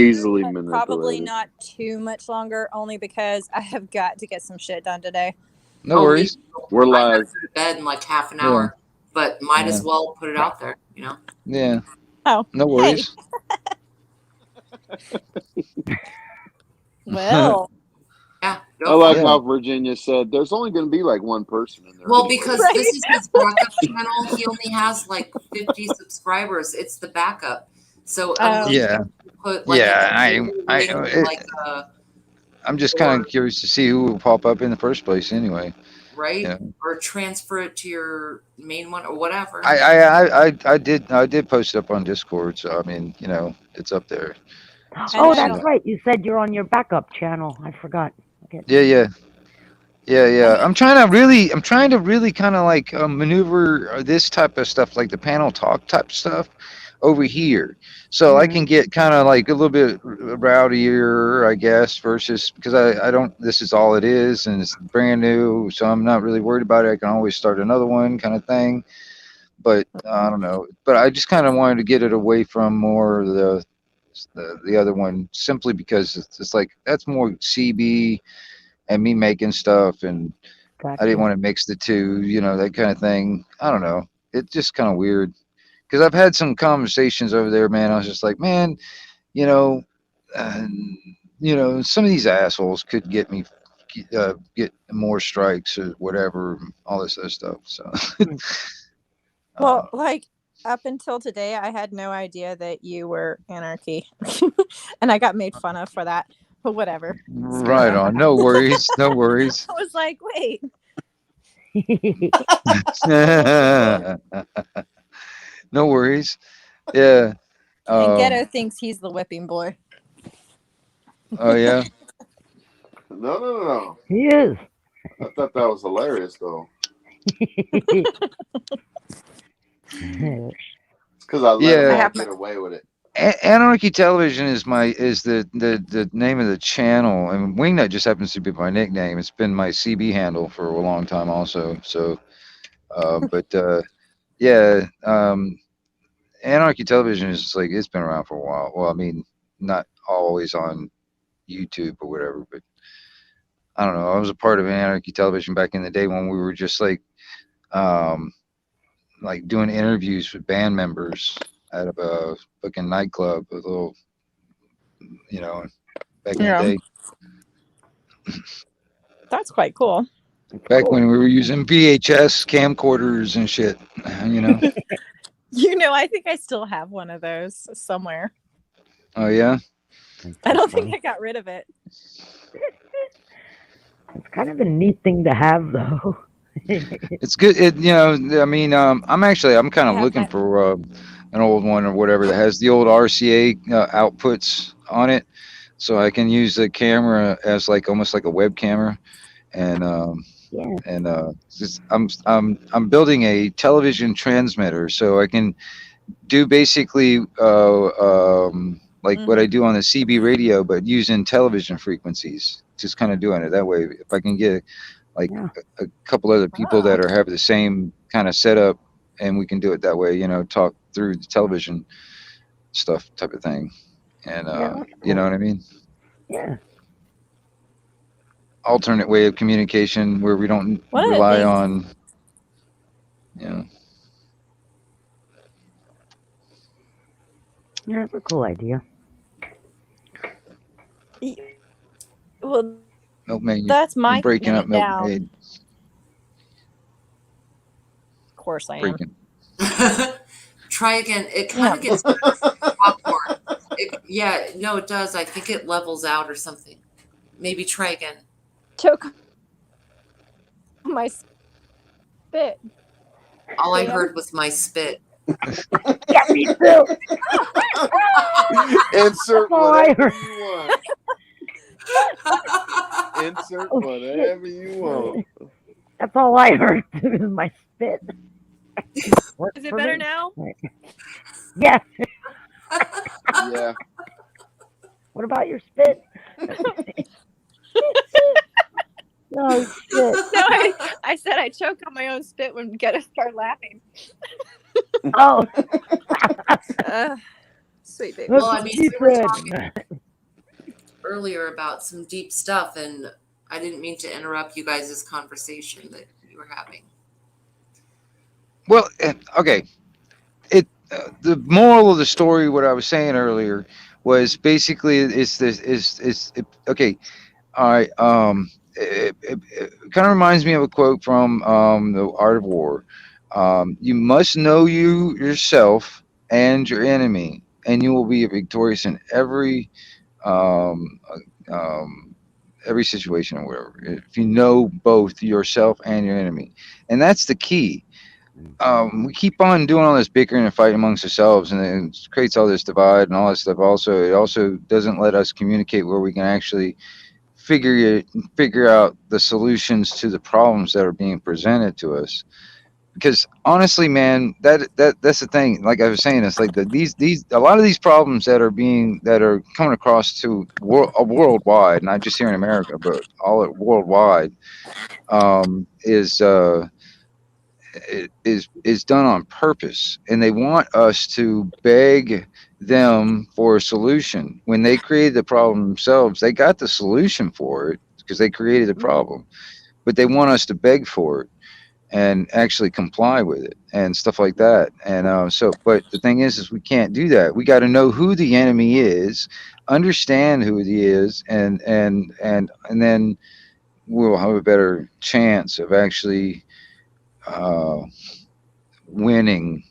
Easily Probably manipulated. not too much longer, only because I have got to get some shit done today. No worries. We're I live. gotta go to bed in like half an Yeah. hour, but might Yeah. as well put it out there, you know? Yeah. Oh, No hey. worries. Well, Yeah, I go like for it. how Virginia said there's only going to be like one person in there. Well, anyway. because Right? this is his backup channel. He only has like 50 subscribers. It's the backup. So unless Yeah. you put like I'm just kind of curious to see who will pop up in the first place anyway. right, Yeah. or transfer it to your main one or whatever. I did post it up on Discord, so I mean, it's up there. So, Oh, that's right. You said you're on your backup channel. I forgot. Okay. Yeah. I'm trying to really kind of like maneuver this type of stuff, like the panel talk type stuff, over here, so I can get kind of like a little bit rowdier, I guess, versus because I don't. This is all it is, and it's brand new, so I'm not really worried about it. I can always start another one, kind of thing. But I don't know. But I just kind of wanted to get it away from more of the other one, simply because it's like that's more CB and me making stuff, and I didn't want to mix the two, that kind of thing. I don't know. It's just kind of weird because I've had some conversations over there, man. I was just like, man, you know, uh, some of these assholes could get me get more strikes or whatever, all this other stuff. So, well, like up until today, I had no idea that you were anarchy, and I got made fun of for that. But whatever. Right on. No worries. No worries. I was like, wait. No worries. Yeah. And Ghetto thinks he's the whipping boy. Oh yeah. No. He is. I thought that was hilarious, though. It's because I let him get away with it. Anarchy Television is the name of the channel, and Wingnut just happens to be my nickname. It's been my CB handle for a long time, also. So, Anarchy Television is like it's been around for a while. Well, I mean, not always on YouTube or whatever, but I don't know. I was a part of Anarchy Television back in the day when we were just like doing interviews with band members at a fucking nightclub, a little, back in the day. That's quite cool. Back when we were using VHS camcorders and shit, I think I still have one of those somewhere. Oh yeah. I don't think I got rid of it. It's kind of a neat thing to have, though. It's good. I'm kind of looking for an old one or whatever that has the old RCA outputs on it, so I can use the camera as almost like a web camera, and I'm building a television transmitter, so I can do basically what I do on the CB radio, but using television frequencies. Just kind of doing it that way. If I can get a couple other people that have the same kind of setup, and we can do it that way, talk through the television stuff type of thing. And you know what I mean? Yeah. Alternate way of communication where we don't rely on, Yeah, it's a cool idea. Well, Milkmaid, that's my you're breaking up, down. Milkmaid. Of course I am. Try again. It kind of gets popcorn. It does. I think it levels out or something. Maybe try again. Choke my spit. All I heard was my spit. Yeah, me too. Insert whatever you want. Insert whatever you want. That's all I heard. Is my spit. Is it better now? Yes. Yeah. What about your spit? Oh shit! No, I said I choke on my own spit when Getta start laughing. Oh. Sweet baby. That's Well, I what mean, she we were said. talking earlier about some deep stuff, and I didn't mean to interrupt you guys' conversation that you were having. Well, okay. The moral of the story, what I was saying earlier, was basically it's this is okay. All right. It kind of reminds me of a quote from the Art of War. You must know yourself and your enemy, and you will be victorious in um, uh, um, every situation or whatever. If you know both yourself and your enemy, and that's the key. We keep on doing all this bickering and fighting amongst ourselves, and it creates all this divide and all this stuff. Also, it also doesn't let us communicate where we can actually figure out the solutions to the problems that are being presented to us. Because honestly, man, that's the thing. Like I was saying, it's like these a lot of these problems that are coming across to worldwide, not just here in America, but all worldwide, is is done on purpose, and they want us to beg them for a solution. When they created the problem themselves, they got the solution for it because they created the problem, but they want us to beg for it and actually comply with it and stuff like that. And but the thing is we can't do that. We got to know who the enemy is, understand who he is, and then we'll have a better chance of actually uh, winning,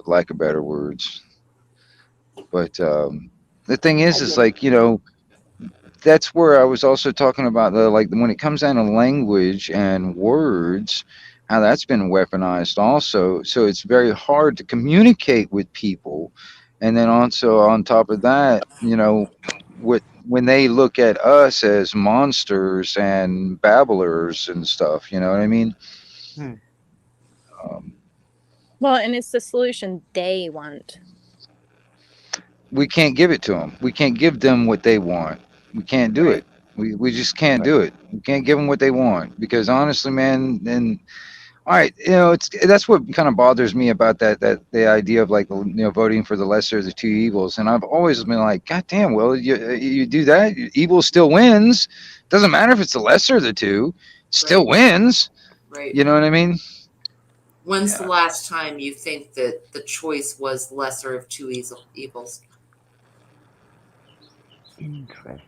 lack of better words. But the thing is like, that's where I was also talking about the like when it comes down to language and words, how that's been weaponized also. So it's very hard to communicate with people, and then also on top of that, when they look at us as monsters and babblers and stuff, you know what I mean? Hmm. Um, Well, and it's the solution they want. we can't give it to them. We can't give them what they want. We can't do Right. it. We just can't do it. We can't give them what they want because honestly, man, then all right, that's what kind of bothers me about that the idea of like voting for the lesser of the two evils. And I've always been like, God damn, well you do that, evil still wins. Doesn't matter if it's the lesser of the two, it still Right. wins. Right. You know what I mean? When's the last time you think that the choice was lesser of two evils? Interesting.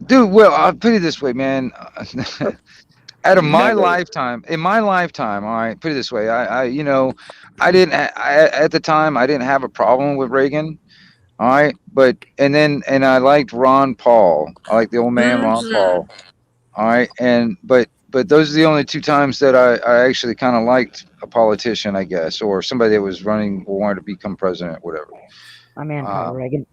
Dude, well, I'll put it this way, man. Out of my Never. lifetime, in my lifetime, all right, put it this way, I didn't, at the time, I didn't have a problem with Reagan, all right, and I liked Ron Paul. I like the old man, Ron Paul, all right, but those are the only two times that I actually kind of liked a politician, I guess, or somebody that was running or wanted to become president, whatever. I'm anti-Reagan.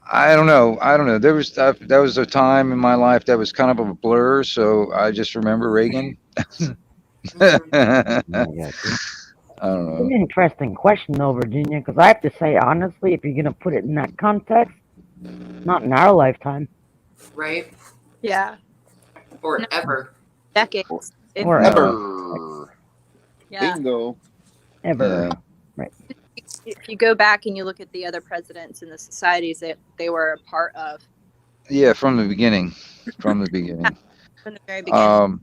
I don't know. I don't know. That was a time in my life that was kind of a blur, so I just remember Reagan. I I got you. don't It's an know. interesting question, though, Virginia, because I have to say, honestly, if you're going to put it in that context, not in our lifetime. Right? Yeah. Or No. ever. Decades. Or Ever. Yeah. Bingo. ever. Yeah. If you go back and you look at the other presidents and the societies that they were a part of Yeah, from the beginning. From the beginning. from the very beginning.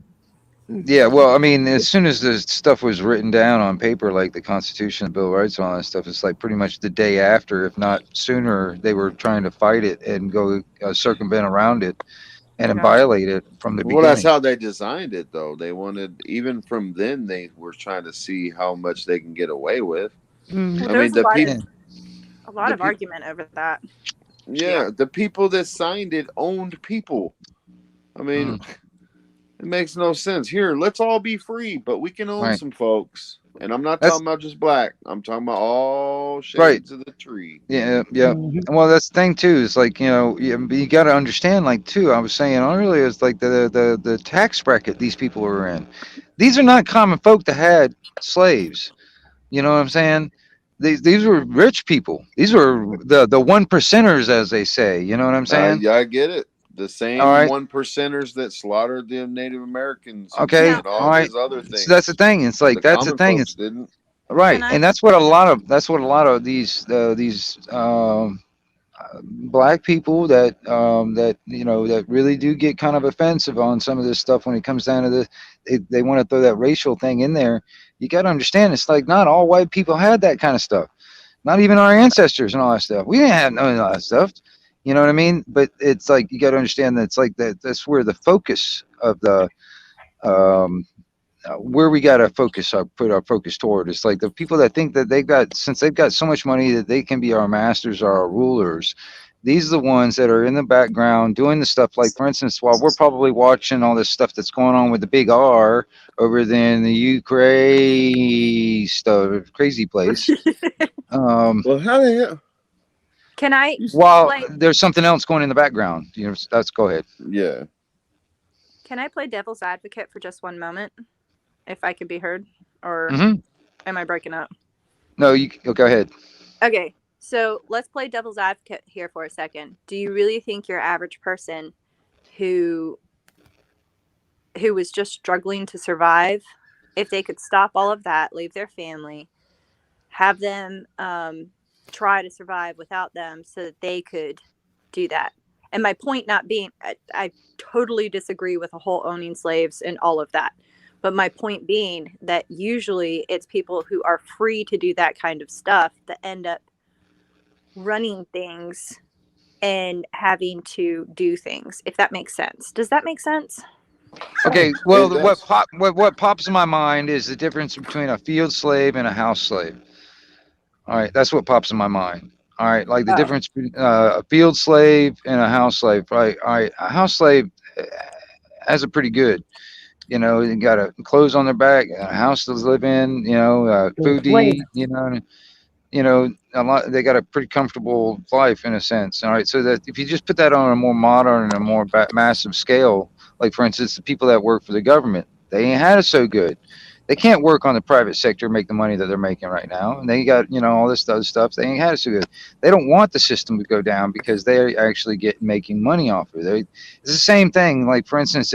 Yeah, well, I mean, as soon as the stuff was written down on paper, like the Constitution, the Bill of Rights, and all that stuff, it's like pretty much the day after, if not sooner, they were trying to fight it and go circumvent around it and Yeah. violate it from the Well, that's beginning. how they designed it, though. They wanted, even from then, they were trying to see how much they can get away with. Mhm. Well, I there's mean, the people, a lot the of peop- argument over that. yeah, the people that signed it owned people. I mean, it makes no sense. Here, let's all be free, but we can own Right. some folks. And I'm not That's talking about just black. I'm talking about all right. shades of the tree. Yeah, Mhm. Well, that's the thing too. Is like you got to understand. Like too, I was saying earlier, it's like the tax bracket these people are in. These are not common folk that had slaves. You know what I'm saying? These were rich people. These were the one percenters, as they say. You know what I'm saying? I get it. The All same right. one percenters that slaughtered the Native Americans and Okay. did All all right. his other So that's the things. thing. It's like The that's the common thing. folks It's didn't. Right, I- and that's what a lot of these black people that that really do get kind of offensive on some of this stuff when it comes down to they want to throw that racial thing in there. You got to understand, it's like not all white people had that kind of stuff. Not even our ancestors and all that stuff. We didn't have none of that stuff. You know what I mean? But it's like you got to understand that it's like that's where the focus of the um, where we got to put our focus toward. It's like the people that think that since they've got so much money that they can be our masters or our rulers. These are the ones that are in the background doing the stuff. Like, for instance, while we're probably watching all this stuff that's going on with the big R over there in the Ukraine stuff, crazy place. Well, how the hell? Can I While play? there's something else going in the background. That's go ahead. Yeah. Can I play devil's advocate for just one moment, if I could be heard, or Mm-hmm. am I breaking up? No, you go ahead. Okay, so let's play devil's advocate here for a second. Do you really think your average person who was just struggling to survive, if they could stop all of that, leave their family, have them try to survive without them so that they could do that? And my point not being, I totally disagree with the whole owning slaves and all of that. But my point being that usually it's people who are free to do that kind of stuff that end up running things and having to do things, if that makes sense. Does that make sense? Okay, well, It does. what pops in my mind is the difference between a field slave and a house slave. All right, that's what pops in my mind. All right, like the Oh. difference between a field slave and a house slave. Right, all right, a house slave has it pretty good. They got clothes on their back, a house to live in. Food to Slave. eat. A lot. They got a pretty comfortable life in a sense. All right, so that if you just put that on a more modern and a more massive scale, like for instance, the people that work for the government, they ain't had it so good. They can't work on the private sector, make the money that they're making right now, and they got all this other stuff. They ain't had it so good. They don't want the system to go down because they actually get making money off of it. It's the same thing. Like for instance,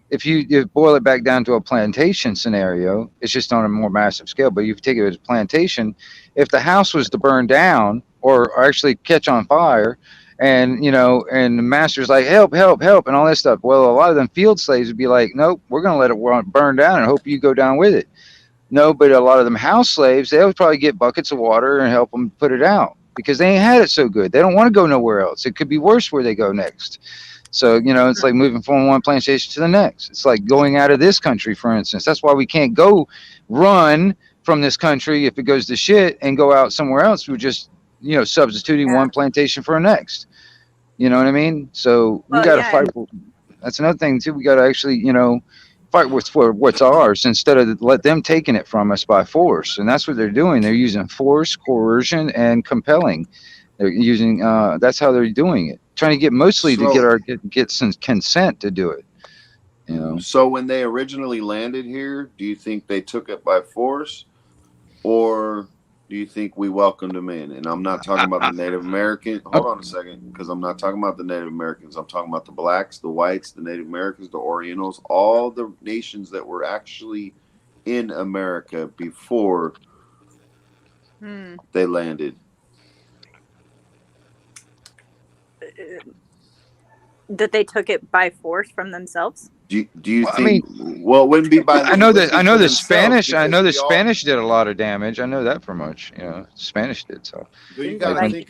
if you boil it back down to a plantation scenario, it's just on a more massive scale. But you take it as a plantation, if the house was to burn down or actually catch on fire, and and the master's like help, help, help, and all this stuff. Well, a lot of them field slaves would be like, nope, we're gonna let it burn down and hope you go down with it. No, but a lot of them house slaves, they would probably get buckets of water and help them put it out because they ain't had it so good. They don't want to go nowhere else. It could be worse where they go next. So, it's like moving from one plantation to the next. It's like going out of this country, for instance. That's why we can't go run from this country if it goes to shit and go out somewhere else. We're just, substituting one plantation for a next. You know what I mean? So we Well, got to yeah, fight. That's another thing, too. We got to actually, fight for what's ours instead of let them taking it from us by force. And that's what they're doing. They're using force, coercion, and compelling. They're using, that's how they're doing it. Trying to get mostly to get some consent to do it. So when they originally landed here, do you think they took it by force, or do you think we welcomed them in? And I'm not talking about the Native American. Hold on a second, because I'm not talking about the Native Americans. I'm talking about the blacks, the whites, the Native Americans, the Orientals, all the nations that were actually in America before they landed. that they took it by force from themselves. Do you Well, think? Well, it wouldn't be by. I know that. I know the Spanish. Spanish did a lot of damage. I know that for much. Spanish did so. But you got to think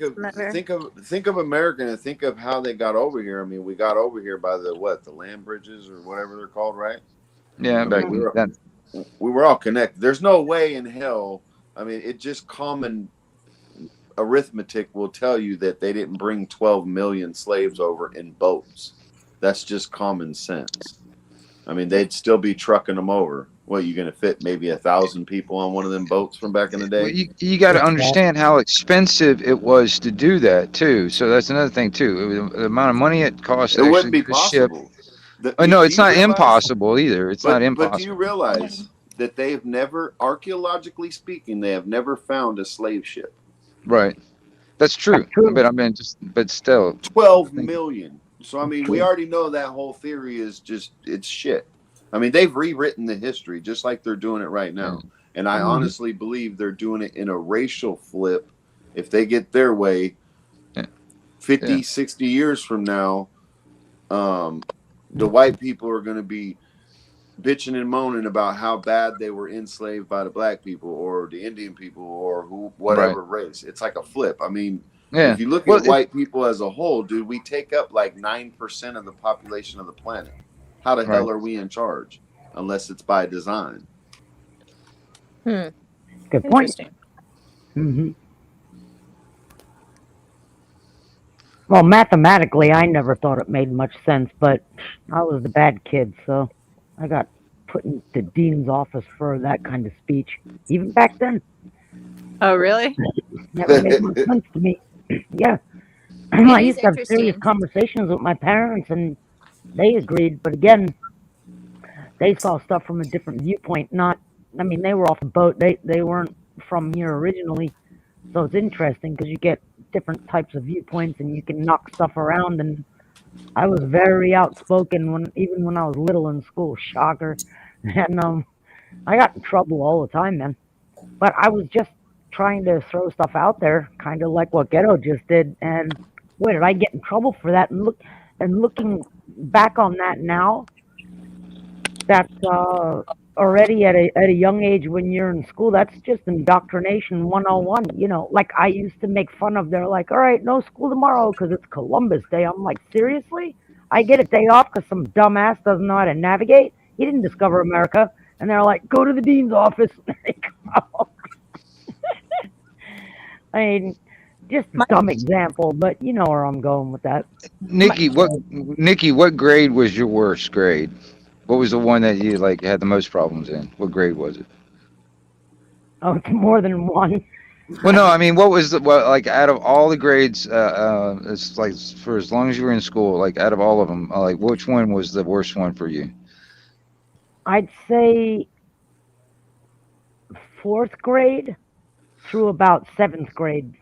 of America and think of how they got over here. I mean, we got over here by the land bridges or whatever they're called, right? Yeah, we were all connected. There's no way in hell. I mean, it just common arithmetic will tell you that they didn't bring 12 million slaves over in boats. That's just common sense. I mean, they'd still be trucking them over. What, you going to fit maybe 1,000 people on one of them boats from back in the day? Well, you got to understand how expensive it was to do that too. So that's another thing too. The amount of money it cost. It wouldn't be possible. No, it's not impossible either. It's not impossible. But do you realize that they've never, archaeologically speaking, they have never found a slave ship? Right. That's true. But I mean, but still. 12 million. So, I mean, we already know that whole theory is just, it's shit. I mean, they've rewritten the history just like they're doing it right now. And I honestly believe they're doing it in a racial flip. If they get their way, 50, 60 years from now, the white people are going to be bitching and moaning about how bad they were enslaved by the black people or the Indian people or whatever race. It's like a flip. I mean, if you look at white people as a whole, dude, we take up like 9% of the population of the planet. How the hell are we in charge? Unless it's by design. Good point. Well, mathematically, I never thought it made much sense, but I was the bad kid, so I got put into dean's office for that kind of speech. Even back then. Oh, really? Never made much sense to me. Yeah. I used to have serious conversations with my parents, and they agreed. But again, they saw stuff from a different viewpoint. They were off the boat. They weren't from here originally. So it's interesting because you get different types of viewpoints and you can knock stuff around. And I was very outspoken even when I was little in school. Shocker. And I got in trouble all the time, man. But I was just trying to throw stuff out there, kind of like what Ghetto just did. And boy, did I get in trouble for that. And looking back on that now, that's already at a young age when you're in school. That's just indoctrination 101. Like I used to make fun of. They're like, all right, no school tomorrow because it's Columbus Day. I'm like, seriously? I get a day off because some dumbass doesn't know how to navigate? He didn't discover America. And they're like, go to the dean's office. I mean, just a dumb example, but you know where I'm going with that. Nikki, what grade was your worst grade? What was the one that you had the most problems in? What grade was it? Oh, it's more than one. Well, no, I mean, what was out of all the grades? It's like for as long as you were in school, out of all of them, which one was the worst one for you? I'd say 4th grade through about 7th grade.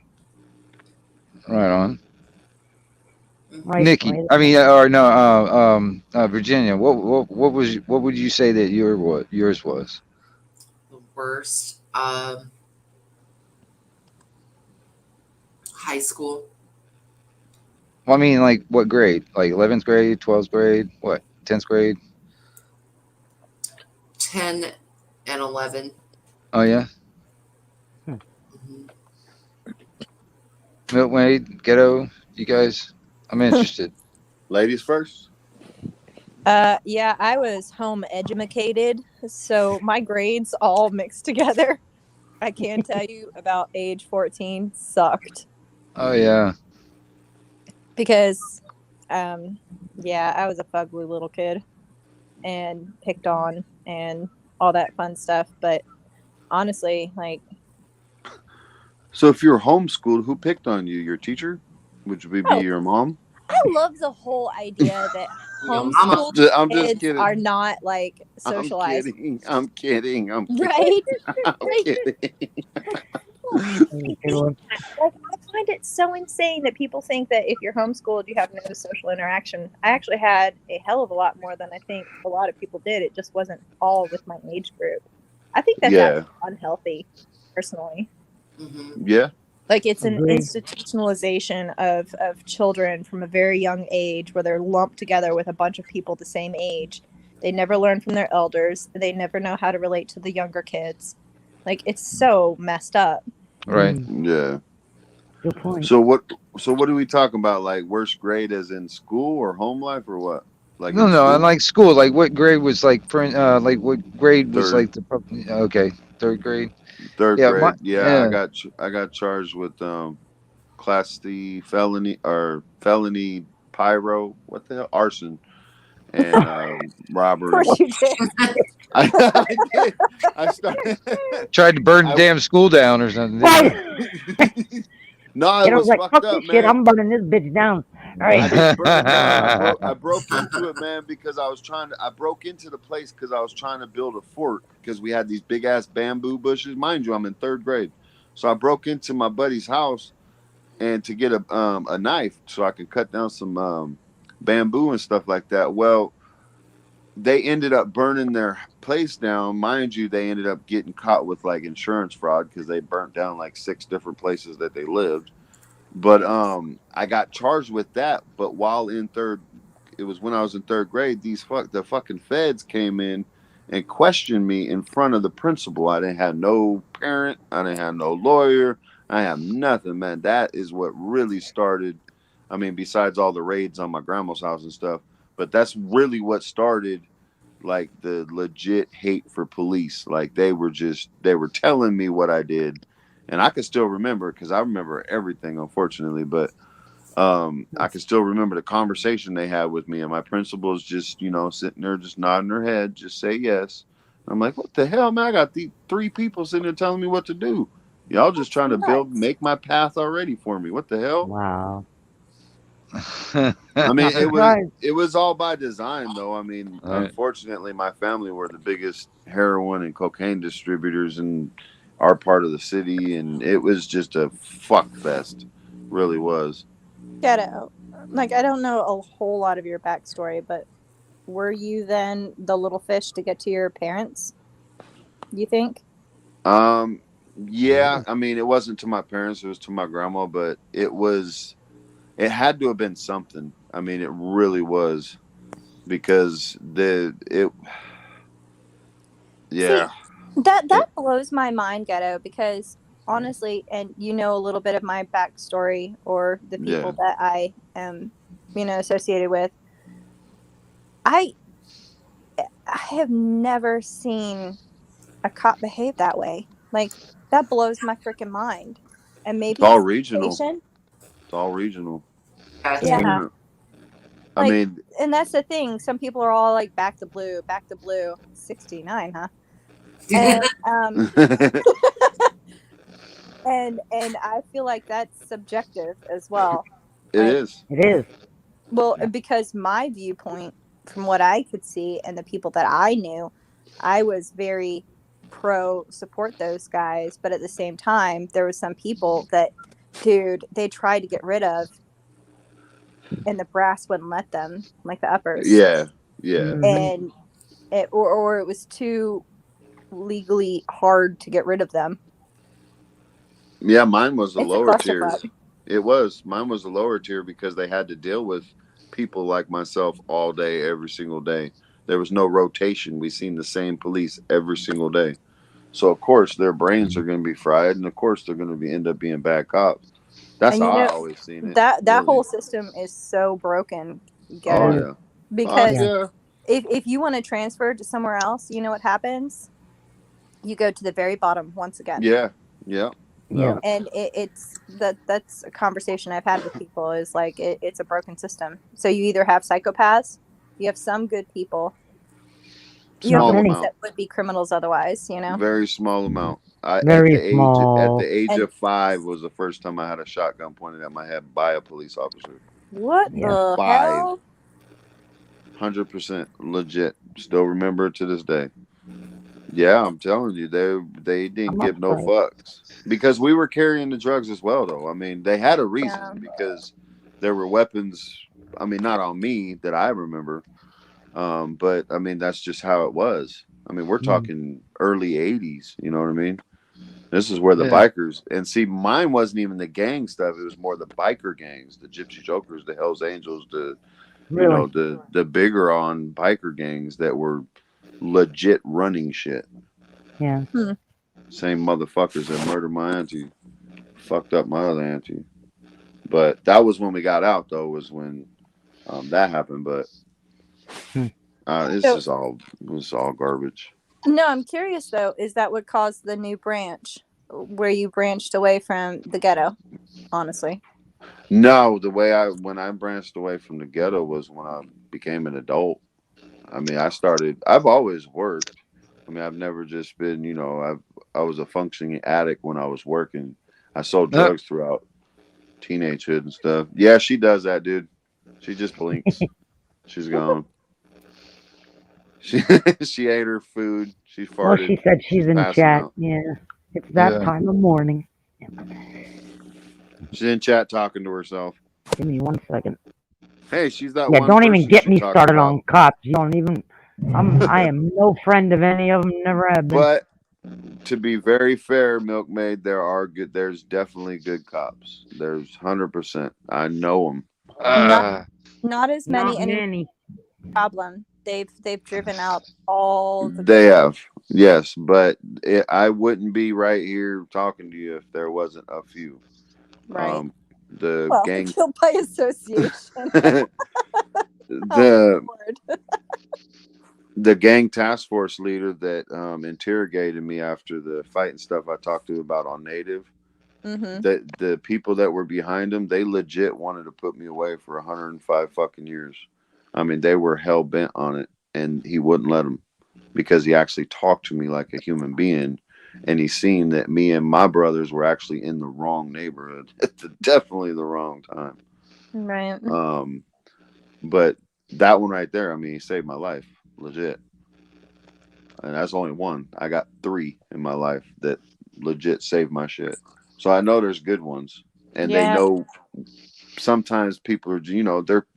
Right on. Right, Nikki, right. I mean, or no, Virginia. What would you say that yours was? The worst. High school. Well, I mean, what grade? 11th grade, 12th grade, what? 10th grade? 10 and 11. Oh yeah. Milk Maid, Ghetto, you guys. I'm interested. Ladies first. Yeah, I was home educated, so my grades all mixed together. I can tell you about age 14 sucked. Oh yeah. Because, yeah, I was a fugly little kid and picked on and all that fun stuff. But honestly, So if you're homeschooled, who picked on you? Your teacher? Which would be your mom? I love the whole idea that homeschooled I'm just kids are not socialized. I'm kidding. Right? I'm kidding. I find it so insane that people think that if you're homeschooled, you have no social interaction. I actually had a hell of a lot more than I think a lot of people did. It just wasn't all with my age group. I think that's unhealthy, personally. Mm-hmm. Yeah. It's an institutionalization of children from a very young age where they're lumped together with a bunch of people the same age. They never learn from their elders. They never know how to relate to the younger kids. It's so messed up. Right. Yeah. Good point. So what are we talking about? Worst grade as in school or home life or what? No, I like school. What grade was what grade was okay, 3rd grade? 3rd grade. I got charged with class C felony pyro. What the hell? Arson and robbery. Of course you did. I did. I started. Tried to burn the damn school down or something. No, it was fucked up, man. Shit, I'm burning this bitch down. All right. I broke into it, man, because I broke into the place because I was trying to build a fort because we had these big ass bamboo bushes. Mind you, I'm in 3rd grade, so I broke into my buddy's house and to get a knife so I could cut down some bamboo and stuff like that. Well, they ended up burning their place down. Mind you, they ended up getting caught with like insurance fraud because they burnt down like 6 different places that they lived. But I got charged with that. But while in it was when I was in third grade. The fucking feds came in and questioned me in front of the principal. I didn't have no parent. I didn't have no lawyer. I have nothing, man. That is what really started. I mean, besides all the raids on my grandma's house and stuff, but that's really what started like the legit hate for police. Like they were telling me what I did, and I could still remember because I remember everything, unfortunately. But I can still remember the conversation they had with me, and my principal's just sitting there, just nodding her head, just say yes. And I'm like, what the hell, man? I got these 3 people sitting there telling me what to do. Y'all just trying to make my path already for me. What the hell? Wow. I mean, Not surprised. it was all by design, though. I mean, Right. unfortunately, my family were the biggest heroin and cocaine distributors in our part of the city, and it was just a fuck fest. Really was. Ghetto. Like, I don't know a whole lot of your backstory, but were you then the little fish to get to your parents? You think? Yeah. I mean, it wasn't to my parents; it was to my grandma, but it was. It had to have been something. I mean, it really was because yeah. That blows my mind, Ghetto, because honestly, and you know a little bit of my backstory or the people that I am, associated with. I have never seen a cop behave that way. Like, that blows my freaking mind. And maybe It's all it's regional. education. It's all regional. Yeah. I Like, mean, and that's the thing. Some people are all like, back to blue. 69, huh? And and I feel like that's subjective as well. It is. It is. Well, because my viewpoint, from what I could see and the people that I knew, I was very pro support those guys, but at the same time, there was some people that, dude, they tried to get rid of, and the brass wouldn't let them, like the uppers. Yeah. And or it was too legally hard to get rid of them. Yeah, mine was the It's lower a tier. clusterfuck. It was. Mine was the lower tier because they had to deal with people like myself all day, every single day. There was no rotation. We seen the same police every single day. So of course their brains are going to be fried, and of course they're going to end up being bad cops. That's And how I always seen it. That really. whole system is so broken. Oh yeah. Because yeah. if you want to transfer to somewhere else, you know what happens? You go to the very bottom once again. Yeah. And that's a conversation I've had with people, is like it's a broken system. So you either have psychopaths, you have some good people, you have people that would be criminals otherwise, Very small amount. Very small. At the age of 5 was the first time I had a shotgun pointed at my head by a police officer. What the hell? 100% legit. Still remember it to this day. Yeah, I'm telling you, they didn't give no fucks because we were carrying the drugs as well. Though I mean, they had a reason because there were weapons. I mean, not on me that I remember, but I mean that's just how it was. I mean, we're talking early '80s. You know what I mean? This is where the bikers, and see, mine wasn't even the gang stuff. It was more the biker gangs, the Gypsy Jokers, the Hells Angels, the bigger on biker gangs that were legit running shit. Yeah. Same motherfuckers that murdered my auntie, fucked up my other auntie. But that was when we got out, though, was when that happened. But it's all garbage. No, I'm curious though. Is that what caused the new branch, where you branched away from the ghetto? Honestly, no. When I branched away from the ghetto was when I became an adult. I mean, I've always worked. I mean, I've never just been, I was a functioning addict when I was working. I sold drugs throughout teenagehood and stuff. Yeah, she does that, dude. She just blinks. She's gone. She ate her food. She farted. Well, she said she's in chat. Out. Yeah, it's that time of morning. She's in chat talking to herself. Give me 1 second. Hey, she's that one. Yeah, don't even get me started on cops. You don't even. I am no friend of any of them. Never have been. But to be very fair, Milkmaid, there's definitely good cops. There's 100%. I know them. Uh, Not as many Not anymore. many. Problem. They've driven out all the They good have, yes, but I wouldn't be right here talking to you if there wasn't a few. right. The Well, gang, guilt by association. the Lord. the gang task force leader that interrogated me after the fight and stuff I talked to you about on Native. Mm-hmm. The people that were behind him, they legit wanted to put me away for 105 fucking years. I mean, they were hell bent on it, and he wouldn't let them because he actually talked to me like a human being, and he seen that me and my brothers were actually in the wrong neighborhood at definitely the wrong time. Right. But that one right there, I mean, he saved my life, legit. And that's only one. I got 3 in my life that legit saved my shit. So I know there's good ones, and they Yeah. know sometimes people are,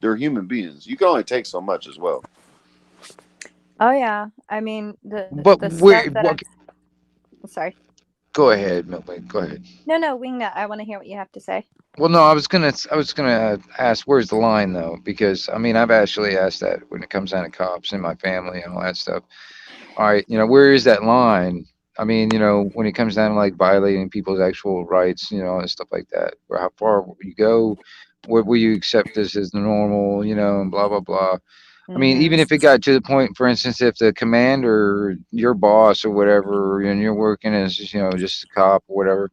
they're human beings. You can only take so much as well. Oh yeah. I mean the but stuff that what? sorry. Go ahead, Milkmaid. Go ahead. No, Wingnut. I want to hear what you have to say. Well, no, I was gonna ask where's the line though, because I mean I've actually asked that when it comes down to cops and my family and all that stuff. All right, where is that line? I mean, when it comes down to like violating people's actual rights, and stuff like that, or how far will you go? What will you accept this as the normal, and blah blah blah. I mean, even if it got to the point, for instance, if the commander, your boss or whatever, and you're working as, just a cop or whatever,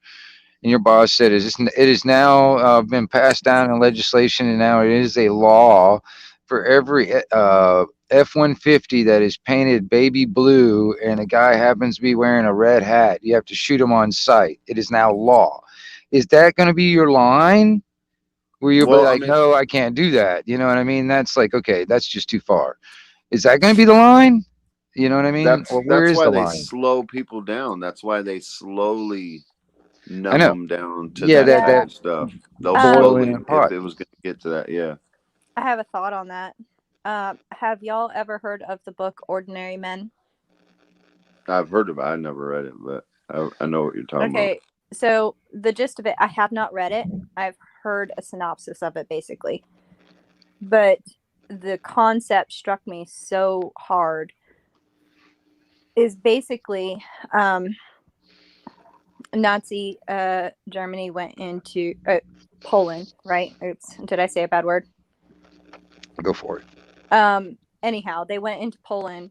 and your boss said, it is now been passed down in legislation, and now it is a law for every F-150 that is painted baby blue, and a guy happens to be wearing a red hat, you have to shoot him on sight. It is now law. Is that going to be your line? Where you'll be Well, I like, mean, no, I can't do that. You know what I mean? That's like, okay, that's just too far. Is that going to be the line? You know what I mean? that's Or where that's is why the they line? slow people down. That's why they slowly I numb know. them down to Yeah, that that type Yeah. of stuff. They'll boiling slowly, in if pot. it was going to get to that, yeah. I have a thought on that. Have y'all ever heard of the book Ordinary Men? I've heard of it. I never read it, but I know what you're talking about. Okay, so the gist of it, I have not read it. I've heard a synopsis of it basically. But the concept struck me so hard. Is basically Nazi Germany went into Poland, right? Oops, did I say a bad word? Go for it. Anyhow, they went into Poland.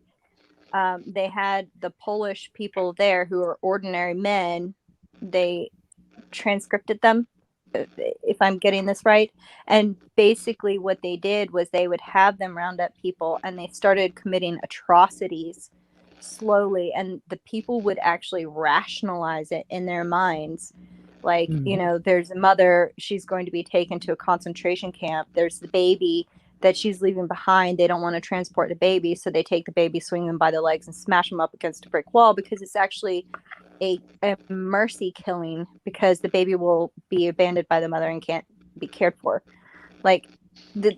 They had the Polish people there who are ordinary men. They transcripted them, if I'm getting this right. And basically what they did was they would have them round up people, and they started committing atrocities slowly, and the people would actually rationalize it in their minds. Like, there's a mother, she's going to be taken to a concentration camp. There's the baby that she's leaving behind. They don't want to transport the baby, so they take the baby, swing them by the legs, and smash them up against a brick wall, because it's actually a mercy killing, because the baby will be abandoned by the mother and can't be cared for. Like, the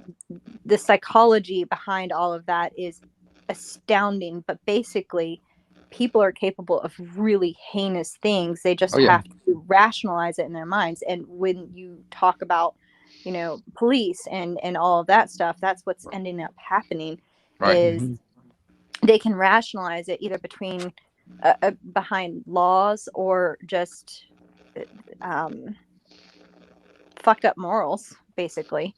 psychology behind all of that is astounding. But basically, people are capable of really heinous things. They just have to rationalize it in their minds. And when you talk about, police and all of that stuff, that's what's ending up happening. Right. Is they can rationalize it either behind laws, or just fucked up morals, basically.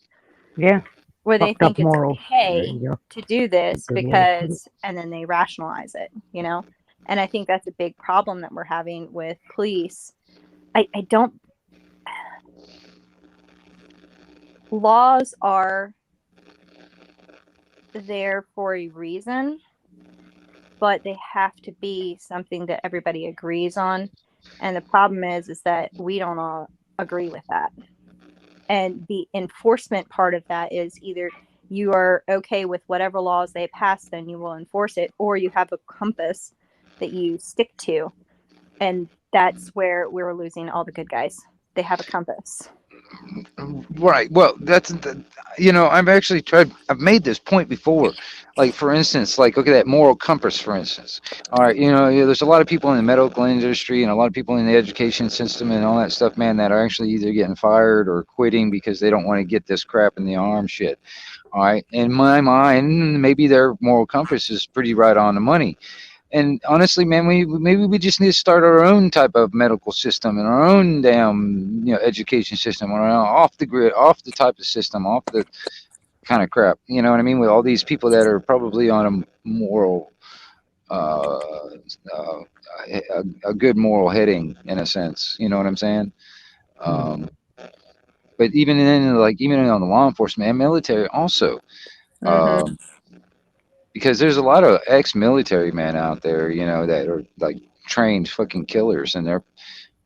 Yeah. Where they Fucked up think it's morals. There okay you go. to do this Good way to put it. because, and then they rationalize it, And I think that's a big problem that we're having with police. Laws are there for a reason, but they have to be something that everybody agrees on. And the problem is that we don't all agree with that. And the enforcement part of that is either you are okay with whatever laws they pass, then you will enforce it, or you have a compass that you stick to. And that's where we're losing all the good guys. They have a compass. Right. Well, I've made this point before. Like, for instance, like, look at that moral compass, for instance. All right. There's a lot of people in the medical industry and a lot of people in the education system and all that stuff, man, that are actually either getting fired or quitting because they don't want to get this crap in the arm shit. All right. In my mind, maybe their moral compass is pretty right on the money. And honestly, man, maybe we just need to start our own type of medical system and our own damn education system, or off the grid, off the type of system, off the kind of crap. You know what I mean? With all these people that are probably on a moral, uh, uh, a good moral heading in a sense. You know what I'm saying? Um, but even on the law enforcement and military also. Mm-hmm. Because there's a lot of ex-military men out there, that are like trained fucking killers, and they're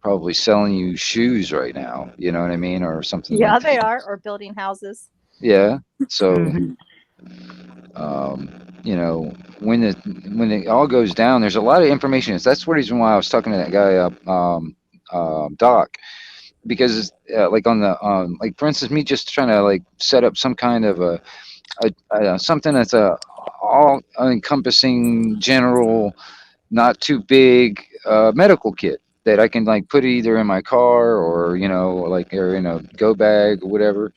probably selling you shoes right now. You know what I mean, or something Yeah, like they that. are, or building houses. Yeah. So, Mhm. when it all goes down, there's a lot of information. That's the reason why I was talking to that guy, Doc, because like on the like for instance, me just trying to like set up some kind of something that's a all encompassing general, not too big medical kit that I can like put either in my car or or in a go bag or whatever.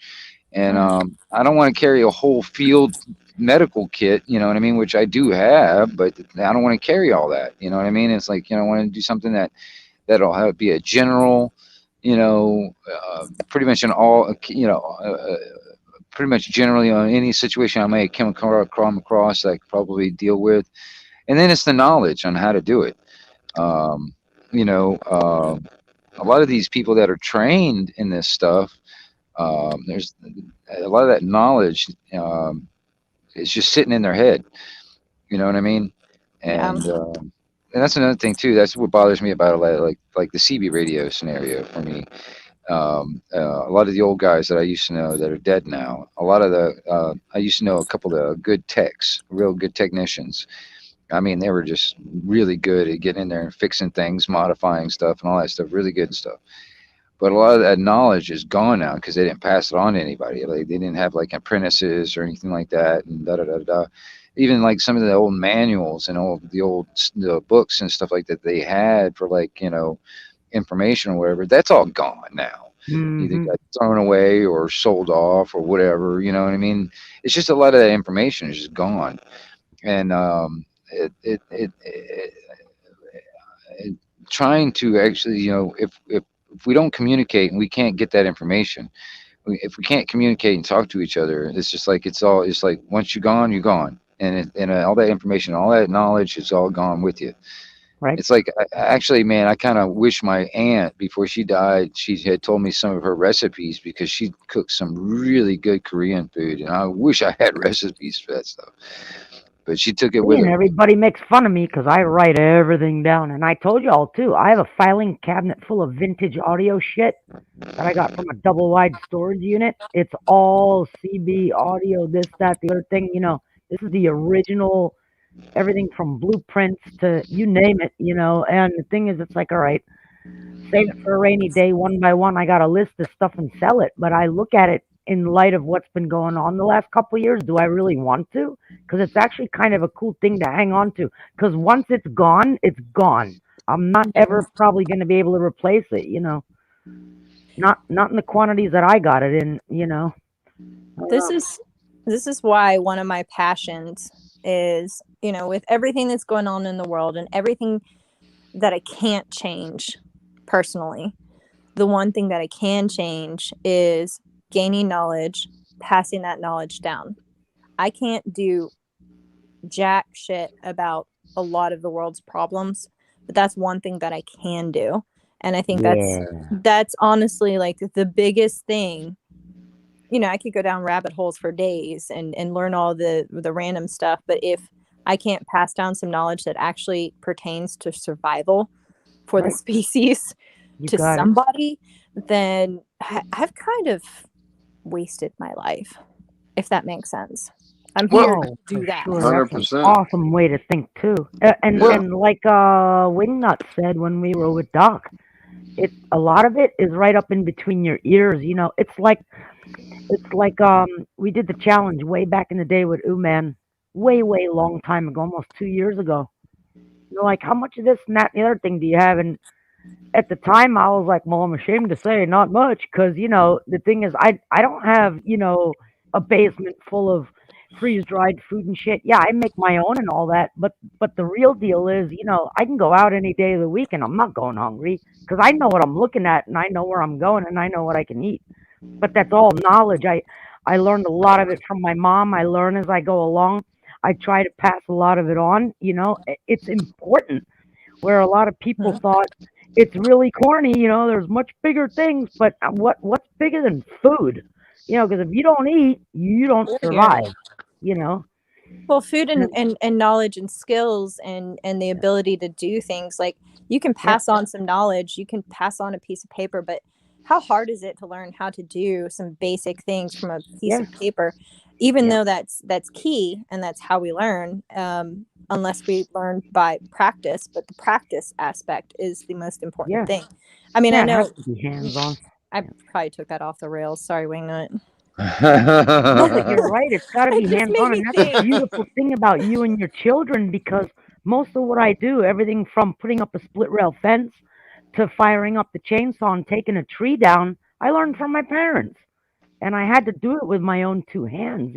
And I don't want to carry a whole field medical kit, you know what I mean, which I do have, but I don't want to carry all that, you know what I mean. It's like, I want to do something that'll have be a general, pretty much an all, pretty much generally on any situation I may come across that I could probably deal with. And then it's the knowledge on how to do it. Um, a lot of these people that are trained in this stuff, there's a lot of that knowledge is just sitting in their head. You know what I mean? Yeah. And that's another thing too. That's what bothers me about it, like the CB radio scenario for me. A lot of the old guys that I used to know that are dead now. A lot of I used to know a couple of good techs, real good technicians. I mean, they were just really good at getting in there and fixing things, modifying stuff, and all that stuff. Really good stuff. But a lot of that knowledge is gone now because they didn't pass it on to anybody. Like they didn't have like apprentices or anything like that, and da da da da. Even like some of the old manuals and the books and stuff like that they had for like information or whatever. That's all gone now. Either Mhm. got thrown away or sold off or whatever. You know what I mean? It's just a lot of that information is just gone, and trying to actually, if we don't communicate and we can't get that information, if we can't communicate and talk to each other, it's just like it's like once you're gone, you're gone, and all that information, all that knowledge is all gone with you. Right. It's like actually, man, I kind of wish my aunt before she died, she had told me some of her recipes because she cooked some really good Korean food, and I wish I had recipes for that stuff. But she took it with And her. everybody makes fun of me because I write everything down. And I told y'all too, I have a filing cabinet full of vintage audio shit that I got from a double wide storage unit. It's all CB audio, this, that, the other thing. This is the original, everything from blueprints to you name it. And the thing is, it's like, all right, save it for a rainy day, one by one. I got a list of stuff and sell it. But I look at it in light of what's been going on the last couple of years. Do I really want to? Because it's actually kind of a cool thing to hang on to. Because once it's gone, it's gone. I'm not ever probably going to be able to replace it. Not in the quantities that I got it in. This is why one of my passions is, with everything that's going on in the world and everything that I can't change personally, the one thing that I can change is gaining knowledge, passing that knowledge down. I can't do jack shit about a lot of the world's problems, but that's one thing that I can do. And I think that's honestly like the biggest thing. I could go down rabbit holes for days and learn all the random stuff, but if I can't pass down some knowledge that actually pertains to survival for the species to somebody, then I've kind of wasted my life, if that makes sense. I'm here to do that. Sure. 100%. That's an awesome way to think too. And like Wingnut said when we were with Doc, a lot of it is right up in between your ears. It's like we did the challenge way back in the day with Man, way long time ago, almost 2 years ago. You're like, how much of this and that and the other thing do you have? And at the time, I was like, well, I'm ashamed to say not much, because the thing is, I don't have a basement full of freeze dried food and shit. Yeah, I make my own and all that, but the real deal is, I can go out any day of the week and I'm not going hungry because I know what I'm looking at and I know where I'm going and I know what I can eat. But that's all knowledge. I learned a lot of it from my mom. I learn as I go along. I try to pass a lot of it on. It's important. Where a lot of people thought it's really corny. There's much bigger things, but what's bigger than food? Because if you don't eat, you don't survive. Well, food and knowledge and skills and the ability to do things, like you can pass on some knowledge, you can pass on a piece of paper, but how hard is it to learn how to do some basic things from a piece of paper? Even though that's key and that's how we learn, unless we learn by practice, but the practice aspect is the most important thing. I mean, I know it has to be hands-on. I probably took that off the rails. Sorry, Wingnut. No, but you're right. It's got to be It just made hands-on, me and that's the think. beautiful thing about you and your children, because most of what I do, everything from putting up a split rail fence to firing up the chainsaw and taking a tree down, I learned from my parents, and I had to do it with my own two hands.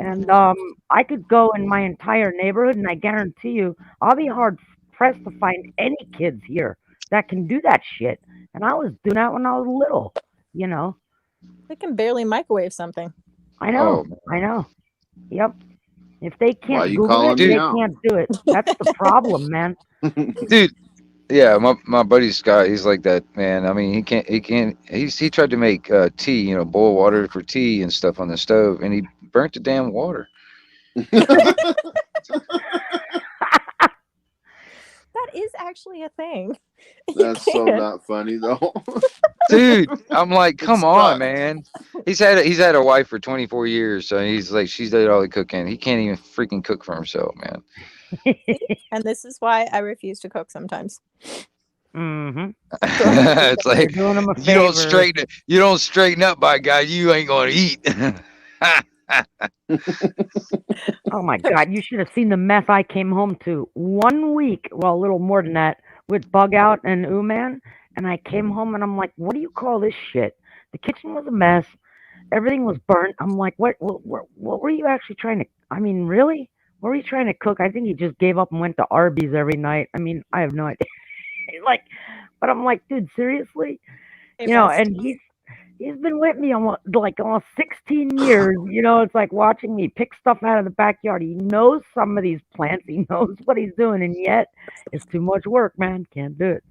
And I could go in my entire neighborhood, and I guarantee you, I'll be hard pressed to find any kids here that can do that shit. And I was doing that when I was little. They can barely microwave something. I know. Yep. If they Why can't you Google calling it, me they out? can't do it. That's the problem, man. Dude, yeah, my buddy Scott, he's like that, man. I mean, he tried to make tea, boil water for tea and stuff on the stove, and he burnt the damn water. That is actually a thing. That's so not funny though. Dude, I'm like, come on, Scott. man. He's had a wife for 24 years, so he's like, she's did all the cooking. He can't even freaking cook for himself, man. And this is why I refuse to cook sometimes. Mm-hmm. It's like You're doing him a you don't straighten up, by God, you ain't gonna eat. Oh my God, you should have seen the mess I came home to 1 week, well, a little more than that, with Bug Out and Man. And I came home and I'm like, what do you call this shit? The kitchen was a mess. Everything was burnt. I'm like, what were you actually trying to, I mean, really? What were you trying to cook? I think he just gave up and went to Arby's every night. I mean, I have no idea. But I'm like, dude, seriously? And he's been with me almost 16 years. It's like watching me pick stuff out of the backyard. He knows some of these plants. He knows what he's doing, and yet it's too much work, man. Can't do it.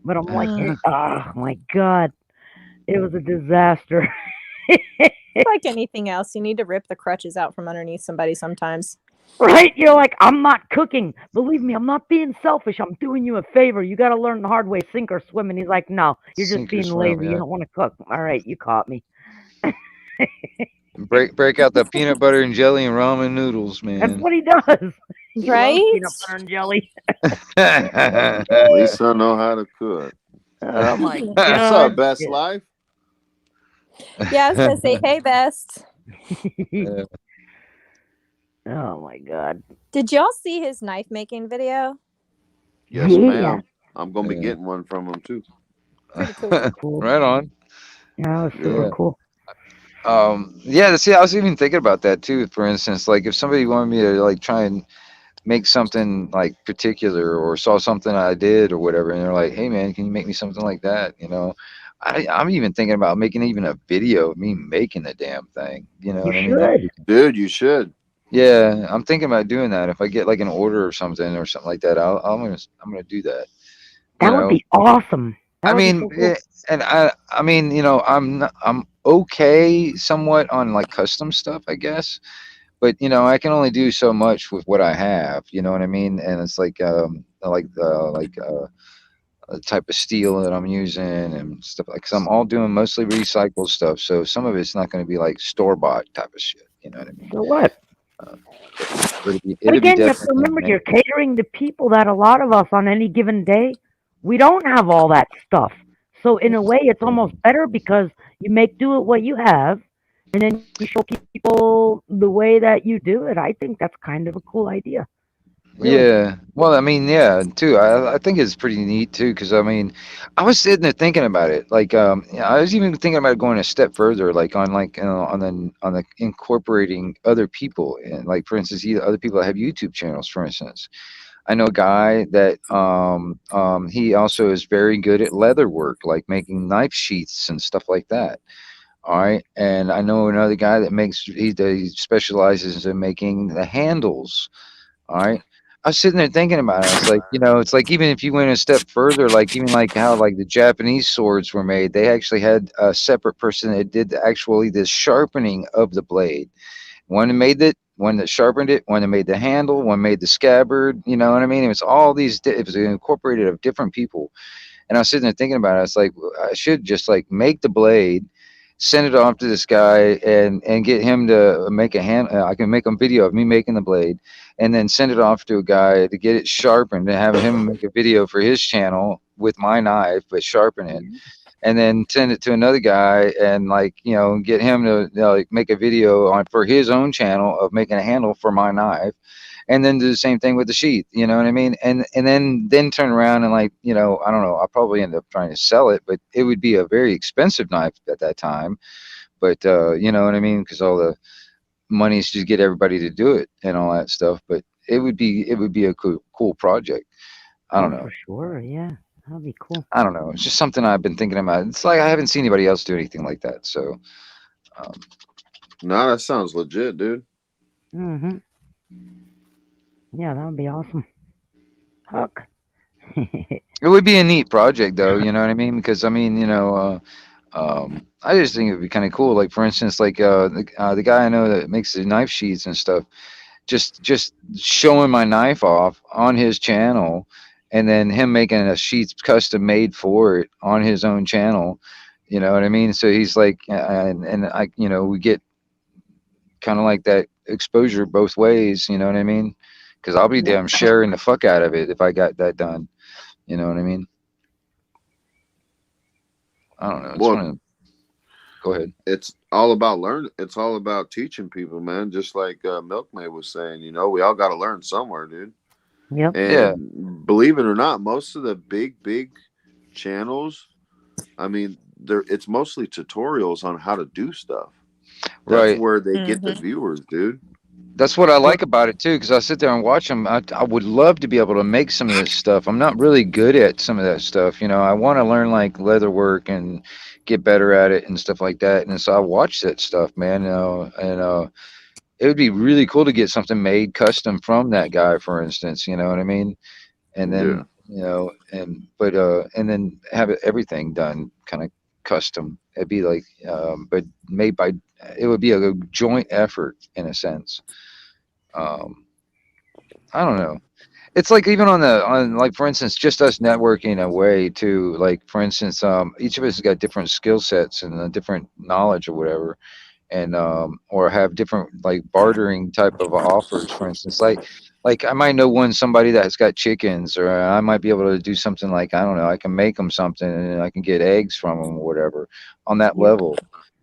But I'm like, oh my God, it was a disaster. Like anything else, you need to rip the crutches out from underneath somebody sometimes. Right? You're like, I'm not cooking. Believe me, I'm not being selfish. I'm doing you a favor. You got to learn the hard way, sink or swim. And he's like, no, you're just being lazy. You don't want to cook. All right, you caught me. Break out the peanut butter and jelly and ramen noodles, man. That's what he does. He Right? loves peanut butter and jelly. At least I know how to cook. Oh my God. What's up, Best Life? Yeah, I was gonna say, hey, Best. Oh my God. Did y'all see his knife making video? Yes, ma'am. I'm gonna be getting one from him too. Pretty cool. Cool. Right on. Yeah, that was super cool. See, I was even thinking about that too. For instance, like if somebody wanted me to like try and make something like particular, or saw something I did or whatever, and they're like, "Hey, man, can you make me something like that?" I'm even thinking about making even a video of me making the damn thing. You know You what I mean? should. Dude, you should. Yeah, I'm thinking about doing that. If I get like an order or something like that, I'm gonna do that. That would be awesome. I mean, I'm okay somewhat on like custom stuff, I guess, but I can only do so much with what I have. You know what I mean? And it's like the type of steel that I'm using and stuff like. 'Cause I'm all doing mostly recycled stuff, so some of it's not going to be like store bought type of shit. You know what I mean? So what? It'll But again, be you have to remember, you're catering to people that a lot of us on any given day, We don't have all that stuff. So in a way, it's almost better because you make do with what you have, and then you show people the way that you do it. I think that's kind of a cool idea. Really. Yeah. Well, I mean, yeah, too. I think it's pretty neat too, because I mean, I was sitting there thinking about it. Like, yeah, I was even thinking about going a step further, like on like on the incorporating other people, and like for instance, either other people that have YouTube channels, for instance. I know a guy that he also is very good at leather work, like making knife sheaths and stuff like that. All right, and I know another guy that makes he specializes in making the handles. All right. I was sitting there thinking about it. It's like, it's like even if you went a step further, like even like how like the Japanese swords were made, they actually had a separate person that did actually the sharpening of the blade. One that made it, one that sharpened it, one that made the handle, one made the scabbard. You know what I mean? It was all these. It was incorporated of different people. And I was sitting there thinking about it. It's like I should just like make the blade, send it off to this guy, and get him to make a hand. I can make a video of me making the blade, and then send it off to a guy to get it sharpened, and have him make a video for his channel with my knife, but sharpen it. And then send it to another guy, and like get him to like make a video on for his own channel of making a handle for my knife, and then do the same thing with the sheath. You know what I mean? And then turn around and like I don't know. I'll probably end up trying to sell it, but it would be a very expensive knife at that time. But you know what I mean? Because all the money is to get everybody to do it and all that stuff. But it would be a cool project. I don't Oh, know. for sure. Yeah, that'd be cool. I don't know. It's just something I've been thinking about. It's like I haven't seen anybody else do anything like that. So um, No, that sounds legit, dude. Hmm. Yeah, that would be awesome. Huck. it would be a neat project, though. You know what I mean? Because I mean, I just think it would be kind of cool. Like for instance, like the guy I know that makes the knife sheaths and stuff. Just showing my knife off on his channel, and then him making a sheath custom made for it on his own channel. You know what I mean? So he's like, and I, we get kind of like that exposure both ways. You know what I mean? Because I'll be Yeah. damn sharing the fuck out of it if I got that done. You know what I mean? I don't know. It's one Well, of. Go ahead. it's all about learning. It's all about teaching people, man. Just like Milkmaid was saying, we all got to learn somewhere, dude. Yep. Yeah. And believe it or not, most of the big channels, I mean, it's mostly tutorials on how to do stuff. That's Right. where they get the viewers, dude. That's what I Yep. like about it too, because I sit there and watch them. I would love to be able to make some of this stuff. I'm not really good at some of that stuff. I want to learn like leather work and get better at it and stuff like that. And so I watch that stuff, man. And it would be really cool to get something made custom from that guy, for instance. You know what I mean? And Yeah. then and then have everything done kind of custom. It'd be like, but made by. It would be a joint effort in a sense. Um, I don't know. It's like even on like for instance, just us networking away too. Like for instance, each of us has got different skill sets and a different knowledge or whatever, and or have different like bartering type of offers. For instance, like I might know somebody that's got chickens, or I might be able to do something like I don't know. I can make them something, and I can get eggs from them or whatever. On that Yep. level,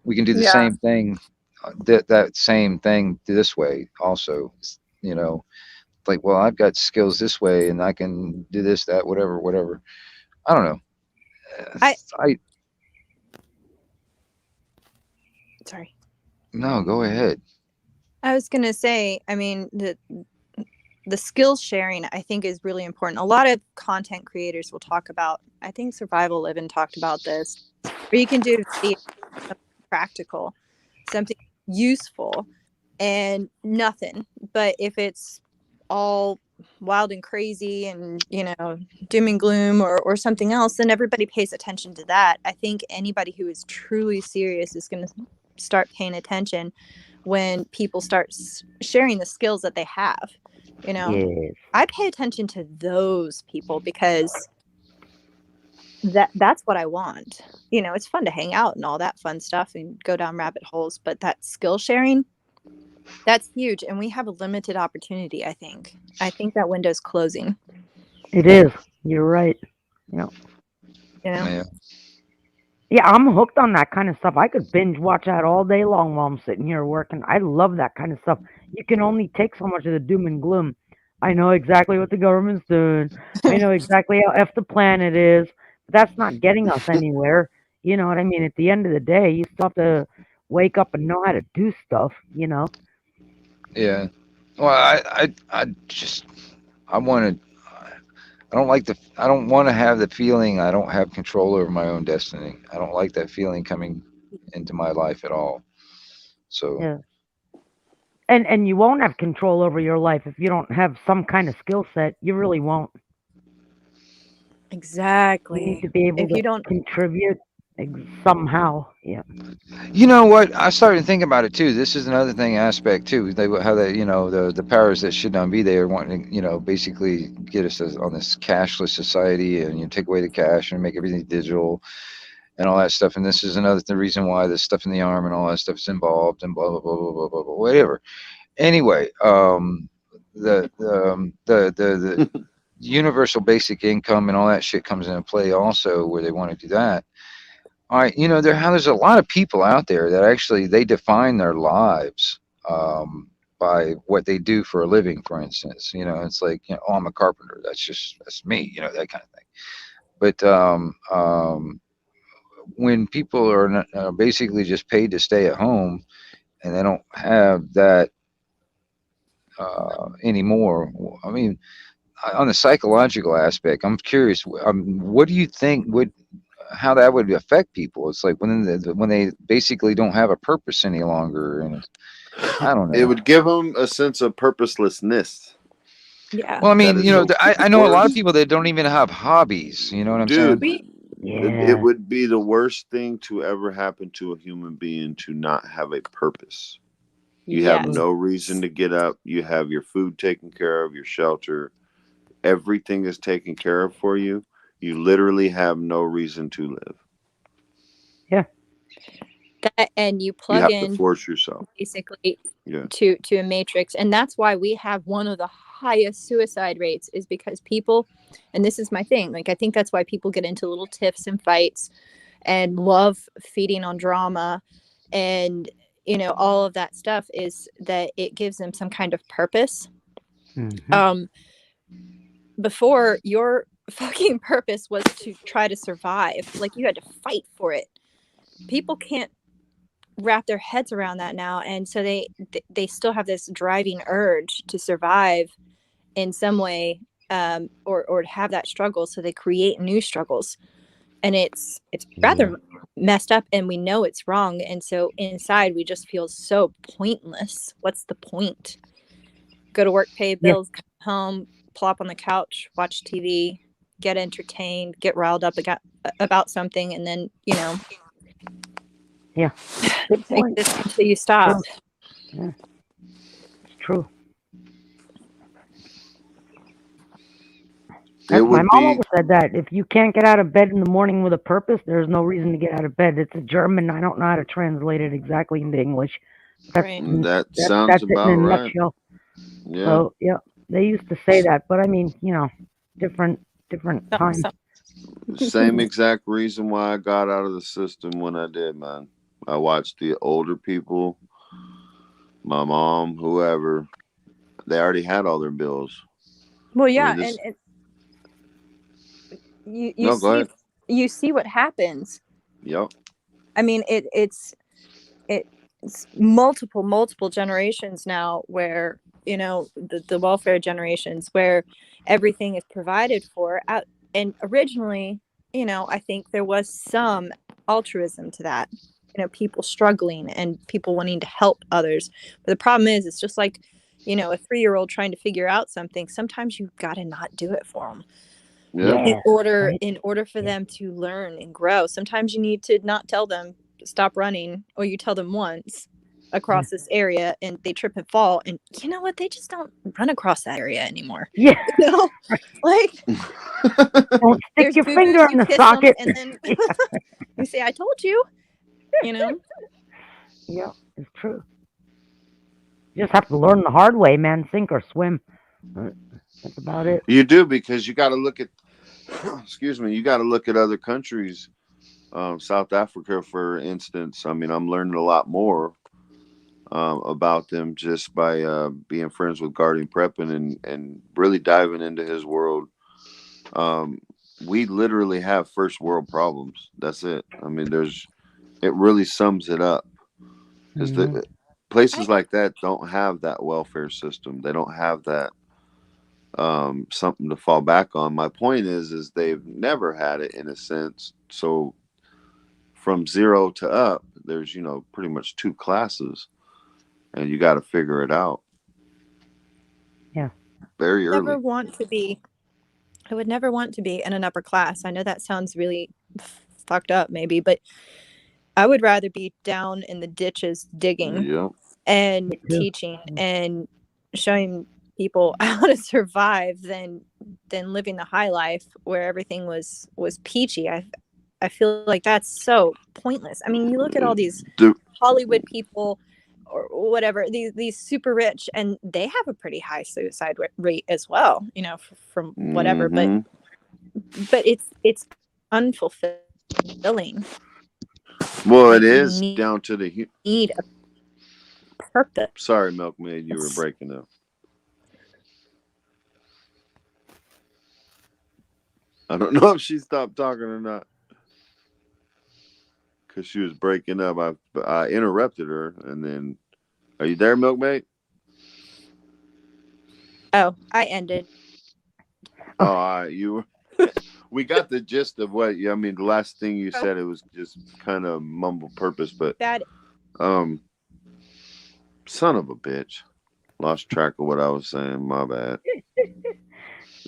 we can do the Yeah. same thing. That same thing this way also. You know like, well, I've got skills this way, and I can do this, that, whatever. I don't know. I I sorry. no, go ahead. I was gonna say, I mean, the skills sharing I think is really important. A lot of content creators will talk about. I think Survival Living talked about this, where you can do something practical, something useful, and nothing. But if it's all wild and crazy and doom and gloom or something else, then everybody pays attention to that. I think anybody who is truly serious is going to start paying attention when people start sharing the skills that they have. Yes. I pay attention to those people because that's what I want. It's fun to hang out and all that fun stuff and go down rabbit holes, but that skill sharing, that's huge, and we have a limited opportunity. I think that window's closing. It is. You're right. You know. Yeah. Yeah, I'm hooked on that kind of stuff. I could binge watch that all day long while I'm sitting here working. I love that kind of stuff. You can only take so much of the doom and gloom. I know exactly what the government's doing. I know exactly how F the planet is. But that's not getting us anywhere. You know what I mean? At the end of the day, you still have to wake up and know how to do stuff, you know? Yeah. Well, I just, I want to, I don't want to have the feeling I don't have control over my own destiny. I don't like that feeling coming into my life at all. So, Yeah. And you won't have control over your life if you don't have some kind of skill set. You really won't. You need Exactly. to be able If you to don't, contribute somehow. Yeah. you know what? I started to think about it too. This is another thing aspect too. How they, the powers that should not be there wanting to, basically get us on this cashless society, and take away the cash and make everything digital and all that stuff. And this is another reason why this stuff in the arm and all that stuff is involved, and blah blah blah blah blah blah, blah whatever. Anyway, the universal basic income and all that shit comes into play also, where they want to do that. All right, there's a lot of people out there that actually they define their lives by what they do for a living. For instance, it's like, oh, I'm a carpenter. That's me. That kind of thing. But when people are basically just paid to stay at home and they don't have that anymore, I mean, on the psychological aspect, I'm curious. What do you think how that would affect people? It's like when they basically don't have a purpose any longer, and I don't know. It would give them a sense of purposelessness. yeah. Well, I mean, I know a lot of worst. people that don't even have hobbies. You know what I'm saying? Dude, Yeah. it would be the worst thing to ever happen to a human being to not have a purpose. You have Yes. no reason to get up. You have your food taken care of, your shelter. Everything is taken care of for you. You literally have no reason to live. Yeah. And you You plug have to in force yourself. basically Yeah. to a matrix, and that's why we have one of the highest suicide rates, is because people, and this is my thing, like I think that's why people get into little tiffs and fights and love feeding on drama and all of that stuff, is that it gives them some kind of purpose. Mm-hmm. Before, your fucking purpose was to try to survive. Like, you had to fight for it. People can't wrap their heads around that now, and so they still have this driving urge to survive in some way, or to have that struggle, so they create new struggles, and it's rather messed up, and we know it's wrong, and so inside we just feel so pointless. What's the point? Go to work, pay bills, come home, plop on the couch, watch TV, get entertained, get riled up about something, and then Yeah. Good point. exist until you stop. Yeah. It's true. My mom always said that if you can't get out of bed in the morning with a purpose, there's no reason to get out of bed. It's a German. I don't know how to translate it exactly into English. Right. That sounds about in a right. nutshell. Yeah. So yeah, they used to say that, but I mean, different time. Same exact reason why I got out of the system when I did, man. I watched the older people, my mom, whoever, they already had all their bills. Well, yeah, I mean, and you see what happens. Yep. I mean, it's multiple generations now where the welfare generations where everything is provided for out, and originally I think there was some altruism to that, people struggling and people wanting to help others, but the problem is it's just like a 3-year-old trying to figure out something. Sometimes you've got to not do it for them. Yeah. In order for them to learn and grow. Sometimes you need to not tell them to stop running, or you tell them once across this area and they trip and fall, and you know what, they just don't run across that area anymore. Yeah. Like don't stick your finger in the socket and then you say, I told you. Yeah, it's true. You just have to learn the hard way, man. Sink or swim. That's about it. You do, because you got to look at excuse me, you got to look at other countries. South Africa, for instance. I mean, I'm learning a lot more about them just by being friends with Guardian Preppin and really diving into his world. Um, we literally have first world problems. That's it. I mean, it really sums it up because Mhm. the places like that don't have that welfare system. They don't have that something to fall back on. My point is they've never had it in a sense. So from zero to up, there's pretty much two classes, and you got to figure it out Yeah. very Never early. want to be. I would never want to be in an upper class. I know that sounds really fucked up, maybe, but I would rather be down in the ditches digging Yep. and Me too. teaching and showing people how to survive than living the high life where everything was peachy. I feel like that's so pointless. I mean, you look at all these The- Hollywood people or whatever, these super rich, and they have a pretty high suicide rate as well, from whatever, mhm. but it's unfulfilling. Well, it Like, you is down to the. need a purpose. Sorry, Milkmaid, you were breaking up. I don't know if she stopped talking or not because she was breaking up. I interrupted her, and then, are you there, Milkmaid? Oh, I ended. Oh, you. We got the gist of what. I mean, the last thing you said, it was just kind of mumble purpose, but Bad. son of a bitch, lost track of what I was saying. My bad.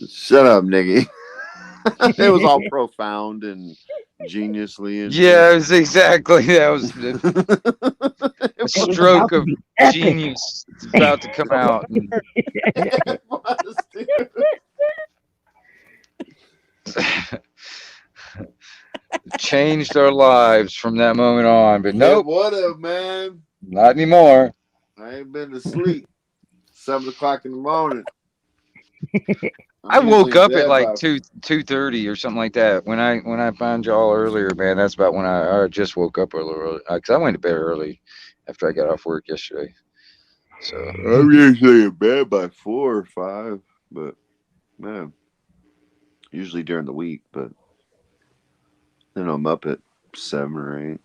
Shut up, nigga. It was all profound and geniusly and Yeah, it was exactly. That was the shit. a It was stroke about to of be epic. genius is about to come out. And It was, dude. changed our lives from that moment on. But It nope, would have, man. not anymore. I ain't been to sleep. 7 o'clock in the morning. I I'm woke usually in up at bed like by 2:30 or something like that. When I found y'all earlier, man, that's about when I just woke up a little early because I went to bed early after I got off work yesterday. So I'm usually in bed by 4 or 5, but man, usually during the week, but then I'm up at 7 or 8.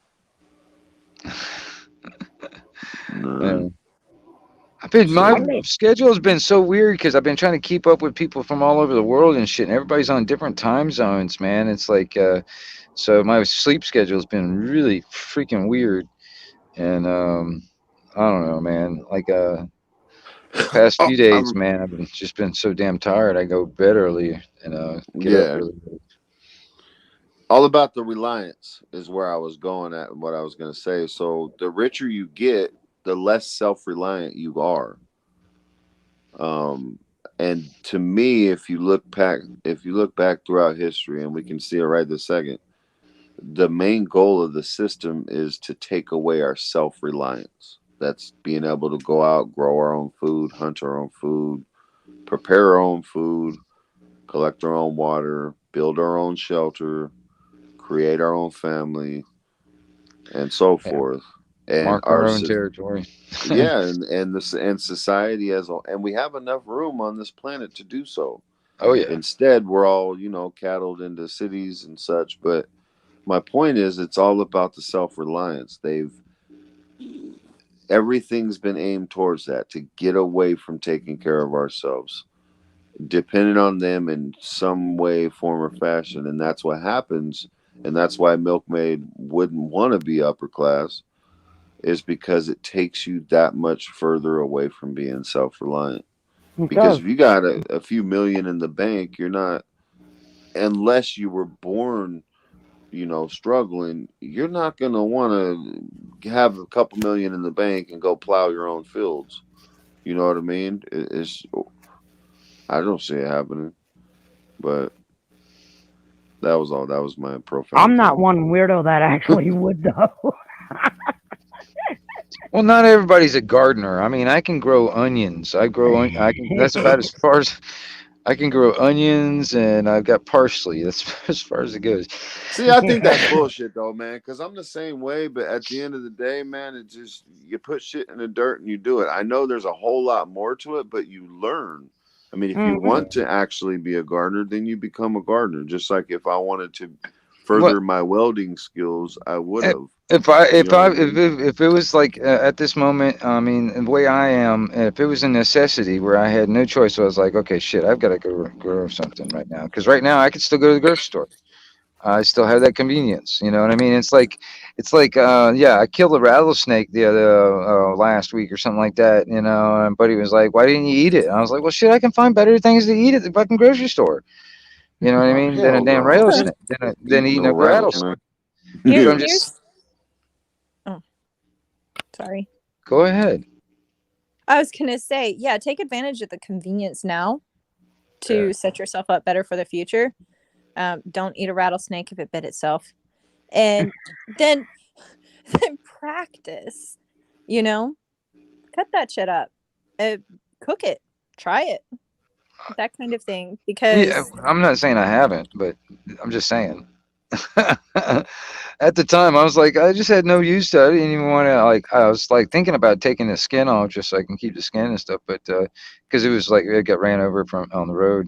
No. yeah. My So schedule has been so weird because I've been trying to keep up with people from all over the world and shit, and everybody's on different time zones, man. It's like so my sleep schedule's been really freaking weird, and I don't know, man. Like the past oh, few days, man, I've been so damn tired. I go to bed early and get up yeah. really late. All about the reliance is where I was going at and what I was going to say. So the richer you get, the less self-reliant you are. Um, and to me, if you look back throughout history, and we can see it right this second, the main goal of the system is to take away our self-reliance. That's being able to go out, grow our own food, hunt our own food, prepare our own food, collect our own water, build our own shelter, create our own family, and so Yeah, forth. And mark our own territory. yeah, and society as a, and we have enough room on this planet to do so. Oh yeah, Instead, we're all cattled into cities and such. But my point is, it's all about the self reliance. Everything's been aimed towards that, to get away from taking care of ourselves, depending on them in some way, form, or fashion. And that's what happens. And that's why Milkmaid wouldn't want to be upper class, is because it takes you that much further away from being self reliant. Because if you got a few million in the bank, you're not, unless you were born, struggling, you're not going to want to have a couple million in the bank and go plow your own fields. You know what I mean? I don't see it happening, but that was all. That was my profound. I'm not thing. one weirdo that actually would though. well, not everybody's a gardener. I mean, I can grow onions. I grow. I can. That's about as far as I can grow onions, and I've got parsley. That's as far as it goes. See, I think that's bullshit though, man. Because I'm the same way, but at the end of the day, man, it just you put shit in the dirt and you do it. I know there's a whole lot more to it, but you learn. I mean, if you want to actually be a gardener, then you become a gardener. Just like if I wanted to further my welding skills, I would have. If it was like at this moment, I mean, the way I am, if it was a necessity where I had no choice, I was like, okay, shit, I've got to go grow something right now. Because right now I could still go to the grocery store. I still have that convenience. You know what I mean? It's like, yeah, I killed a rattlesnake the other last week or something like that. You know, and buddy was like, why didn't you eat it? And I was like, well, shit, I can find better things to eat at the fucking grocery store. You know what I mean? Than a damn rattlesnake. Than eating a rattlesnake. Sorry. Go ahead. I was gonna say, yeah, take advantage of the convenience now to set yourself up better for the future. Don't eat a rattlesnake if it bit itself, and then practice. You know, cut that shit up, cook it, try it, that kind of thing. Because I'm not saying I haven't, but I'm just saying. At the time, I was like, I just had no use to it. I didn't even want to, like, I was like thinking about taking the skin off just so I can keep the skin and stuff, but because it was like it got ran over from on the road,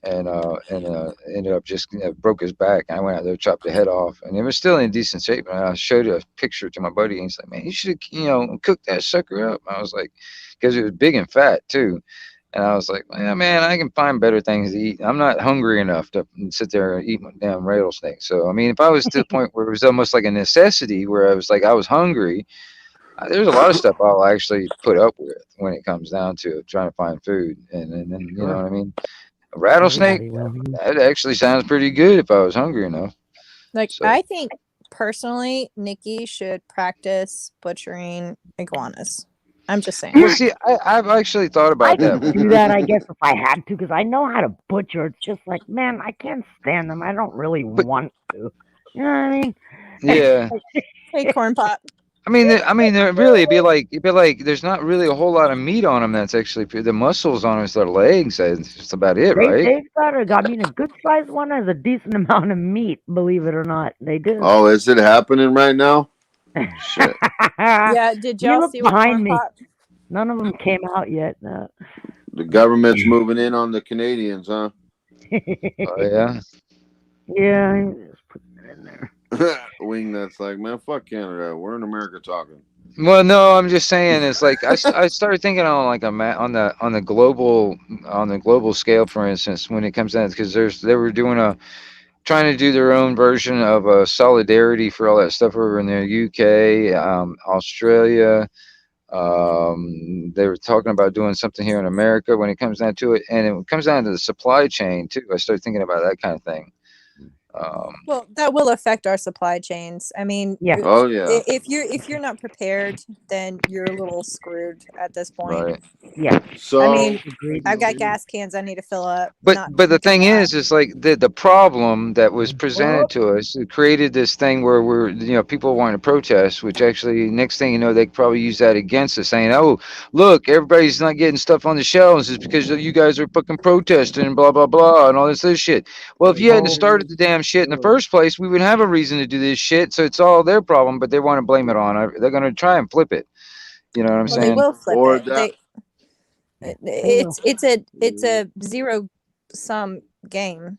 and ended up just broke his back. And I went out there, chopped the head off, and it was still in decent shape. And I showed a picture to my buddy, and he's like, "Man, you should have, cooked that sucker up." I was like, because it was big and fat too. And I was like, yeah, man, I can find better things to eat. I'm not hungry enough to sit there and eat my damn rattlesnake. So, I mean, if I was to the point where it was almost like a necessity, where I was like, I was hungry, there's a lot of stuff I'll actually put up with when it comes down to trying to find food. And then, you know what I mean? A rattlesnake, that actually sounds pretty good if I was hungry enough. Like, so. I think personally, Nikki should practice butchering iguanas. I'm just saying. Well, see, I've actually thought about that. I could do that, I guess, if I had to, because I know how to butcher. It's just like, man, I can't stand them. I don't really want to. You know what I mean? Yeah. Hey, corn pop. I mean, really, it'd be like, there's not really a whole lot of meat on them. That's actually the muscles on them, is their legs. That's just about it, right? They've got a good sized one has a decent amount of meat. Believe it or not, they do. Oh, is it happening right now? Shit. Yeah, did y'all see what behind me? None of them came out yet. The government's moving in on the Canadians, huh? Oh, yeah? Yeah, just put that in there. Wingnut's like, man, fuck Canada. We're in America talking. Well, no, I'm just saying, it's like I started thinking on like on the global scale, for instance, when it comes down, because they were trying to do their own version of solidarity for all that stuff over in the UK, Australia. They were talking about doing something here in America when it comes down to it, and it comes down to the supply chain too. I started thinking about that kind of thing. Well, that will affect our supply chains. I mean, yeah. Oh yeah. If you're not prepared, then you're a little screwed at this point. Right. Yeah. So I mean, I've got gas cans I need to fill up. But the thing is like the problem that was presented to us, it created this thing where people wanting to protest, which actually next thing you know, they could probably use that against us, saying, oh, look, everybody's not getting stuff on the shelves. It's because you guys are fucking protesting and blah, blah, blah, and all this other shit. Well, if you hadn't started the damn shit in the first place, we would have a reason to do this shit. So it's all their problem, but they want to blame it on. They're going to try and flip it. You know what I'm saying? They will flip it. It's a zero sum game,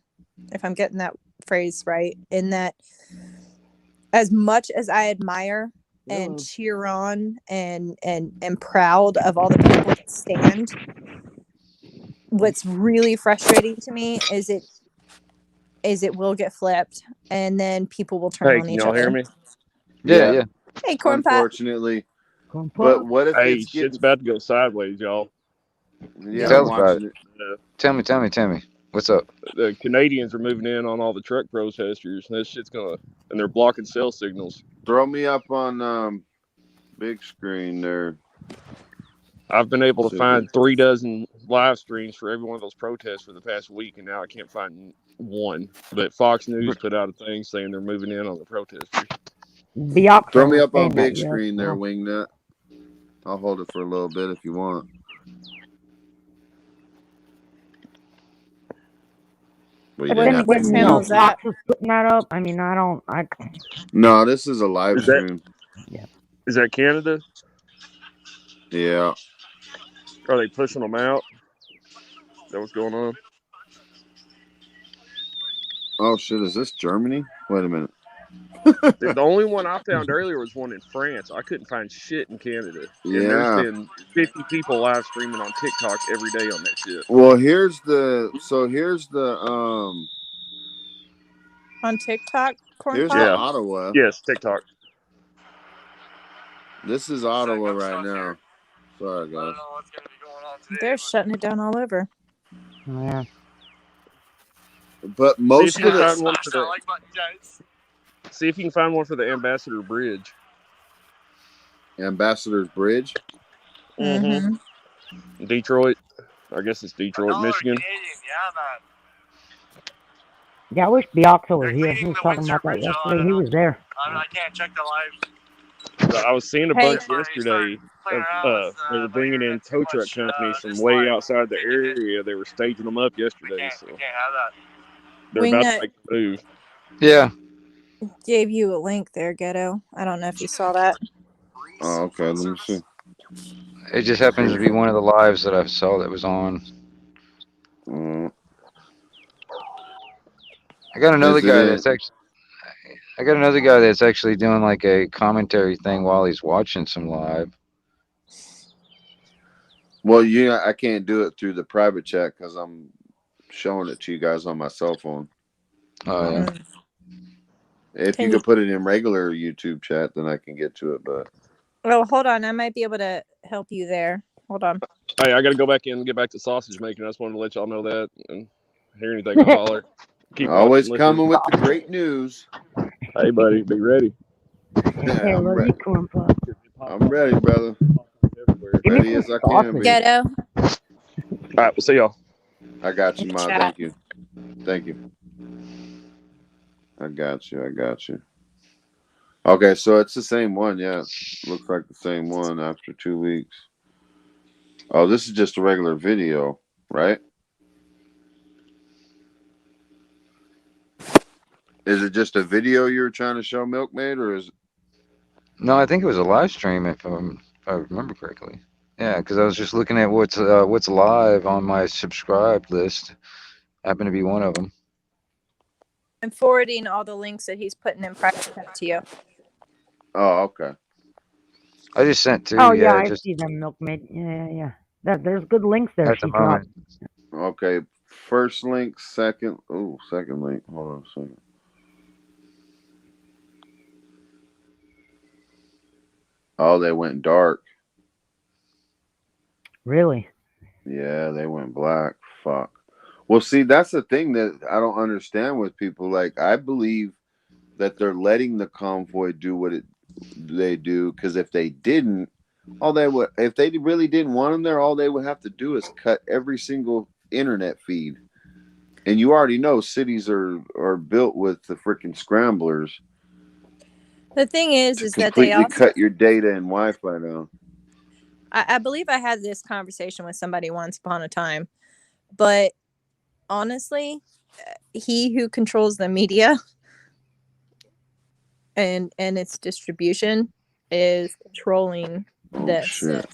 if I'm getting that phrase right, in that as much as I admire and cheer on and proud of all the people that stand, what's really frustrating to me is it will get flipped, and then people will turn on each other. Can y'all hear me? Yeah. Hey, corn pop. Unfortunately. But what if shit's about to go sideways, y'all? Yeah, tell us about it. Tell me. What's up? The Canadians are moving in on all the truck protesters, and this shit's and they're blocking cell signals. Throw me up on big screen there. I've been able to find 3 dozen live streams for every one of those protests for the past week, and now I can't find one. But Fox News put out a thing saying they're moving in on the protesters. Throw me up on big screen there, Wingnut. I'll hold it for a little bit if you want. But you But didn't then have What to again, channel move. is that? Fox is putting that up. I mean, No, this is a live Is that stream. is that Canada? Yeah. Are they pushing them out? Is that what's going on? Oh shit, is this Germany? Wait a minute. The only one I found earlier was one in France. I couldn't find shit in Canada. And there's Yeah. been 50 people live streaming on TikTok every day on that shit. Well, here's the On TikTok, Corn here's Pop? the Yeah. Ottawa. Yes, TikTok. This is Ottawa right now. Sorry guys. They're shutting it down all over. yeah. But See if most you of can the find one for the. See if you can find one for the Ambassador Bridge. Ambassador's Bridge. Mm-hmm. Detroit. I guess it's Detroit, Michigan. Yeah, I wish Biaxo was here. He was talking about that yesterday. He was there. I can't check the live. I was seeing a Hey. bunch yesterday of they were bringing in tow truck companies from way outside the area. They were staging them up yesterday, so Can't have that. they're about to make the move. Yeah. Gave you a link there, Ghetto. I don't know if you saw that. Oh, okay. Let me see. It just happens to be one of the lives that I saw that was on. I got another Is it guy in- that's actually. I got another guy that's actually doing like a commentary thing while he's watching some live. Well, yeah, I can't do it through the private chat because I'm showing it to you guys on my cell phone. Oh yeah. If Can you you- could put it in regular YouTube chat, then I can get to it. But Oh, hold on. I might be able to help you there. Hold on. Hey, I got to go back in and get back to sausage making. I just wanted to let y'all know that and hear anything I'll holler. Keep always watching, coming listening. with the great news. Hey, buddy, be ready. Hey, I'm, love re- you, Corn Pop. I'm ready, brother. Give me Ready some as I can sausage. be. Ghetto. All right, we'll see y'all. I got you, Ma. Chat. Thank you. Thank you. I got you. I got you. Okay, so it's the same one. Yeah, looks like the same one after 2 weeks. Oh, this is just a regular video, right? Is it just a video you were trying to show, Milkmaid, or is? No, I think it was a live stream if I remember correctly. Yeah, because I was just looking at what's live on my subscribed list. Happened to be one of them. I'm forwarding all the links that he's putting in private chat to you. Oh, okay. I just sent two. Oh yeah, I just see them, Milkmaid. Yeah. There's good links there. at the She dropped. moment. Okay. First link, second. Oh, second link. Hold on a second. Oh, they went dark. Really? Yeah, they went black. Fuck. Well, see, that's the thing that I don't understand with people. Like, I believe that they're letting the convoy do what they do, because if they didn't, if they really didn't want them there, all they would have to do is cut every single internet feed. And you already know cities are built with the freaking scramblers. The thing is to that they completely also. cut your data and Wi-Fi down. I believe I had this conversation with somebody once upon a time, but honestly, he who controls the media and its distribution is controlling this. Shit.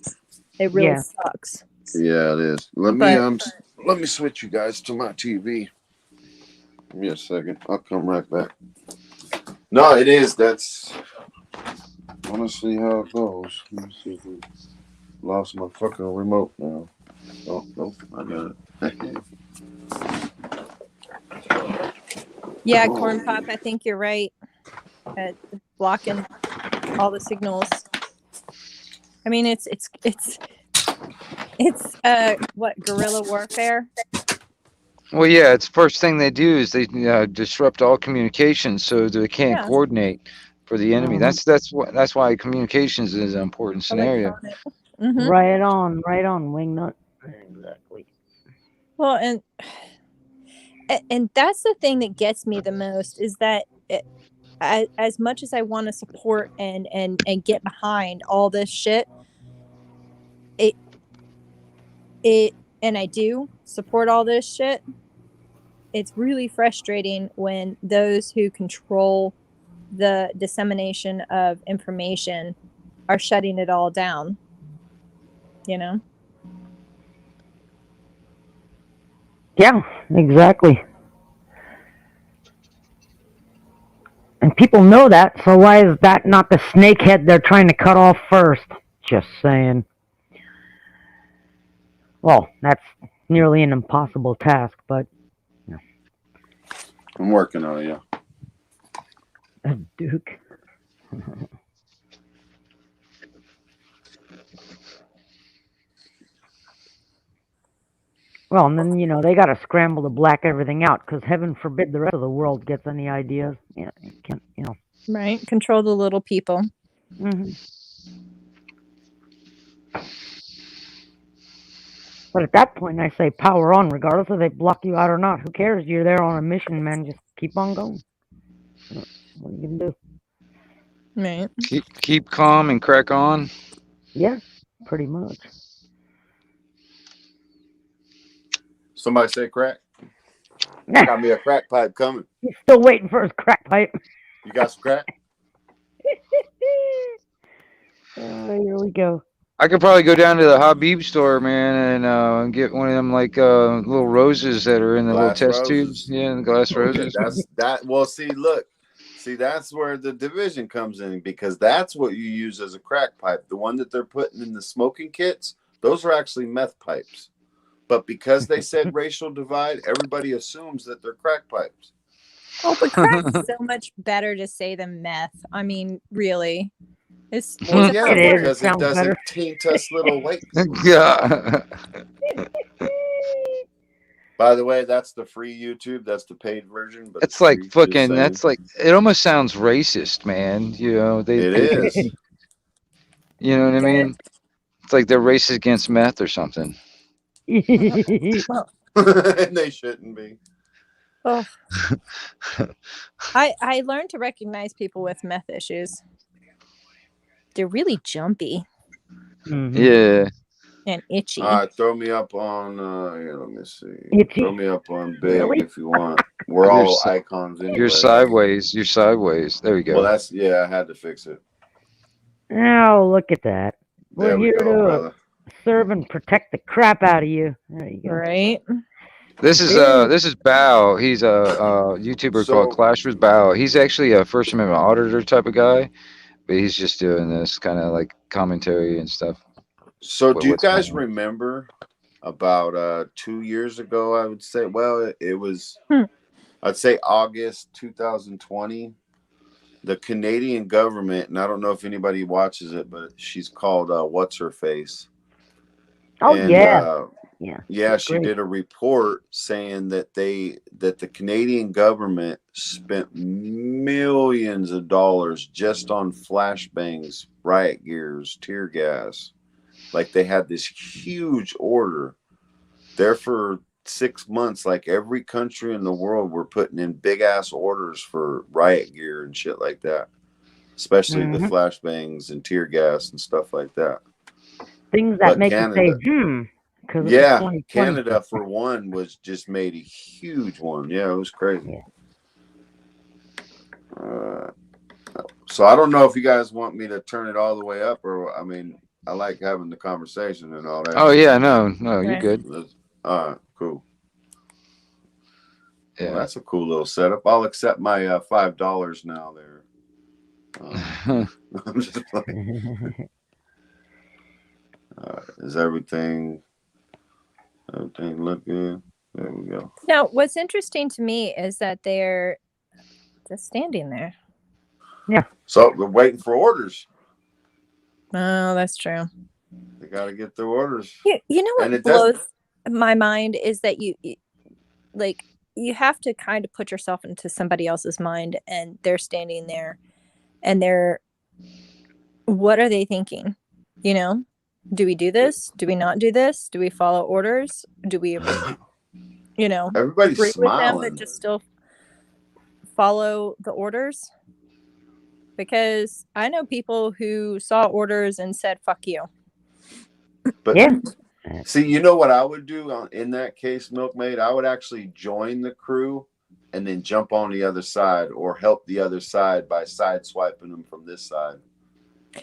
It really Yeah. sucks. Yeah, it is. Let me switch you guys to my TV. Give me a second. I'll come right back. No, it is. That's honestly how it goes. Let me see if we lost my fucking remote now. Oh, nope, I got it. Yeah, Corn Pop, I think you're right. At blocking all the signals. I mean, it's what, guerrilla warfare? Well, yeah, it's the first thing they do is they disrupt all communications so they can't coordinate for the enemy. Mhm. That's why communications is an important scenario. Mm-hmm. Right on, Wingnut. Exactly. Well, and that's the thing that gets me the most is that as much as I want to support and get behind all this shit, it and I do support all this shit, it's really frustrating when those who control the dissemination of information are shutting it all down. You know? Yeah, exactly. And people know that, so why is that not the snakehead they're trying to cut off first? Just saying. Well, that's nearly an impossible task, but I'm working on it, yeah. Duke. Well, and then, they got to scramble to black everything out, because heaven forbid the rest of the world gets any ideas. Yeah, you can't, Right? Control the little people. hmm But at that point, I say power on, regardless if they block you out or not. Who cares? You're there on a mission, man. Just keep on going. What are you going to do? Right. Keep calm and crack on. Yeah, pretty much. Somebody say crack. Got me a crack pipe coming. He's still waiting for his crack pipe. You got some crack? Here we go. I could probably go down to the Habib store, man, and get one of them like little roses that are in the Glass little test roses. tubes. Yeah, the glass Okay, roses. that's that. Well, see, that's where the division comes in, because that's what you use as a crack pipe. The one that they're putting in the smoking kits, those are actually meth pipes. But because they said racial divide, everybody assumes that they're crack pipes. Oh, but crack's so much better to say than meth. I mean, really. It's Well, yeah, It is. because It it sounds doesn't better. taint us little white people. Yeah. By the way, that's the free YouTube. That's the paid version. But It's like free, just fucking. saying. That's like. It almost sounds racist, man. They. It is. You know what I mean? It's like they're racist against meth or something. well, And they shouldn't be. oh. I learned to recognize people with meth issues. They're really jumpy Yeah. and itchy. All right, throw me up on. Here, let me see. Itchy. Throw me up on big Really? if you want. We're You're all si- icons anyway. You're sideways. You're sideways. There you go. Well, that's I had to fix it. Oh, look at that. There We're we here go, to brother. serve and protect the crap out of you. There you go. Right? This is Bao. He's a YouTuber called So, Clash with Bao. He's actually a First Amendment auditor type of guy, but he's just doing this kind of like commentary and stuff. so do you what's going guys on. remember about 2 years ago? I would say. Well, it was. I'd say August 2020. The Canadian government, and I don't know if anybody watches it, but she's called What's Her Face. Oh, And, yeah. Yeah, she Great. did a report saying that the Canadian government spent millions of dollars just on flashbangs, riot gears, tear gas. Like they had this huge order. There for 6 months, like every country in the world were putting in big ass orders for riot gear and shit like that. Especially the flashbangs and tear gas and stuff like that. Things that But make Canada, you say, because yeah, Canada for one was just made a huge one. Yeah, it was crazy. Yeah. So I don't know if you guys want me to turn it all the way up, or I mean, I like having the conversation and all that. Oh yeah, no, you're Right. good. All right, cool. Yeah, Well, that's a cool little setup. I'll accept my $5 now. There. I'm just like, is everything look good? There we go. Now, what's interesting to me is that they're just standing there. Yeah. So we're waiting for orders. Oh, that's true. They got to get their orders. You know And what it does- blows my mind is that you have to kind of put yourself into somebody else's mind, and they're standing there, and what are they thinking? Do we do this? Do we not do this? Do we follow orders? Do we, Everybody's agree with them smiling. but just still follow the orders? Because I know people who saw orders and said, "Fuck you." But Yeah. See, you know what I would do in that case, Milkmaid? I would actually join the crew and then jump on the other side or help the other side by side swiping them from this side.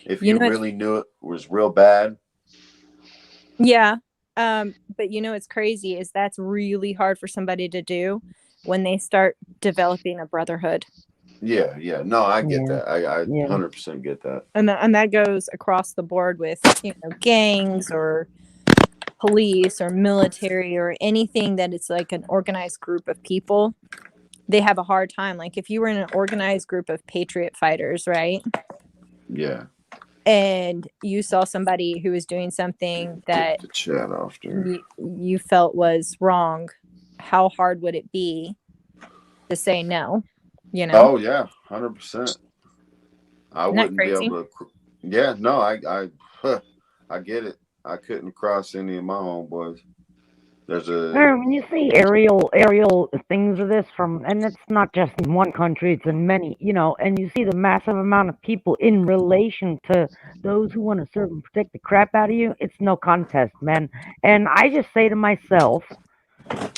If you really knew it was real bad. Yeah. But it's crazy is that's really hard for somebody to do when they start developing a brotherhood. Yeah. No, I get that. I 100% get that. And that goes across the board with, gangs or police or military or anything that it's like an organized group of people. They have a hard time. Like if you were in an organized group of patriot fighters, right? Yeah. And you saw somebody who was doing something that the chat off you felt was wrong, how hard would it be to say no? Oh yeah, 100%. I Isn't wouldn't that be crazy? able to. Yeah, no, I get it. I couldn't cross any of my homeboys. There's a. When you see aerial things of this and it's not just in one country, it's in many, and you see the massive amount of people in relation to those who want to serve and protect the crap out of you, it's no contest, man. And I just say to myself,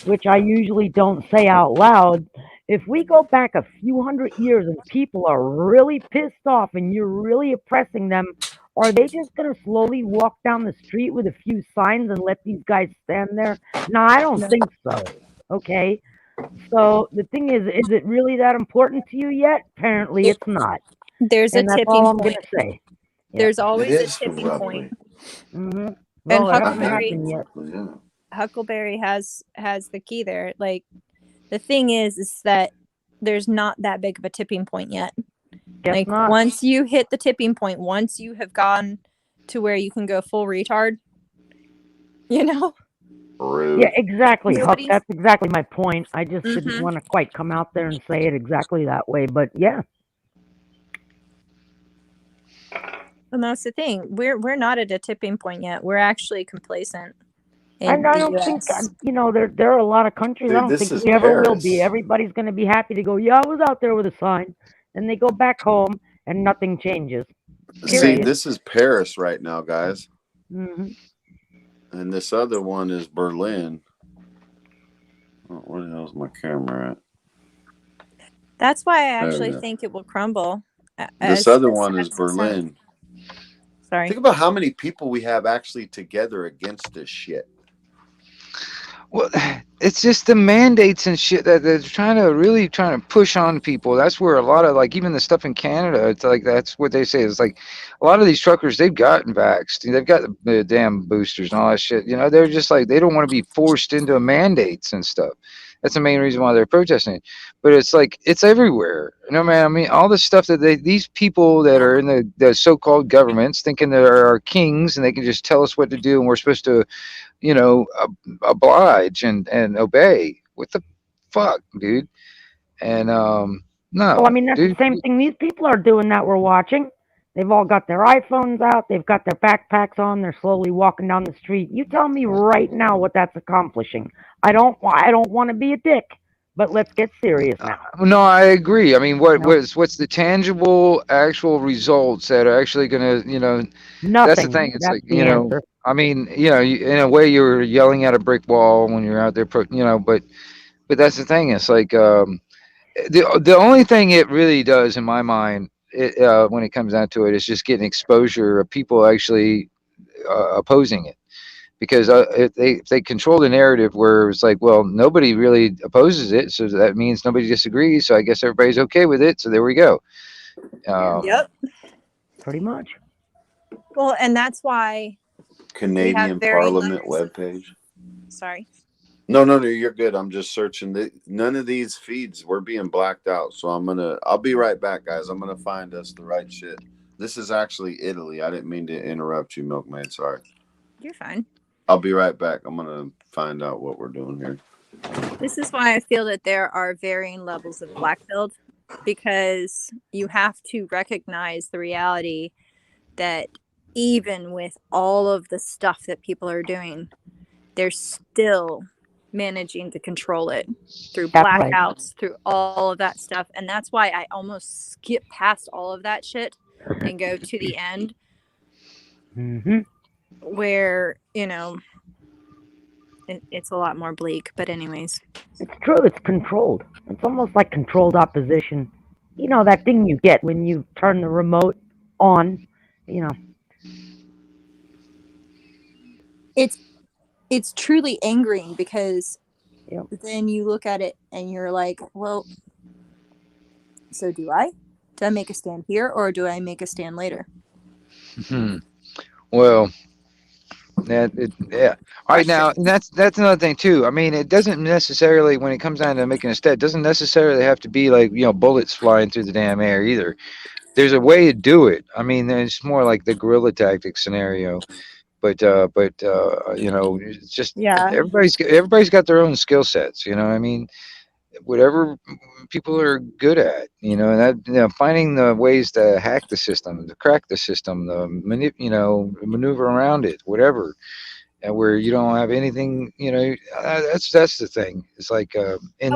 which I usually don't say out loud, if we go back a few hundred years and people are really pissed off and you're really oppressing them, are they just going to slowly walk down the street with a few signs and let these guys stand there? No, I don't think so. Okay. So the thing is it really that important to you yet? Apparently it's not. There's and a that's tipping all I'm point. going to say. There's always a tipping point. Mm-hmm. And Well, it hasn't happened yet. Huckleberry has the key there. Like the thing is that there's not that big of a tipping point yet. Guess not. Once you hit the tipping point, once you have gone to where you can go full retard, Rude. Yeah, exactly, Huck. That's exactly my point. I just didn't want to quite come out there and say it exactly that way, but yeah. And that's the thing. We're not at a tipping point yet. We're actually complacent. And I don't think there are a lot of countries. Dude, I don't think we ever will be. Everybody's going to be happy to go. Yeah, I was out there with a sign, and they go back home and nothing changes. See, this is Paris right now, guys. Mm-hmm. And this other one is Berlin. Oh, where the hell's my camera at? That's why I actually think it will crumble. This other one is Berlin. Sorry. Think about how many people we have actually together against this shit. Well, it's just the mandates and shit that they're trying to push on people. That's where a lot of, like, even the stuff in Canada, it's like, that's what they say. It's like a lot of these truckers, they've gotten vaxxed. They've got the damn boosters and all that shit. They're just like, they don't want to be forced into mandates and stuff. That's the main reason why they're protesting. But it's like, it's everywhere. Man, I mean, all the stuff that these people that are in the so-called governments thinking they're our kings and they can just tell us what to do and we're supposed to, oblige and obey. What the fuck, dude? And no. Well, I mean, that's the same thing these people are doing that we're watching. They've all got their iPhones out. They've got their backpacks on. They're slowly walking down the street. You tell me right now what that's accomplishing. I don't want to be a dick, but let's get serious now. No, I agree. I mean, what's the tangible, actual results that are actually going to, Nothing. That's the thing. It's that's like, answer. I mean, in a way, you're yelling at a brick wall when you're out there, but that's the thing. It's like the only thing it really does, in my mind, when it comes down to it, is just getting exposure of people actually opposing it. Because if they control the narrative where it's like, well, nobody really opposes it, so that means nobody disagrees. So I guess everybody's okay with it. So there we go. Yep. Pretty much. Well, and that's why Canadian Parliament webpage. Sorry. No, you're good. I'm just searching. None of these feeds were being blacked out, so I'll be right back, guys. I'm gonna find us the right shit. This is actually Italy. I didn't mean to interrupt you, Milkmaid. Sorry. You're fine. I'll be right back. I'm gonna find out what we're doing here. This is why I feel that there are varying levels of black-pilled, because you have to recognize the reality that even with all of the stuff that people are doing, they're still managing to control it through blackouts, through all of that stuff. And that's why I almost skip past all of that shit and go to the end, Mm-hmm. where, it's a lot more bleak. But anyways, It's true. It's controlled. It's almost like controlled opposition. You know that thing you get when you turn the remote on. You know. it's truly angering because Yep. then you look at it and you're like, well, so do I? Do I make a stand here or do I make a stand later? Well, yeah. All right, now and that's another thing too. I mean, it doesn't necessarily, when it comes down to making a stat, it doesn't necessarily have to be like, bullets flying through the damn air either. There's a way to do it. I mean, it's more like the guerrilla tactic scenario. But it's just Yeah. everybody's got their own skill sets. You know what I mean? Whatever people are good at, and that, finding the ways to hack the system, to crack the system, maneuver around it, whatever, and where you don't have anything, that's the thing. It's like, and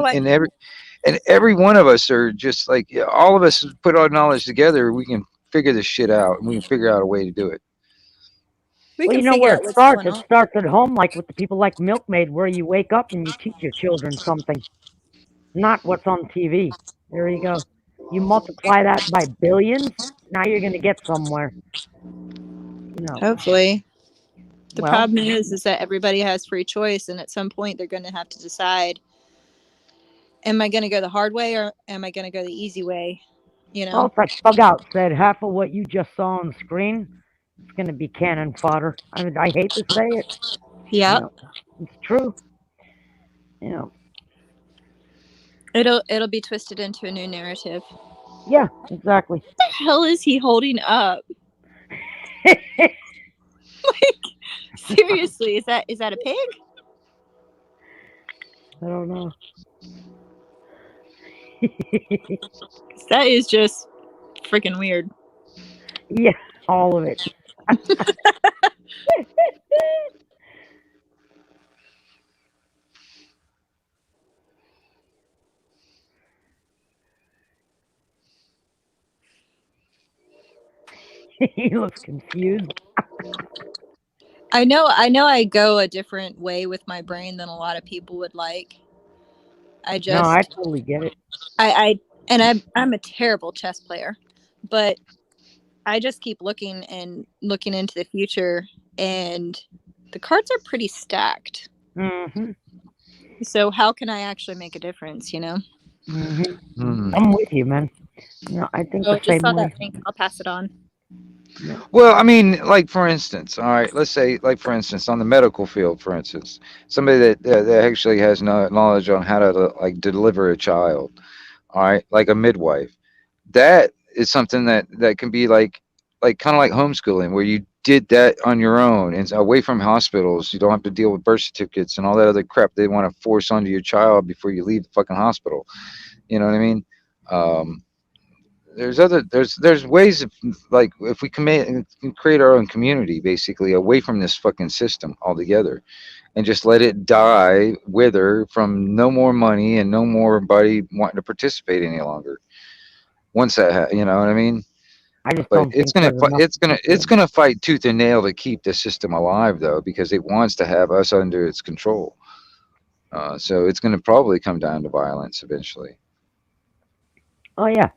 every one of us are just like, all of us put our knowledge together, we can figure this shit out, and we can figure out a way to do it. We Well, can you know figure where out it what's starts. going It on. starts at home, like with the people like Milkmaid, where you wake up and you teach your children something, not what's on TV. There you go. You multiply that by billions, now you're going to get somewhere. Hopefully. The Well, problem is that everybody has free choice, and at some point they're going to have to decide: am I going to go the hard way or am I going to go the easy way? well, it's like Bug Out said, half of what you just saw on screen, it's going to be cannon fodder. I mean, I hate to say it. Yeah. It's true. It'll be twisted into a new narrative. Yeah, exactly. What the hell is he holding up? Seriously, is that a pig? I don't know. That is just freaking weird. Yeah, all of it. He looks confused. I know I go a different way with my brain than a lot of people would like. I totally get it. I'm a terrible chess player, but I just keep looking into the future, and the cards are pretty stacked. Mm-hmm. So how can I actually make a difference, Mm-hmm. I'm with you, man. I think the just same saw way. that link. I'll pass it on. Well, I mean, like, for instance, all right, let's say, like, for instance, on the medical field, for instance, somebody that actually has knowledge on how to, like, deliver a child, all right, like a midwife. That is something that can be like kind of like homeschooling, where you did that on your own and away from hospitals. You don't have to deal with birth certificates and all that other crap they want to force onto your child before you leave the fucking hospital. You know what I mean? There's ways of, like, if we can create our own community, basically, away from this fucking system altogether, and just let it die, wither, from no more money and no more body wanting to participate any longer. Once that, you know what I mean? I just But don't think there's enough. it's gonna fight tooth and nail to keep the system alive, though, because it wants to have us under its control. So it's gonna probably come down to violence eventually. Oh yeah.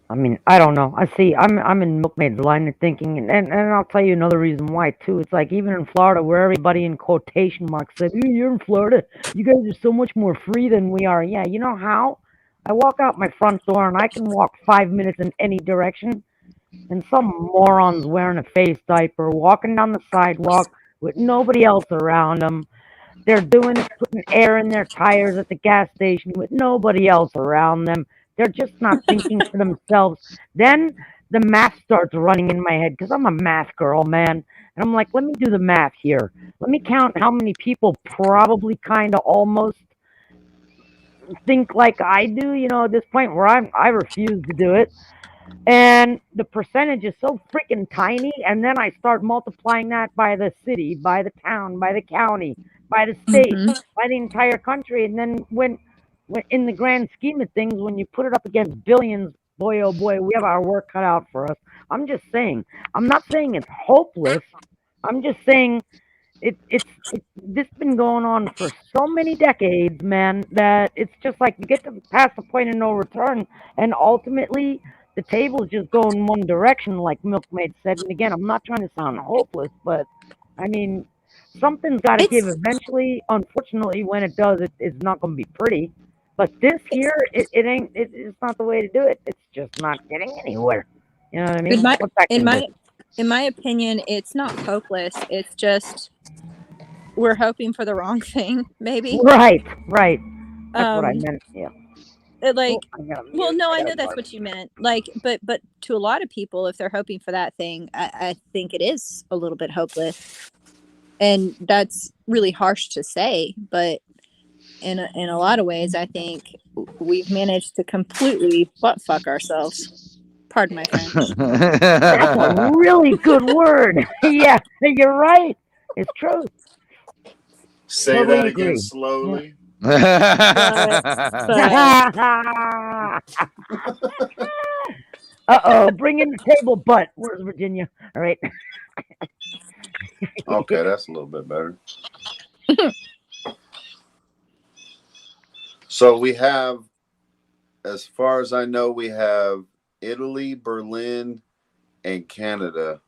I mean, I don't know. I see. I'm in Milkmaid's line of thinking, and I'll tell you another reason why too. It's like, even in Florida, where everybody in quotation marks said, "You're in Florida. You guys are so much more free than we are." Yeah, you know how? I walk out my front door and I can walk 5 minutes in any direction, and some morons wearing a face diaper, walking down the sidewalk with nobody else around them. They're doing it, putting air in their tires at the gas station with nobody else around them. They're just not thinking for themselves. Then the math starts running in my head, because I'm a math girl, man. And I'm like, let me do the math here. Let me count how many people probably kind of almost think like I do, at this point where I refuse to do it. And the percentage is so freaking tiny. And then I start multiplying that by the city, by the town, by the county, by the state, by the entire country. And then when in the grand scheme of things, when you put it up against billions, boy, oh boy, we have our work cut out for us. I'm just saying. I'm not saying it's hopeless. I'm just saying it's this been going on for so many decades, man, that it's just like you get to past the point of no return, and ultimately the table's just going one direction, like Milkmaid said. And again, I'm not trying to sound hopeless, but I mean, something's got to give It's eventually. Unfortunately, when it does, it's not going to be pretty. But this here, it ain't. It's not the way to do it. It's just not getting anywhere. You know what I in mean? my What's that in gonna my do? in my opinion, it's not hopeless. It's just we're hoping for the wrong thing, maybe. Right, right. That's what I Um, meant. Yeah. like, Oh, I gotta well, mute. no, I I gotta know that's bark. what you meant. Like, but to a lot of people, if they're hoping for that thing, I think it is a little bit hopeless, and that's really harsh to say, but in a lot of ways, I think we've managed to completely butt fuck ourselves. Pardon my French. That's a really good word. Yeah, you're right. It's true. Say Totally that again agree. Yeah. slowly. But Uh-oh, bring in the table butt. Where's Virginia? All right. Okay, that's a little bit better. So we have, as far as I know, we have Italy, Berlin, and Canada.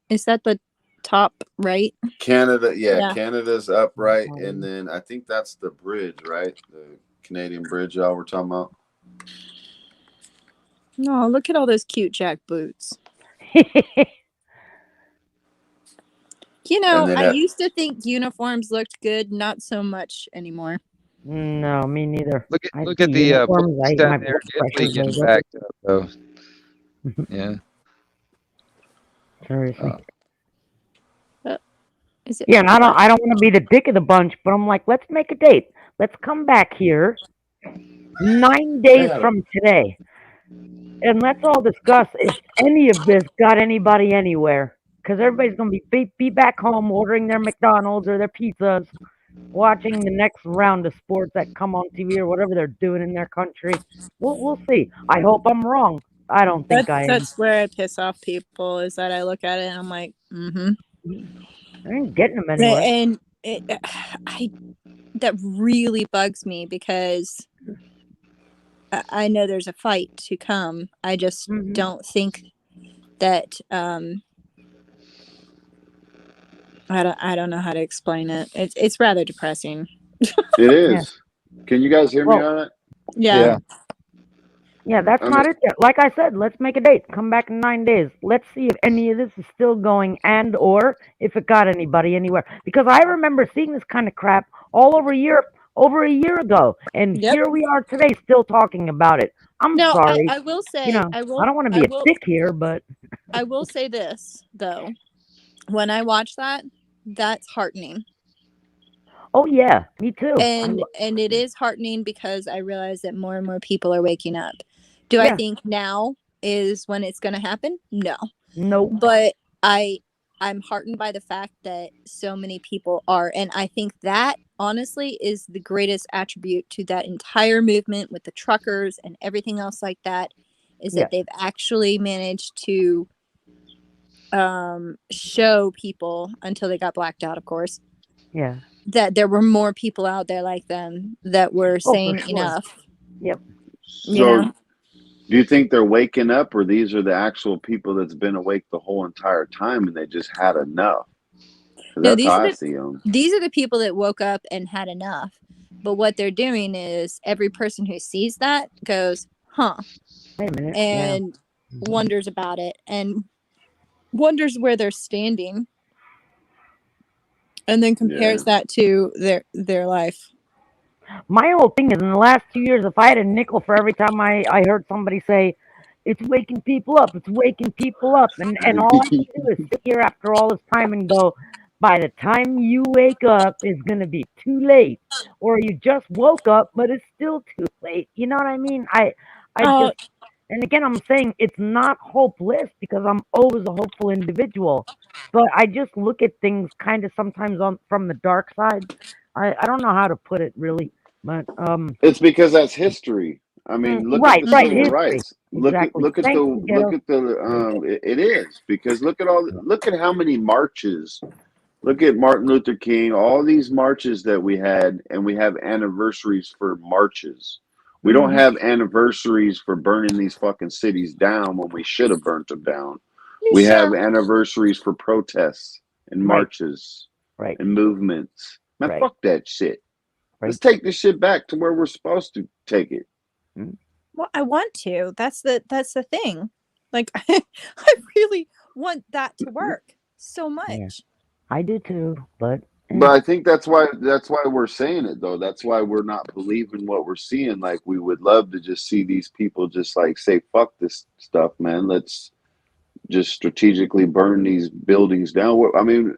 is that the top right? Canada, yeah, Yeah. Canada's upright, and then I think that's the bridge, right? The Canadian bridge y'all were talking about. No, look at all those cute jack boots. You And know, then I used to think uniforms looked good, not so much anymore. No, me neither. Look I at see the uniforms. police I down my there blood in Italy pressure's getting goes up. backed up, though. Yeah. Seriously. Is it? Yeah, and I don't want to be the dick of the bunch, but I'm like, let's make a date. Let's come back here 9 days from today, and let's all discuss if any of this got anybody anywhere. Because everybody's gonna be back home ordering their McDonald's or their pizzas, watching the next round of sports that come on TV or whatever they're doing in their country. We'll see. I hope I'm wrong. I don't think I am. That's where I piss off people is that I look at it and I'm like, I ain't getting them anywhere. And that really bugs me because I know there's a fight to come. I just don't think that I don't know how to explain it. It's rather depressing. It is. Can you guys hear me Well, on it? Yeah. Yeah, that's not it yet. Like I said, let's make a date. Come back in 9 days. Let's see if any of this is still going and or if it got anybody anywhere. Because I remember seeing this kind of crap all over Europe over a year ago. And here we are today still talking about it. I'm No, sorry. I will say You know, I don't want to be a dick here, but I will say this though. When I watch that, that's heartening. Oh yeah, me too. And it is heartening because I realize that more and more people are waking up. Do I think now is when it's going to happen? No. Nope. But I'm heartened by the fact that so many people are, and I think that honestly is the greatest attribute to that entire movement with the truckers and everything else like that is that they've actually managed to show people until they got blacked out, of course. Yeah. That there were more people out there like them that were saying enough. Yep. So, do you think they're waking up, or these are the actual people that's been awake the whole entire time and they just had enough? No, That's how I see them. These are the people that woke up and had enough. But what they're doing is every person who sees that goes, huh, wait a minute, and wonders about it and wonders where they're standing. And then compares that to their life. My whole thing is in the last 2 years, if I had a nickel for every time I heard somebody say, it's waking people up, it's waking people up, and all I can do is sit here after all this time and go, by the time you wake up, it's going to be too late. Or you just woke up, but it's still too late. You know what I mean? I just, and again, I'm saying it's not hopeless because I'm always a hopeful individual. But I just look at things kind of sometimes from the dark side. I don't know how to put it really, but it's because that's history. I mean, look Right, at the right, civil history. rights. Exactly. Look at Thank the you, Ghetto. it is, because look at how many marches. Look at Martin Luther King, all these marches that we had, and we have anniversaries for marches. We don't Mhm. have anniversaries for burning these fucking cities down when we should have burnt them down. You We sure? have anniversaries for protests and Right. marches Right, and movements. Man, right, fuck that shit. right. Let's take this shit back to where we're supposed to take it. Well, I want to. That's the thing. Like, I really want that to work so much. Yeah. I do too, but But I think that's why we're saying it though. That's why we're not believing what we're seeing. Like, we would love to just see these people just like say, fuck this stuff, man. Let's just strategically burn these buildings down. I mean,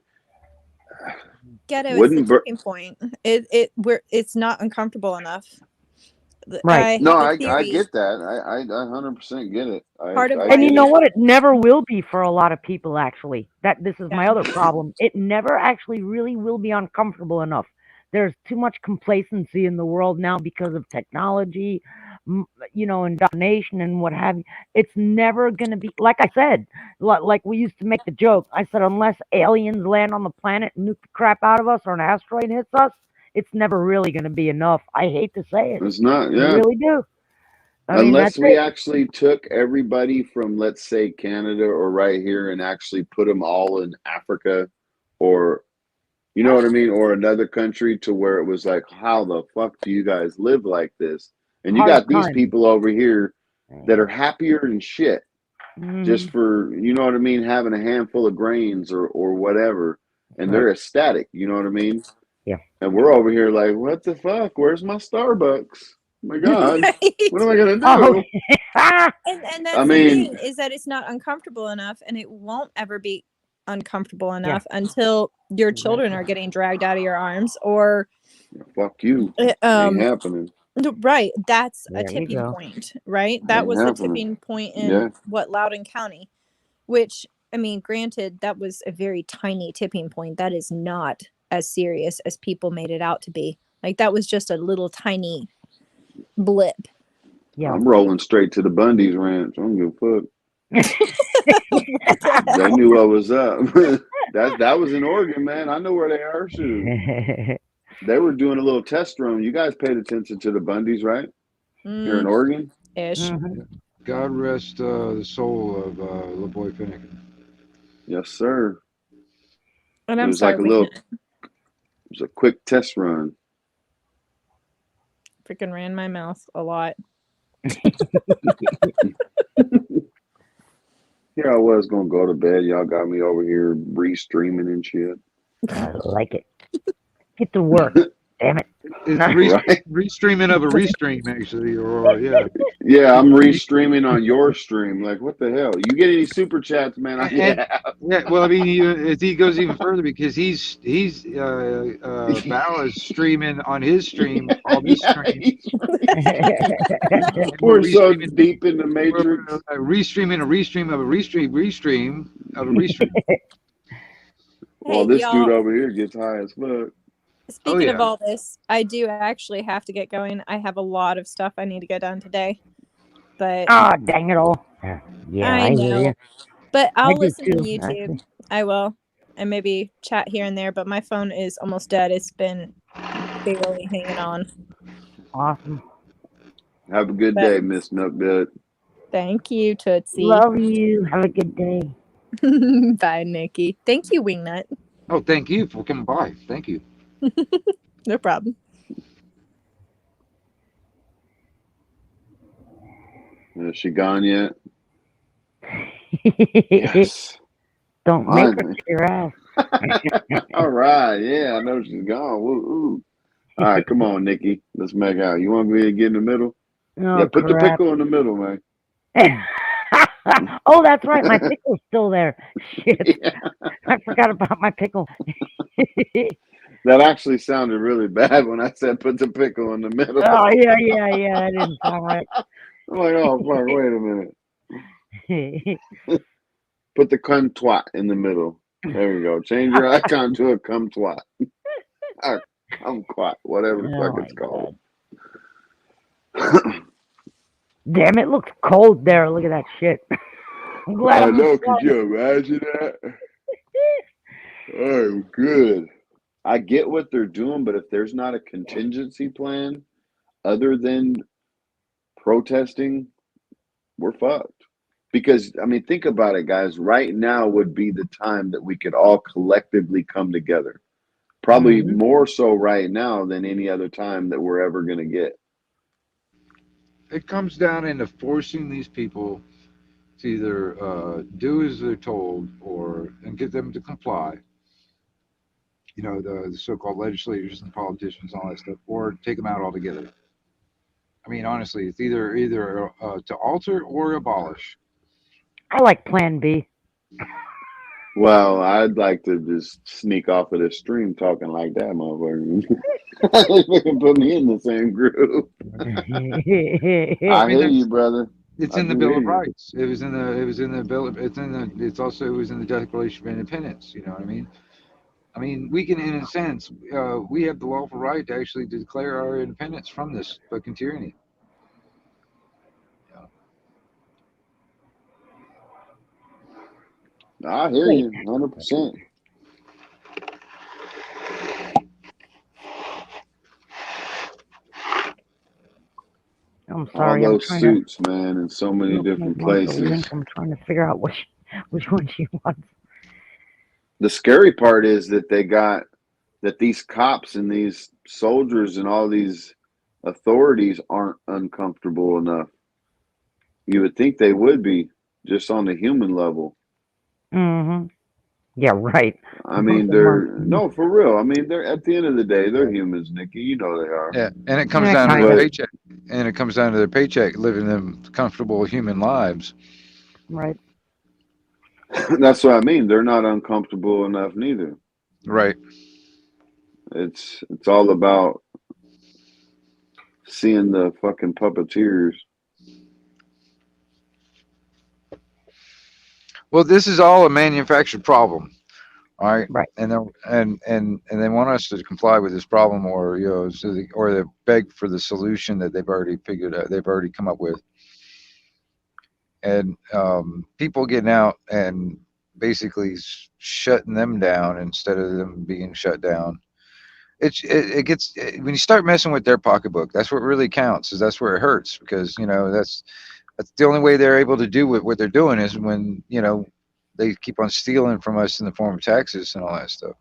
Ghetto, it's the wouldn't bur- tipping point. It's not uncomfortable enough. right. I no, have a I theory. get that. I 100% get it. Part of I why And you get know it. what? It never will be for a lot of people, actually. This is my Yeah. other problem. It never actually really will be uncomfortable enough. There's too much complacency in the world now because of technology, and domination and what have you. It's never going to be, like I said, like we used to make the joke. I said, unless aliens land on the planet and nuke the crap out of us or an asteroid hits us, it's never really going to be enough. I hate to say it. It's not, I yeah. really do. I mean, Unless that's we it. actually took everybody from, let's say, Canada or right here and actually put them all in Africa, or, you know what I mean, or another country, to where it was like, how the fuck do you guys live like this? And you Hard got these time. people over here that are happier than shit just Mhm. for, you know what I mean, having a handful of grains or whatever, and they're ecstatic, you know what I mean? Yeah. And we're over here like, what the fuck? Where's my Starbucks? My God, what am I gonna do? Oh, And that's I the mean, thing, is that it's not uncomfortable enough, and it won't ever be uncomfortable Yeah. enough until your children are getting dragged out of your arms, or fuck you. Ain't happening. right. That's a There we tipping go. point, right? That Ain't was the happening. tipping point in Yeah. Loudoun County, which, I mean, granted, that was a very tiny tipping point. That is not as serious as people made it out to be. Like, that was just a little tiny blip. Yeah. I'm rolling straight to the Bundy's ranch. I don't give a fuck. They knew what was up. that was in Oregon, man. I know where they are. Shoot. They were doing a little test run. You guys paid attention to the Bundys, right? Here in Oregon? Ish. God rest the soul of little boy Finnegan. Yes, sir. And It I'm was sorry, like it was a quick test run. freaking ran my mouth a lot. Here I was gonna go to bed. Y'all got me over here re-streaming and shit. I like it. Get to work. Damn it. It's Right? restreaming of a restream, actually. Or yeah. Yeah, I'm re-streaming on your stream. Like, what the hell? You get any super chats, man? And, yeah, well, I mean, he goes even further because he's Val is streaming on his stream, all this stream. We're so deep in the matrix. Restreaming a restream of a restream of a restream. Well, this dude over here gets high as fuck. Speaking of all this, I do actually have to get going. I have a lot of stuff I need to get done today. But dang it all. Yeah, I hear know. you. But I'll do listen to too, YouTube. actually. I will. And maybe chat here and there, but my phone is almost dead. It's been barely hanging on. Awesome. Have a good day, Miss Nutgut. Thank you, Tootsie. Love you. Have a good day. Bye, Nikki. Thank you, Wingnut. Oh, thank you for coming by. Thank you. No problem. Is she gone yet? Yes. Don't make her kick your ass. All right. Yeah, I know she's gone. Woo-hoo. All right, come on, Nikki. Let's make out. You want me to get in the middle? Oh, yeah, put crap. the pickle in the middle, man. Oh, that's right. My pickle's still there. Shit. Yeah. I forgot about my pickle. That actually sounded really bad when I said put the pickle in the middle. Oh, yeah. That didn't sound right. I'm like, oh, fuck, wait a minute. Put the cum twat in the middle. There we go. Change your icon to a cum twat. Or cum twat, whatever the fuck it's called. Damn, it looks cold there. Look at that shit. I'm glad I'm know. inside. Could you imagine that? Oh, good. I get what they're doing, but if there's not a contingency plan other than protesting, we're fucked. Because, I mean, think about it, guys. Right now would be the time that we could all collectively come together. Probably Mhm. more so right now than any other time that we're ever going to get. It comes down into forcing these people to either do as they're told and get them to comply. You know, the so-called legislators and politicians and all that stuff, or take them out altogether. I mean, honestly, it's either to alter or abolish. I like Plan B. Well, I'd like to just sneak off of this stream talking like that, motherfucker. Put me in the same group. I mean, hear you, brother. It's I in the do Bill hear of you. Rights. It was in the bill. It's also it was in the Declaration of Independence. You know what I mean? I mean, we can, in a sense, we have the lawful right to actually declare our independence from this fucking tyranny. I hear Wait, you, 100%. I'm All sorry. I'm those trying to suits, man, in so many look at different Martha Link. places. I'm trying to figure out which one she wants. The scary part is that these cops and these soldiers and all these authorities aren't uncomfortable enough. You would think they would be, just on the human level. Mm-hmm. Yeah, right. I Most mean, of them are. no, for real. I mean, they're at the end of the day, they're humans, Nikki. You know they are. Yeah, and it comes Yeah, down to kind their of. But paycheck, and it comes down to their paycheck, living them comfortable human lives. Right. that's what I mean. They're not uncomfortable enough neither. Right. It's all about seeing the fucking puppeteers. Well, this is all a manufactured problem. All right. Right. And they want us to comply with this problem, or or they beg for the solution that they've already figured out, they've already come up with. And people getting out and basically shutting them down instead of them being shut down. When you start messing with their pocketbook, that's what really counts. Is that's where it hurts, because that's the only way they're able to do what they're doing is when they keep on stealing from us in the form of taxes and all that stuff.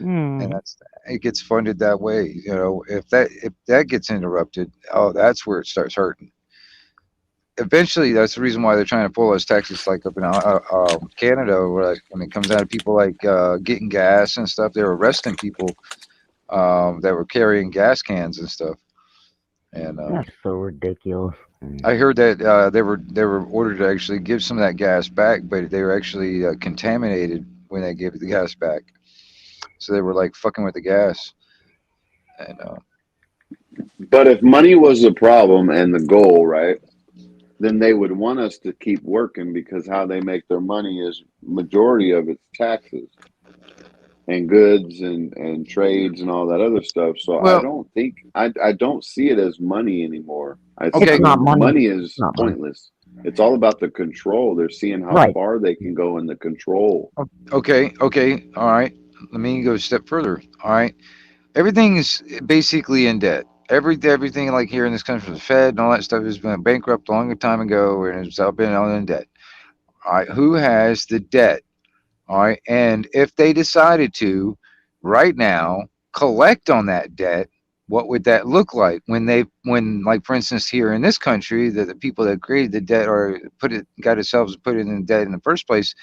And it gets funded that way. If that gets interrupted, oh, that's where it starts hurting. Eventually, that's the reason why they're trying to pull those taxes, like up in Canada, where, like, when it comes down to people like getting gas and stuff, they're arresting people that were carrying gas cans and stuff. And That's so ridiculous. I heard that they were ordered to actually give some of that gas back, but they were actually contaminated when they gave the gas back. So they were like fucking with the gas. And But if money was the problem and the goal, right, then they would want us to keep working, because how they make their money is majority of it's taxes and goods and trades and all that other stuff. So I well, don't think I don't see it as money anymore. I Okay. It's not money. money is Not money. pointless. It's all about the control. They're seeing how Right. far they can go in the control. Okay, all right. Let me go a step further. All right, everything is basically in debt. Everything like here in this country, the Fed and all that stuff has been bankrupt a long time ago, and it's all been all in debt. All right, who has the debt? All right, and if they decided to, right now, collect on that debt, what would that look like when like, for instance, here in this country, the people that created the debt or got themselves put it in debt in the first place,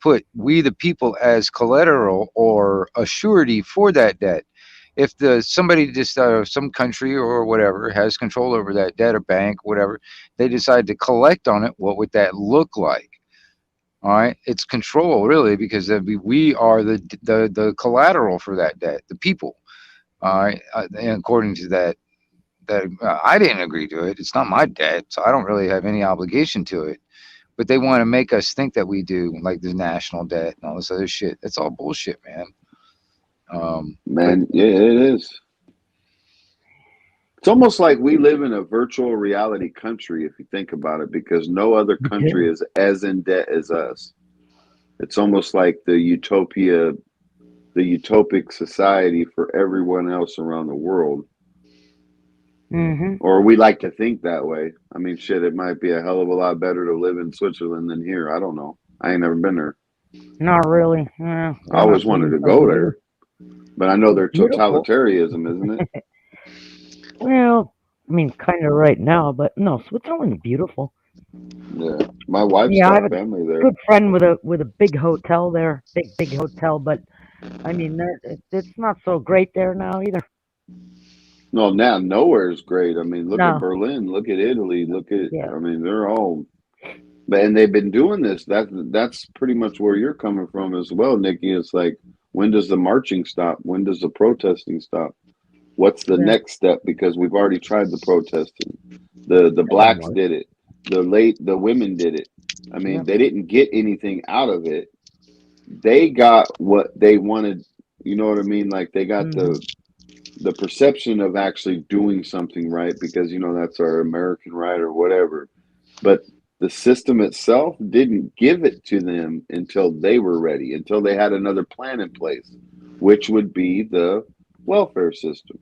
put we the people as collateral or a surety for that debt. If somebody just some country or whatever has control over that debt, or bank, whatever, they decide to collect on it, what would that look like? All right, it's control, really, because we are the collateral for that debt, the people. All right, and according to that I didn't agree to it. It's not my debt, so I don't really have any obligation to it. But they want to make us think that we do, like the national debt and all this other shit. That's all bullshit, man. But Man, yeah, it is. It's almost like we live in a virtual reality country, if you think about it, because no other You country do. is as in debt as us. It's almost like the utopic society for everyone else around the world. Hmm. Or we like to think that way. I mean, shit, it might be a hell of a lot better to live in Switzerland than here. I don't know. I ain't never been there. Not really. I They're always not wanted doing to so go good either. there, but I know It's they're beautiful. totalitarianism, isn't it? Well, I mean, kind of right now, but no, Switzerland's beautiful. Yeah. My wife's Yeah, I have got a family there. good friend with a big hotel there, big hotel, but I mean, it's not so great there now either. No, now nowhere is great. I mean, look at No, Berlin, look at Italy, yeah, I mean, they're all, and they've been doing this. That's pretty much where you're coming from as well, Nikki. It's like, when does the marching stop? When does the protesting stop? What's the yeah, next step? Because we've already tried the protesting. The doesn't blacks work. did it. The women did it. I Yeah. mean, they didn't get anything out of it. They got what they wanted. You know what I mean? Like they got Hmm. the perception of actually doing something right because that's our American right or whatever. But the system itself didn't give it to them until they were ready, until they had another plan in place, which would be the welfare system.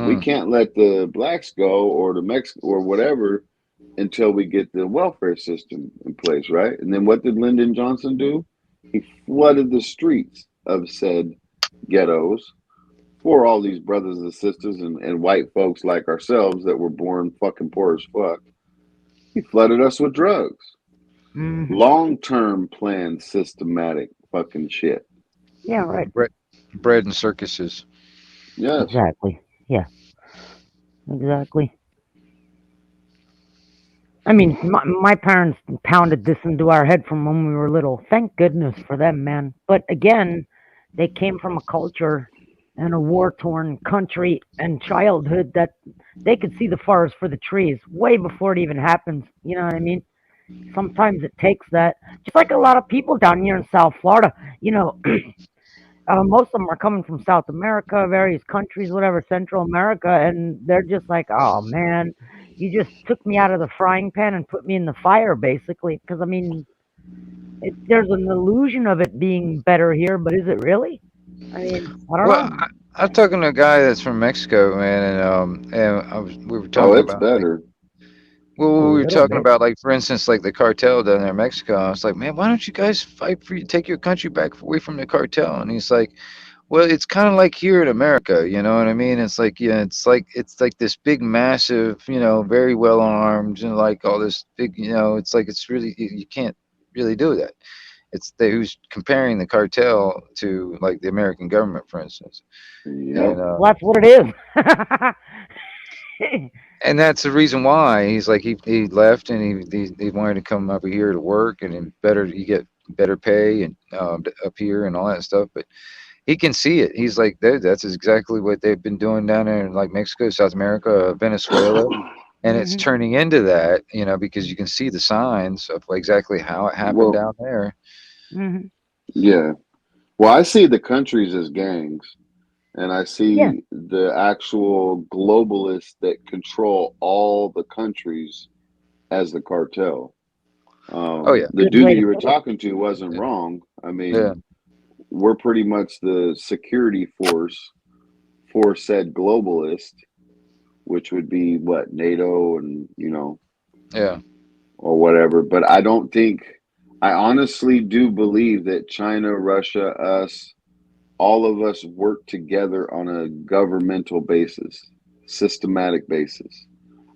We Mm. can't let the blacks go or the Mexico or whatever until we get the welfare system in place, right? And then what did Lyndon Johnson do? He flooded the streets of said ghettos for all these brothers and sisters and white folks like ourselves that were born fucking poor as fuck. He flooded us with drugs. Hmm. Long term plan, systematic fucking shit. Yeah, right. Bread and circuses. Yes. Exactly. Yeah, exactly. I mean, my parents pounded this into our head from when we were little. Thank goodness for them, man. But again, they came from a culture and a war-torn country and childhood that they could see the forest for the trees way before it even happens. You know what I mean? Sometimes it takes that. Just like a lot of people down here in South Florida, you know, most of them are coming from South America, various countries, whatever, Central America, and they're just like, oh man, you just took me out of the frying pan and put me in the fire, basically. Because I mean, there's an illusion of it being better here, but is it really? I mean, I don't Well, know. I'm talking to a guy that's from Mexico, man, and we were Oh, talking it's about like, better. A well, we were little talking bit. about like, for instance, like the cartel down there in Mexico. I was like, man, why don't you guys fight for you, take your country back away from the cartel? And he's like, well, it's kind of like here in America, you know what I mean? It's like, yeah, it's like this big, massive, very well armed, and like all this big, it's like it's really you can't really do that. It's they who's comparing the cartel to like the American government, for instance, Yep. and Well, that's what it is. and that's the reason why he's like he left and he wanted to come over here to work and then better you get better pay and up here and all that stuff, but he can see it. He's like, that's exactly what they've been doing down there in like Mexico, South America, Venezuela, and it's Hmm. turning into that, because you can see the signs of exactly how it happened Well, down there. Hmm. yeah. Well, I see the countries as gangs, and I Yeah, see the actual globalists that control all the countries as the cartel. Oh yeah, The good dude way that to you were put it. talking to wasn't yeah, wrong. I yeah. mean, we're pretty much the security force for said globalist, which would be what, NATO and Yeah. or whatever. But I honestly do believe that China, Russia, us, all of us work together on a governmental basis, systematic basis.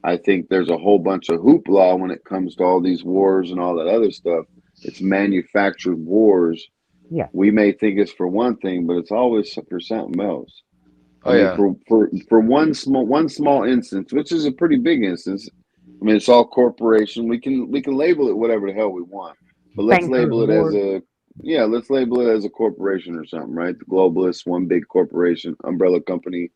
I think there's a whole bunch of hoopla when it comes to all these wars and all that other stuff. It's manufactured wars. Yeah. We may think it's for one thing, but it's always for something else. I Oh mean, yeah. for one small instance, which is a pretty big instance. I mean, it's all corporation. We can label it whatever the hell we want, but let's Bankers, label it as wars. a yeah, let's label it as a corporation or something, right? The globalists, one big corporation, umbrella company.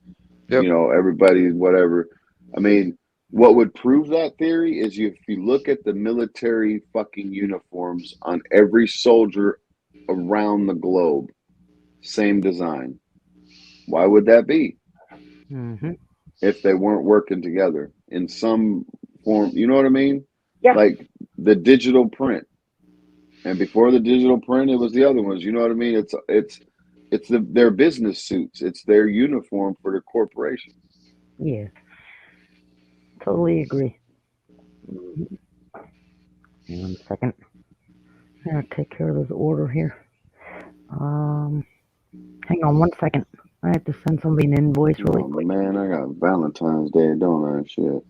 Yep. Everybody, whatever. I mean, what would prove that theory is if you look at the military fucking uniforms on every soldier around the globe, same design. Why would that be? Hmm. if they weren't working together in some form. You know what I mean? Yeah. Like the digital print, and before the digital print, it was the other ones. You know what I mean? It's their business suits. It's their uniform for the corporation. Yeah. Totally agree. Hang on a second. I'm gonna take care of this order here. Hang on one second. I have to send somebody an invoice really Oh quick. man, I got Valentine's Day, don't I? Shit,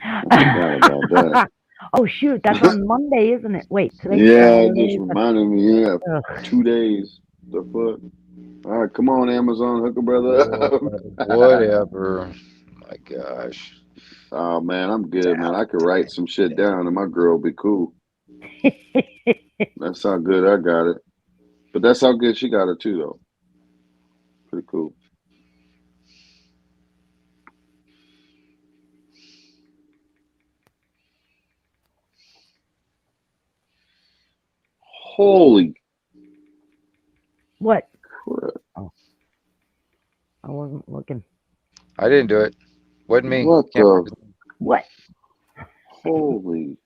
I forgot about that. Oh shoot, that's on Monday, isn't it? Wait, today's Yeah, it Saturday. just reminded me. Yeah, Ugh. 2 days. The fuck. All right, come on, Amazon, hook a brother up. Whatever. My gosh. Oh man, I'm good, man. I could write some shit down, and my girl be cool. That's how good I got it. But that's how good she got it too, though. Pretty cool. Holy What? crap! Oh, I wasn't looking. I didn't do it. Wasn't me. What the? What? Holy.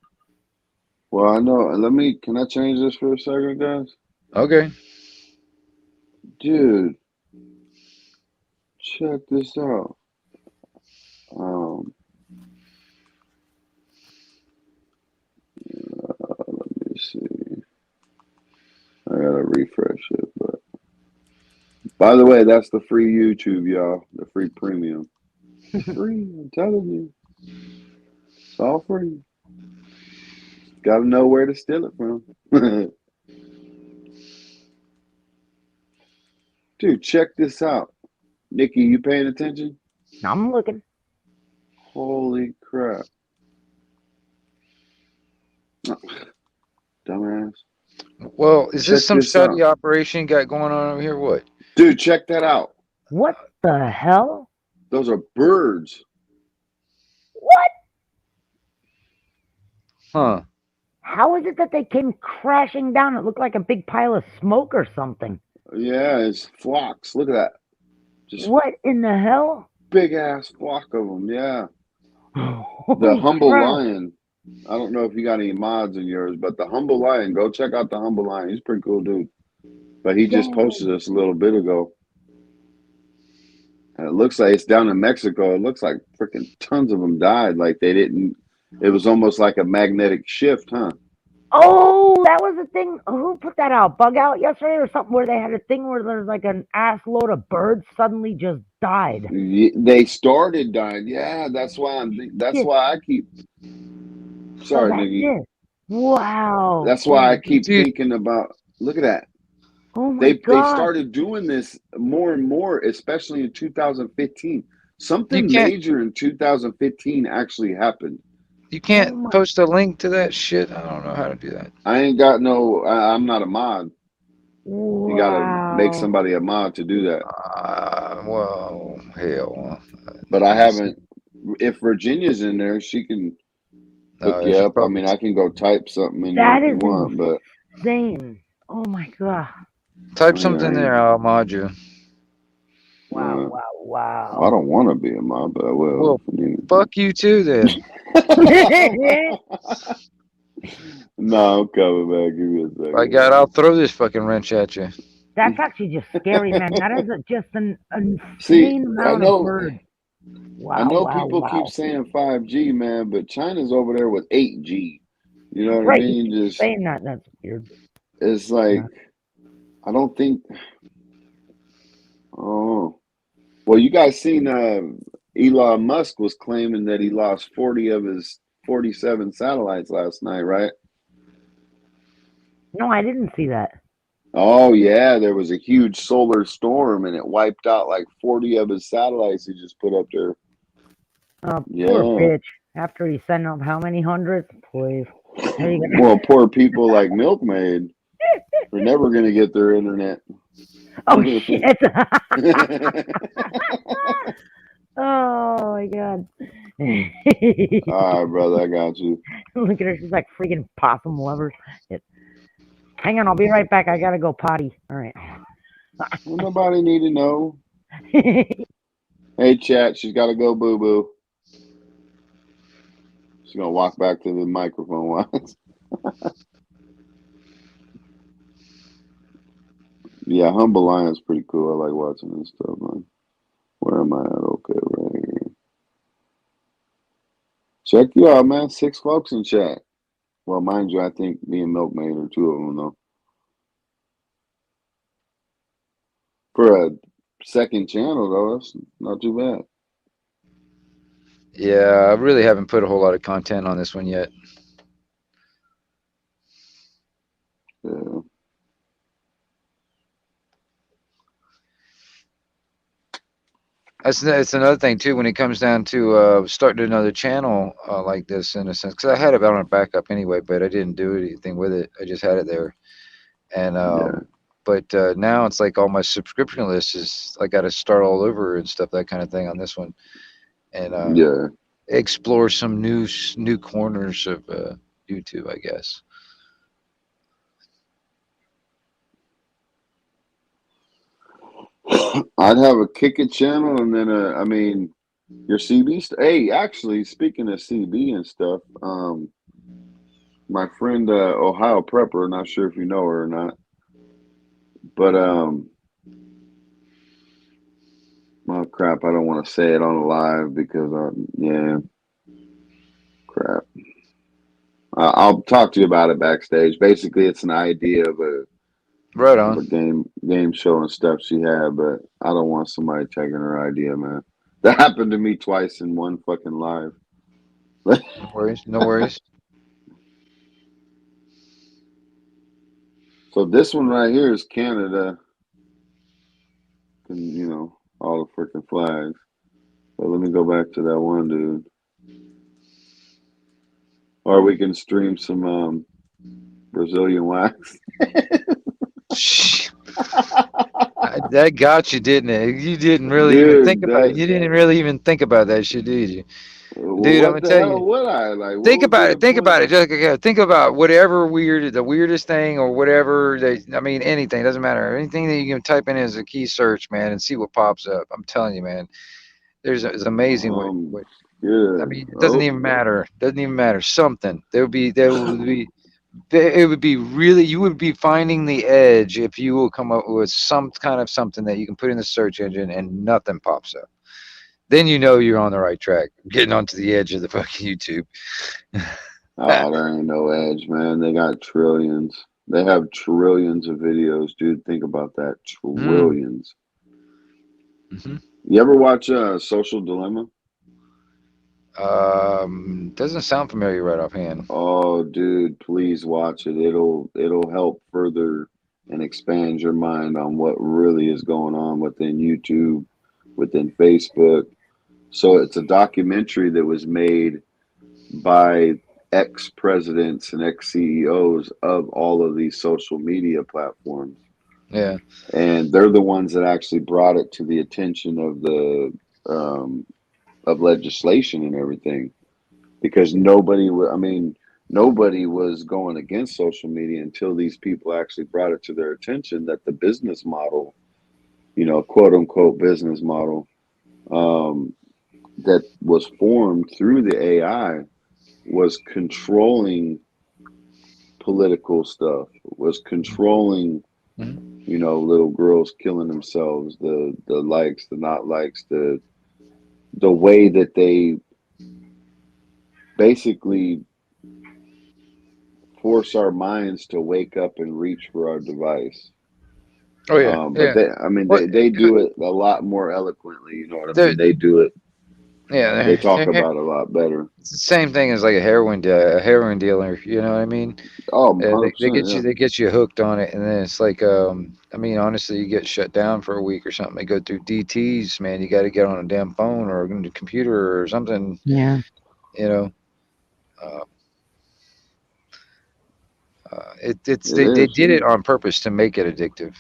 Well, I know. Let me. Can I change this for a second, guys? Okay. Dude, check this out. Um, let me see. I gotta refresh it, but by the way, that's the free YouTube, y'all. The free premium. It's free. I'm telling you, it's all free. Got to know where to steal it from. Dude, check this out. Nikki, you paying attention? I'm looking. Holy crap. Dumbass. Well, is Check this some this study out. operation got going on over here? What? Dude, check that out. What the hell? Those are birds. What? Huh. How is it that they came crashing down? It looked like a big pile of smoke or something. Yeah, it's flocks. Look at that. Just What in the hell? big ass flock of them. Yeah. The Holy humble crap. lion. I don't know if you got any mods in yours, but the humble lion. Go check out the humble lion. He's a pretty cool dude. But he just posted this a little bit ago. And it looks like it's down in Mexico. It looks like freaking tons of them died. Like they didn't. It was almost like a magnetic shift, huh? Oh, that was the thing. Who put that out? Bug Out yesterday or something where they had a thing where there's like an ass load of birds suddenly just died. They started dying. Yeah, that's why That's why I keep. Sorry, Nikki. It. Wow. That's why I keep Dude. thinking about. Look at that. Oh my God. They started doing this more and more, especially in 2015. Something major in 2015 actually happened. You can't post a link to that shit. I don't know how to do that. I ain't got no. I'm not a mod. Wow. You gotta make somebody a mod to do that. Well, hell. But I haven't. If Virginia's in there, she can hook you up. I mean, I can go type something in there if you want, but insane. Oh my God. Type something there. I'll mod you. Wow. Wow. I don't want to be a mod, but I will. Well, fuck you too, then. No, I'm coming back. Give me a second. By God, I'll throw this fucking wrench at you. That's actually just scary, man. That is just an insane amount of birds. Wow, I know people keep saying 5G, man, but China's over there with 8G. You know what I mean? Just saying that's weird. It's like, I don't think. Oh, well, you guys seen Elon Musk was claiming that he lost 40 of his 47 satellites last night, right? No, I didn't see that. Oh, yeah, there was a huge solar storm and it wiped out like 40 of his satellites he just put up there. Poor bitch. After he sent up how many hundreds? Please. Well, poor people like Milkmaid. They're never going to get their internet. Oh, shit. Oh, my God. All right, brother, I got you. Look at her. She's like freaking possum lovers. Hang on, I'll be right back. I got to go potty. All right. Well, nobody need to know. Hey, chat. She's got to go, boo boo. She's gonna walk back to the microphone. Yeah, Humble Lion's pretty cool. I like watching this stuff, man. Where am I at? Okay, right here. Check you out, man. 6 folks in chat. Well, mind you, I think me and Milkmaid are 2 of them, though. For a second channel, though, that's not too bad. Yeah, I really haven't put a whole lot of content on this one yet. Yeah. It's another thing too when it comes down to starting another channel like this in a sense, because I had it on a backup anyway, but I didn't do anything with it. I just had it there, and but now it's like all my subscription list is I got to start all over and stuff, that kind of thing on this one, and Yeah. explore some new corners of YouTube, I guess. I'd have a Kick It channel and then I mean, your CB. Hey, actually, speaking of CB and stuff, my friend Ohio Prepper, not sure if you know her or not, but well, crap, I don't want to say it on live because yeah, crap. I'll talk to you about it backstage. Basically, it's an idea of a Right on. game show and stuff she had, but I don't want somebody taking her idea, man. That happened to me twice in one fucking live. No worries. No worries. So this one right here is Canada, and all the freaking flags. So let me go back to that one dude, or we can stream some Brazilian wax. That got you, didn't it? You didn't really even think Dude, about it. You didn't really even think about that shit, did you? Dude, I'm what gonna the tell you. hell would I like? What Think would be about the it. Think point? about it. Just think about whatever the weirdest thing or whatever. I mean, anything doesn't matter. Anything that you can type in as a key search, man, and see what pops up. I'm telling you, man. It's amazing what. I Good. mean, it doesn't Oh, even matter. Doesn't even matter. Something it would be really, you would be finding the edge if you will come up with some kind of something that you can put in the search engine and nothing pops up. Then you know you're on the right track, getting onto the edge of the fucking YouTube. oh, there ain't no edge, man. They got trillions. They have trillions of videos, dude. Think about that. Mm. Trillions. Hmm. You ever watch Social Dilemma? Doesn't sound familiar right offhand. Oh, dude, please watch it. It'll help further and expand your mind on what really is going on within YouTube, within Facebook. So it's a documentary that was made by ex-presidents and ex-CEOs of all of these social media platforms. Yeah. And they're the ones that actually brought it to the attention of the of legislation and everything, because nobody was going against social media until these people actually brought it to their attention that the business model, quote unquote business model, that was formed through the AI was controlling political stuff, was controlling, little girls killing themselves, the likes, the not likes, the way that they basically force our minds to wake up and reach for our device. Oh yeah. But Yeah. they do it a lot more eloquently. You know what I They're, mean? They do it. yeah. They talk about it a lot better. It's the same thing as like a heroin dealer. You know what I mean? Oh, They 100%. get you hooked on it, and then it's like, I mean, honestly, you get shut down for a week or something. They go through DTS, man. You got to get on a damn phone or a computer or something. Yeah. You know, uh, It they is. did it on purpose to make it addictive.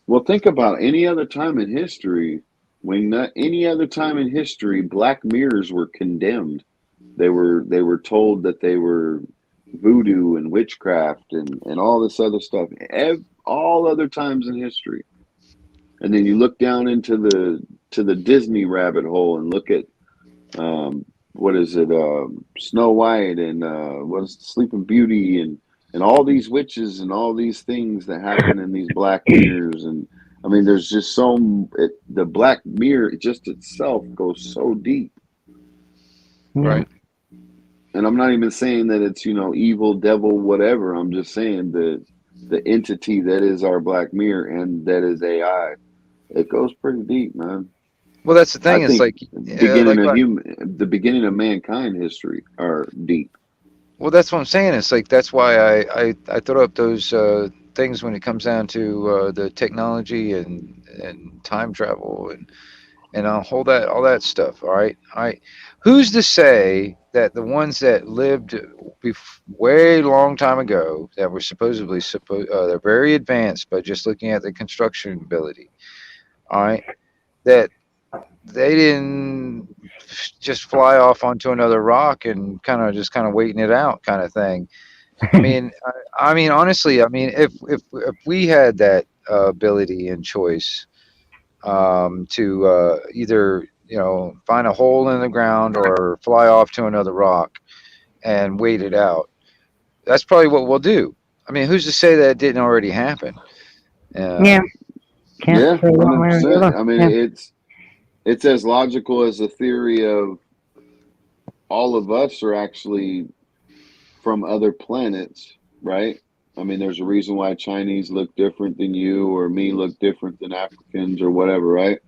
Well, think about any other time in history. When not any other time in history, black mirrors were condemned. They were told that they were voodoo and witchcraft and all this other stuff. All other times in history. And then you look down into the Disney rabbit hole and look at what is it, Snow White and what is Sleeping Beauty and all these witches and all these things that happen in these black mirrors. And I mean, there's just the black mirror just itself goes so deep. Right. And I'm not even saying that it's, evil, devil, whatever. I'm just saying the entity that is our black mirror and that is AI. It goes pretty deep, man. Well, that's the thing. I It's think like the beginning of mankind history are deep. Well, that's what I'm saying. It's like that's why I throw up those things when it comes down to the technology and time travel and all that stuff. All right. Who's to say that the ones that lived way long time ago that were supposedly they're very advanced, but just looking at the construction ability, all right, that they didn't just fly off onto another rock and kind of waiting it out kind of thing. I mean, honestly, I mean, if we had that ability and choice to either find a hole in the ground or fly off to another rock and wait it out, that's probably what we'll do. I mean, who's to say that it didn't already happen? Yeah. Can't Yeah, say one way or the 100%. other. I mean, Yeah. it's as logical as the theory of all of us are actually from other planets, right? I mean, there's a reason why Chinese look different than you or me look different than Africans or whatever, right?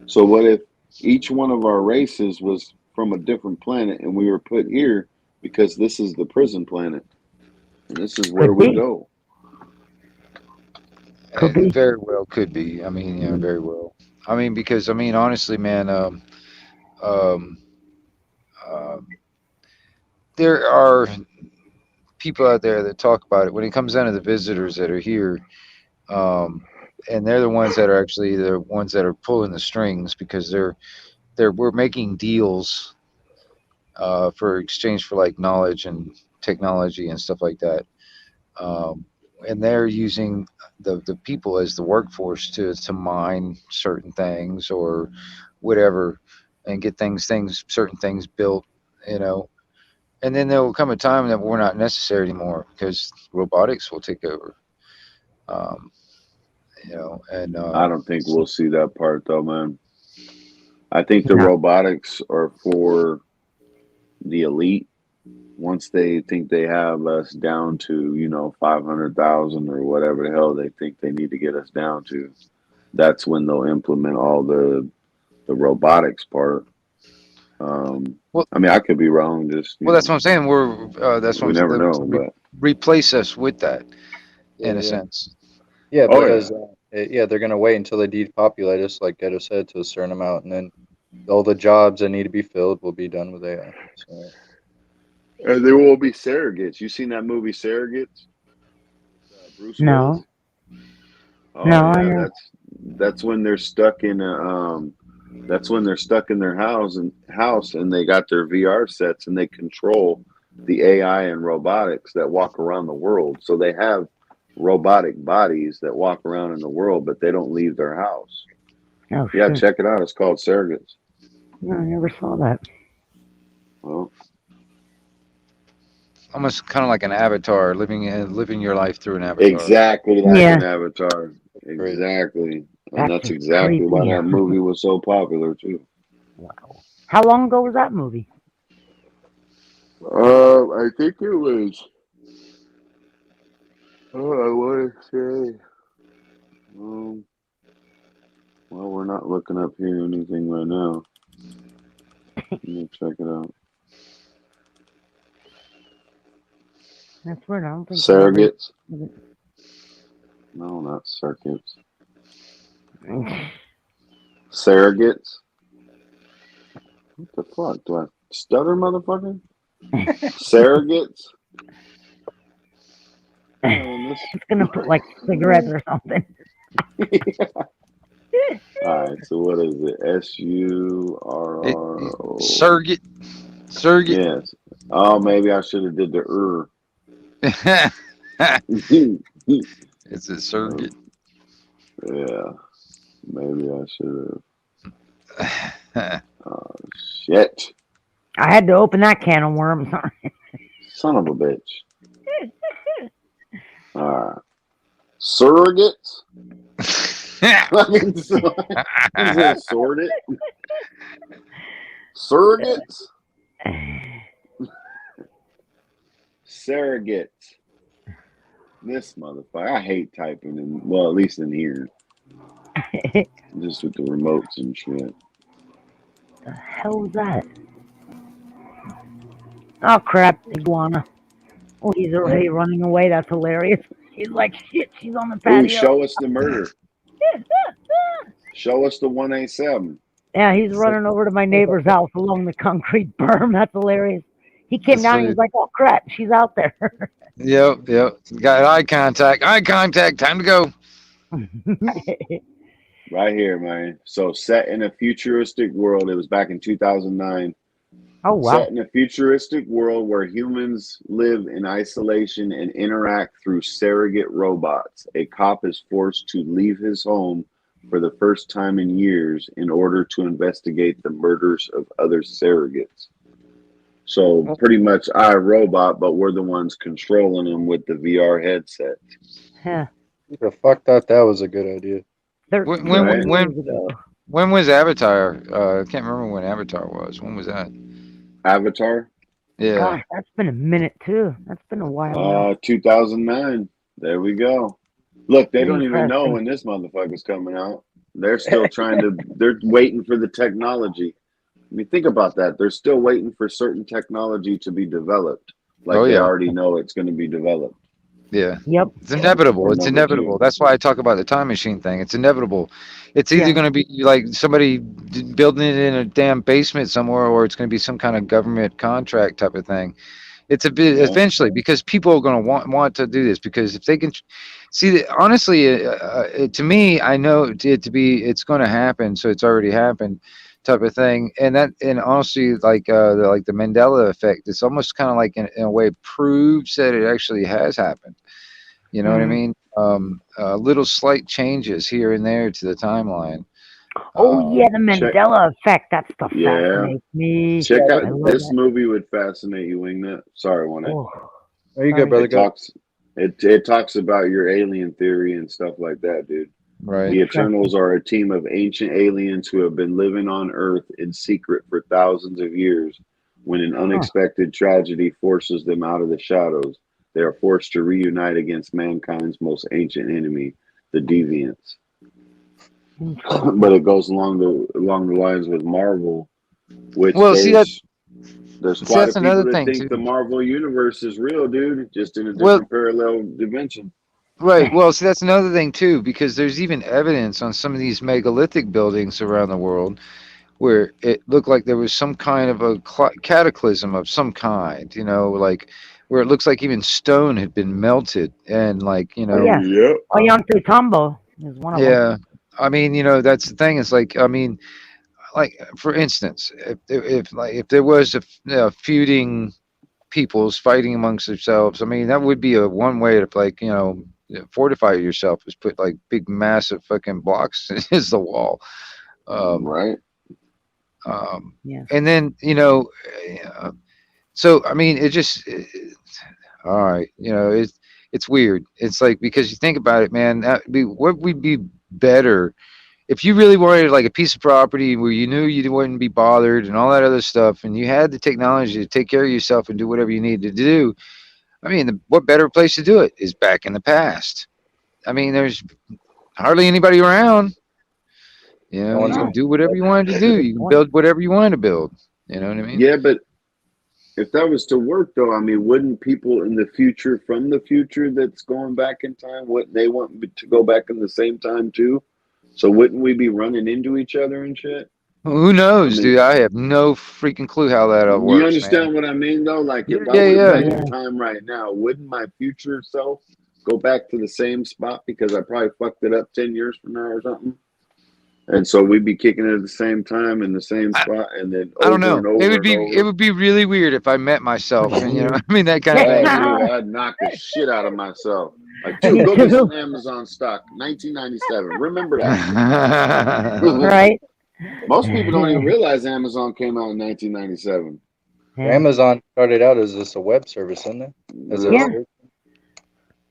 So what if each one of our races was from a different planet and we were put here because this is the prison planet and this is where Could we be. go? Could be. Very well could be. I mean, yeah, very well. I mean, because I mean, honestly, man, um, there are people out there that talk about it when it comes down to the visitors that are here, and they're the ones that are actually the ones that are pulling the strings because we're making deals for exchange for like knowledge and technology and stuff like that. And they're using the people as the workforce to mine certain things or whatever and get certain things built, you know. And then there will come a time that we're not necessary anymore because robotics will take over. Um, and I don't think we'll see that part though, man. I think the No. robotics are for the elite. Once they think they have us down to 500,000 or whatever the hell they think they need to get us down to, that's when they'll implement all the robotics part. Well, I mean, I could be wrong. that's what I'm saying. That's what we I'm never saying. know, but Replace us with that in a Yeah. sense. Yeah, Oh, because they're gonna wait until they depopulate us, like Ghetto said, to a certain amount, and then all the jobs that need to be filled will be done with AI. So and there will be surrogates. You seen that movie Surrogates? Bruce Willis. No. Oh No, I yeah, know. that's when they're stuck in that's when they're stuck in their house and they got their VR sets and they control the AI and robotics that walk around the world. So they have robotic bodies that walk around in the world, but they don't leave their house. Oh, Yeah, shit. check it out. It's called Surrogates. No, I never saw that. Well, Almost kind of like an avatar, living your life through an avatar. exactly like Yeah. an avatar. Exactly. And that's That's exactly why creepy. that movie was so popular too. Wow. How long ago was that movie? I think it was. Oh, I want to say. Well, we're not looking up here anything right now. Let me check it out. That's weird. I don't think Surrogates? No, not circuits. Surrogates? What the fuck? Do I stutter, motherfucker? Surrogates? It's gonna put like cigarettes or something. Alright, so what is it? SURRO. Surrogate. Yes. Oh, maybe I should have did the It's a surrogate. Yeah. Maybe I should have. Oh, shit. I had to open that can of worms. Son of a bitch. Alright. Surrogates? Instead of sword it? Surrogates? Surrogates. This motherfucker. I hate typing in, well, at least in here. Just with the remotes and shit. The hell was that? Oh crap, iguana. Oh, he's already running away. That's hilarious. He's like, shit, she's on the Ooh, patio. show us the murder. Show us the 187. Yeah, he's running over to my neighbor's house along the concrete berm. That's hilarious. He came That's down. funny. He was like, "Oh crap, she's out there." Yep. Got eye contact. Eye contact. Time to go. Right here, man. So set in a futuristic world. It was back in 2009. Oh wow. Set in a futuristic world where humans live in isolation and interact through surrogate robots. A cop is forced to leave his home for the first time in years in order to investigate the murders of other surrogates. So pretty much iRobot, but we're the ones controlling them with the VR headset. Yeah. Who the fuck thought that was a good idea? When was Avatar? I can't remember when Avatar was. When was that? Avatar? Yeah. Gosh, that's been a minute too. That's been a while. 2009. There we go. Look, they don't even know Interesting. when this motherfucker's coming out. They're still trying to, they're waiting for the technology. I mean, think about that. They're still waiting for certain technology to be developed. Like they already know it's going to be developed. Yeah. Yep. It's inevitable. For It's number inevitable. two. That's why I talk about the time machine thing. It's inevitable. It's either going to be like somebody building it in a damn basement somewhere, or it's going to be some kind of government contract type of thing. It's a bit eventually, because people are going to want to do this, because if they can see, honestly, to me, I know it to be, it's going to happen. So it's already happened, type of thing. And honestly, like the Mandela effect, it's almost kind of like in a way proves that it actually has happened. You know what I mean? Little slight changes here and there to the timeline. Oh yeah, the Mandela effect. That stuff fascinates me. Check out this movie would fascinate you, Wingnut. Sorry, one. Oh, you good, brother? It talks about your alien theory and stuff like that, dude. Right. The Eternals are a team of ancient aliens who have been living on Earth in secret for thousands of years. When an unexpected tragedy forces them out of the shadows, they are forced to reunite against mankind's most ancient enemy, the Deviants. But it goes along the lines with Marvel, which there's quite a people that think the Marvel universe is real, dude, just in a different parallel dimension. Right. Well, see, that's another thing too, because there's even evidence on some of these megalithic buildings around the world where it looked like there was some kind of a cataclysm of some kind, you know, like where it looks like even stone had been melted, and like, you know. Ollantaytambo is one of them. Yeah. I mean, you know, that's the thing. It's like, I mean, like for instance, if there was a feuding peoples fighting amongst themselves, I mean, that would be a one way to, like, you know, fortify yourself, is put like big massive fucking blocks as the wall. Right. And then, you know, so I mean, all right, you know, it's weird. It's like, because you think about it, man, what would be better if you really wanted like a piece of property where you knew you wouldn't be bothered and all that other stuff, and you had the technology to take care of yourself and do whatever you needed to do. I mean, what better place to do it is back in the past. I mean, there's hardly anybody around. You know, you can do whatever you wanted to do. You can build whatever you wanted to build. You know what I mean? Yeah, but if that was to work, though, I mean, wouldn't people in the future, from the future that's going back in time, wouldn't they want to go back in the same time too? So wouldn't we be running into each other and shit? Who knows, dude? I have no freaking clue how that all works. You understand what I mean, though? Like, if I went back in time right now, wouldn't my future self go back to the same spot because I probably fucked it up 10 years from now or something? And so we'd be kicking it at the same time in the same spot, and then I don't know. It would be really weird if I met myself, and, you know, I mean, that kind of thing. I'd knock the shit out of myself. Like, dude, go get some Amazon stock. 1997. Remember that. Right? Most people don't even realize Amazon came out in 1997. Yeah. Amazon started out as just a web service, isn't it? As a Yeah. search.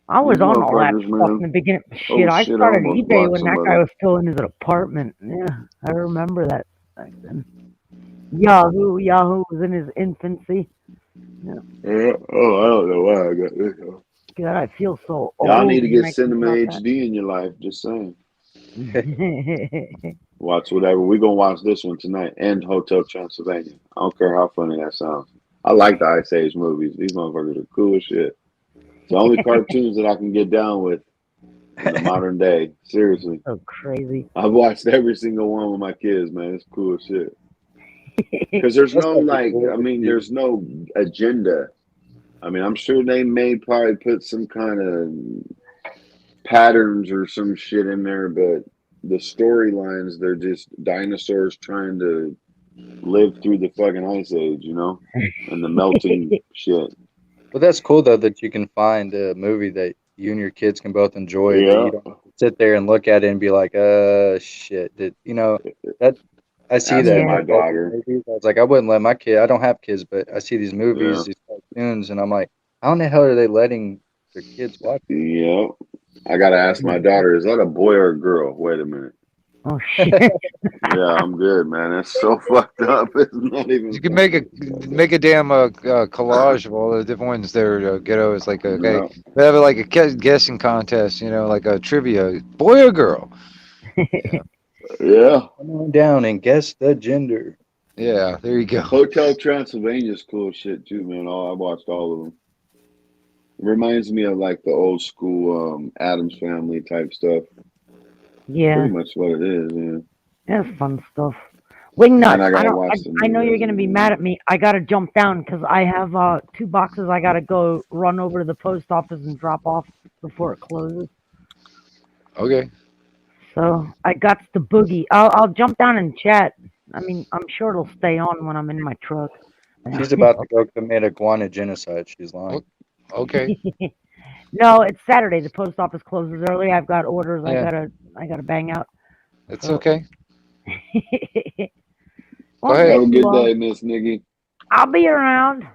I was You on all that motherfuckers, stuff in man. the beginning. Oh, Shit, I shit, I started almost eBay blocked when that somebody. guy was still in his apartment. Yeah, I remember that back then. Yahoo was in his infancy. Yeah. Oh, I don't know why I got this. God, I feel so old. Y'all need to when get I think Cinema about HD in your life. Just saying. that. Watch whatever. We're going to watch this one tonight and Hotel Transylvania. I don't care how funny that sounds. I like the Ice Age movies. These motherfuckers are cool as shit. It's the only cartoons that I can get down with in the modern day. Seriously. So crazy. I've watched every single one with my kids, man. It's cool as shit. Because there's That's no, like like, the I mean, there's no agenda. I mean, I'm sure they may probably put some kind of patterns or some shit in there, but the storylines, they're just dinosaurs trying to live through the fucking ice age, you know, and the melting shit. But that's cool though that you can find a movie that you and your kids can both enjoy. That Yeah, you don't sit there and look at it and be like, shit. That that I see that's that. Yeah. my with all these daughter. movies. I was like, I wouldn't let my kid. I don't have kids, but I see these Yeah, movies, these cartoons, and I'm like, how in the hell are they letting their kids watch it? yeah. I gotta ask my daughter, is that a boy or a girl? Wait a minute. Oh shit. Yeah, I'm good, man. That's so fucked up. It's not even. You can funny. make a damn collage of all the different ones there. Ghetto is like okay, Yeah, they have like a guessing contest, you know, like a trivia, boy or girl. Yeah, yeah. Come on down and guess the gender. yeah. There you go. Hotel Transylvania's cool shit too, man. I watched all of them. It reminds me of like the old school Adams Family type stuff. Yeah, Pretty much what it is, yeah. that's fun stuff. Wingnut, And I I gotta don't. watch the I new know you're gonna be Resident mad Evil. at me. I gotta jump down because I have 2 boxes. I gotta go run over to the post office and drop off before it closes. Okay. So I got the boogie. I'll jump down and chat. I mean, I'm sure it'll stay on when I'm in my truck. She's about to go commit iguana genocide. She's lying. Okay. No, it's Saturday. The post office closes early. I've got orders. Yeah, I gotta bang out. it's So okay. Go won't ahead. Have take a too good long. day, Miss Nikki. I'll be around.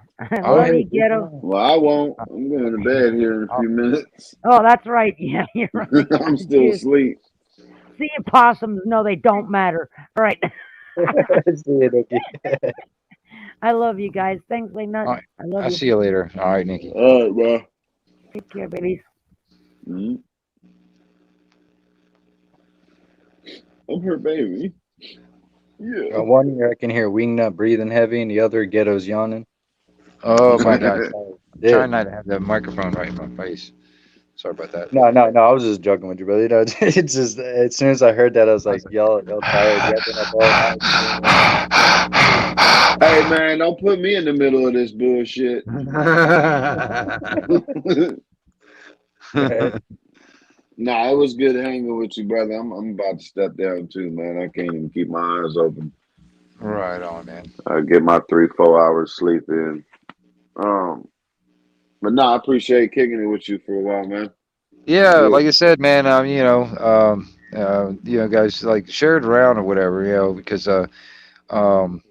All Love right. you, ghetto. Well, I won't. I'm going to bed here in a few minutes. Oh, that's right. Yeah, you're right. I'm still Dude, asleep. see you, possums. No, they don't matter. All right. See you, Nikki. I love you guys. Thanks, Wingnut. All right. I love I'll you. see you later. All right, Nikki. All right, bro. Take care, babies. Mhm. I'm her baby. Yeah. One ear I can hear Wingnut breathing heavy, and the other ghetto's yawning. Oh my God. Yeah. Trying not to have the microphone right in my face. Sorry about that. No. I was just joking with you, brother. You know, it's just as soon as I heard that, I was like, y'all tired? Y'all been up all night. Hey, man, don't put me in the middle of this bullshit. Nah, it was good hanging with you, brother. I'm about to step down too, man. I can't even keep my eyes open. Right on, man. I get my 3-4 hours sleep in. But no, I appreciate kicking it with you for a while, man. Yeah, Good. like I said, man. Guys, like share it around or whatever, because um, I'm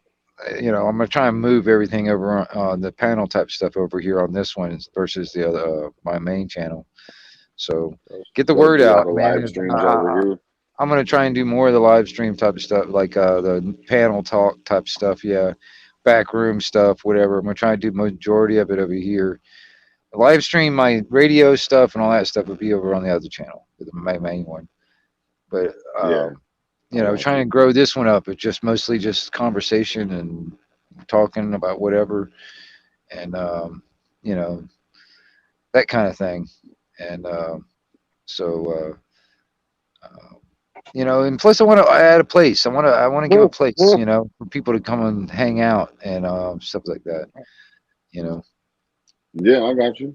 gonna try and move everything over on the panel type stuff over here on this one versus the other my main channel. So get the Gotta word do all out, the man. live streams over here. I'm gonna try and do more of the live stream type of stuff, like the panel talk type stuff. Yeah, back room stuff, whatever. I'm gonna try and do majority of it over here. Live stream my radio stuff and all that stuff would be over on the other channel, my main one. But Yeah. trying to grow this one up. It's just mostly just conversation and talking about whatever, and that kind of thing. And and plus I want to add a place. I want to give a place, for people to come and hang out and stuff like that. Yeah, I got you.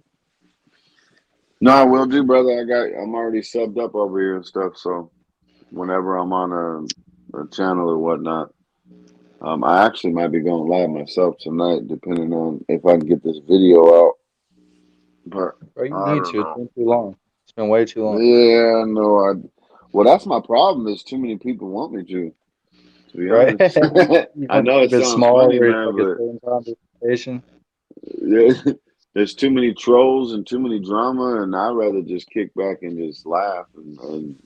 No, I will do, brother. I'm already subbed up over here and stuff, so whenever I'm on a channel or whatnot, I actually might be going live myself tonight, depending on if I can get this video out. But Bro, you I need don't to. It's know. been too long. been way too long. Yeah, no, well, that's my problem. Is too many people want me to be Right? honest. You I want to know it keep it sounds small funny, where it's man, like a but certain conversation. there's too many trolls and too many drama, and I'd rather just kick back and just laugh and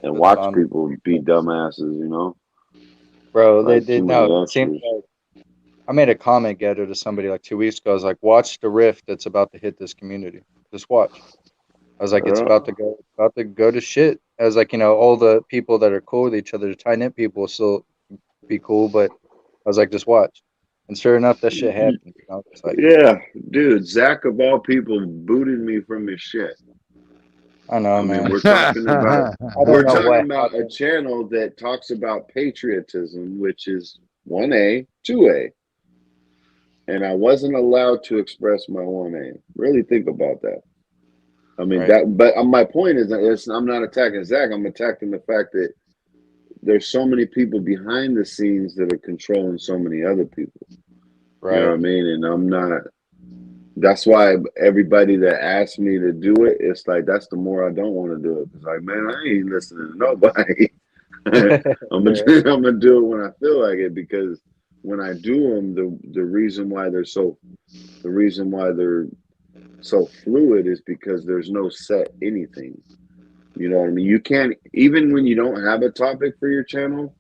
That's watch fine. people be dumbasses, you know? Bro, Like too many it seems extras. like I made a comment getter to somebody like 2 weeks ago. I was like, watch the rift that's about to hit this community. Just watch. I was like, it's Yeah. about to go to shit. I was like, all the people that are cool with each other, the tight knit people will still be cool, but I was like, just watch. And sure enough, that shit happened. It's like, Yeah, dude, Zach of all people booted me from his shit. I know, I mean, man. we're talking about I don't know what a happened. channel that talks about patriotism, which is 1A, 2A. And I wasn't allowed to express my 1A. Really think about that. I mean, Right. but my point is, I'm not attacking Zach. I'm attacking the fact that there's so many people behind the scenes that are controlling so many other people. You know what I Right. mean? And I'm not. That's why everybody that asks me to do it, it's like that's the more I don't want to do it. It's like, man, I ain't listening to nobody. I'm gonna do it when I feel like it, because when I do them, the reason why they're so fluid is because there's no set anything. You know what I mean? You can't, even when you don't have a topic for your channel,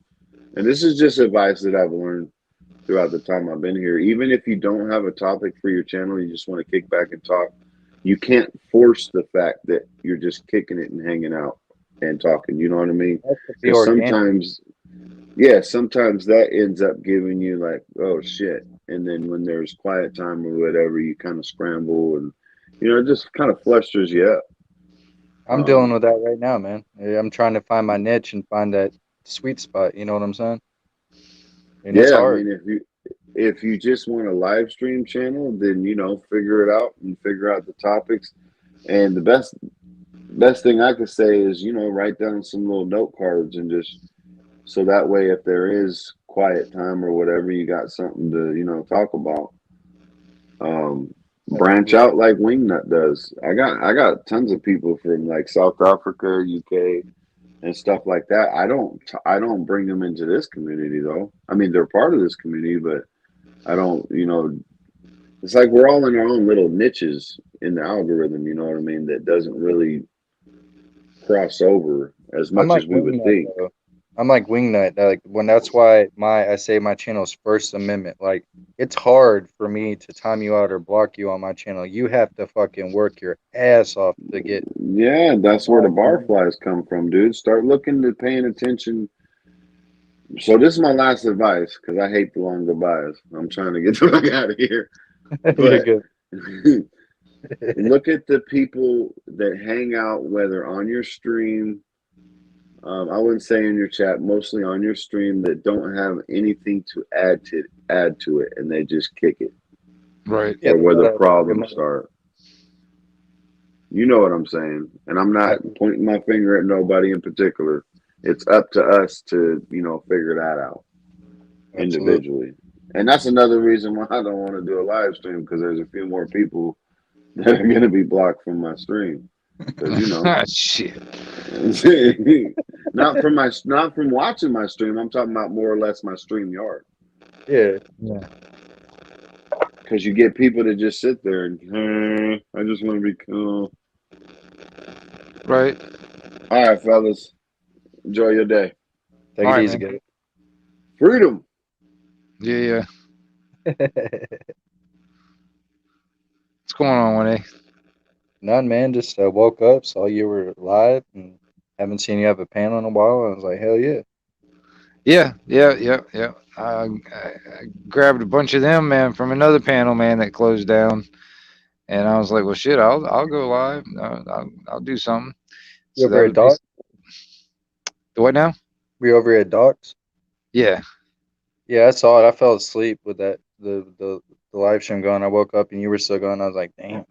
and this is just advice that I've learned throughout the time I've been here. Even if you don't have a topic for your channel, you just want to kick back and talk, you can't force the fact that you're just kicking it and hanging out and talking. You know what I mean? Because sometimes that ends up giving you like, oh shit. And then when there's quiet time or whatever, you kind of scramble and, it just kind of flusters you up. I'm dealing with that right now, man. I'm trying to find my niche and find that sweet spot. You know what I'm saying? And it's Yeah, I hard. mean, if you just want a live stream channel, then figure it out and figure out the topics. And the best thing I could say is write down some little note cards and just so that way if there is quiet time or whatever, you got something to talk about. Branch out like Wingnut does. I got tons of people from like South Africa, UK, and stuff like that. I don't bring them into this community though. I mean, they're part of this community, but I don't, it's like we're all in our own little niches in the algorithm, you know what I mean, that doesn't really cross over as much as we would think. Though. I'm like Wingnut. That's why I say my channel is First Amendment. Like, it's hard for me to time you out or block you on my channel. You have to fucking work your ass off to get. Yeah, that's where the barflies come from, dude. Start looking to paying attention. So this is my last advice, because I hate the long goodbyes. I'm trying to get the fuck out of here. But look at the people that hang out, whether on your stream, I wouldn't say in your chat, mostly on your stream, that don't have anything to add to it, and they just kick it. Right. Or where the problems start. You know what I'm saying? And I'm not pointing my finger at nobody in particular. It's up to us to, figure that out individually. And that's another reason why I don't want to do a live stream, because there's a few more people that are going to be blocked from my stream. Because shit. not from watching my stream. I'm talking about more or less my stream yard. Yeah. Because you get people to just sit there and I just want to be cool. Right. All right, fellas. Enjoy your day. Take it easy, guys. Freedom. Yeah. What's going on, Winnie? None, man. Just woke up, saw you were live, and haven't seen you have a panel in a while. I was like, hell yeah. Yeah. I grabbed a bunch of them, man, from another panel, man, that closed down, and I was like, well, shit, I'll go live. I'll do something. You over at Docs? What now? Were you over at Docs? Yeah. Yeah, I saw it. I fell asleep with that the live stream going. I woke up and you were still going. I was like, damn.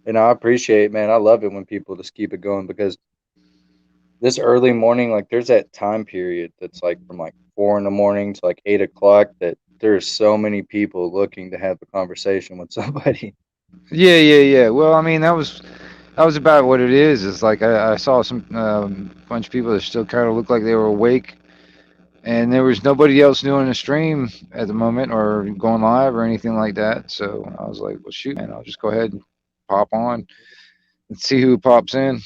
And I appreciate it, man. I love it when people just keep it going, because this early morning, like, there's that time period that's like from like 4 a.m. to like 8 o'clock that there's so many people looking to have a conversation with somebody. Yeah. Well, I mean, that was that was about what it is. It's like I saw some bunch of people that still kind of looked like they were awake, and there was nobody else doing a stream at the moment or going live or anything like that. So I was like, well, shoot, man, I'll just go ahead and pop on and see who pops in,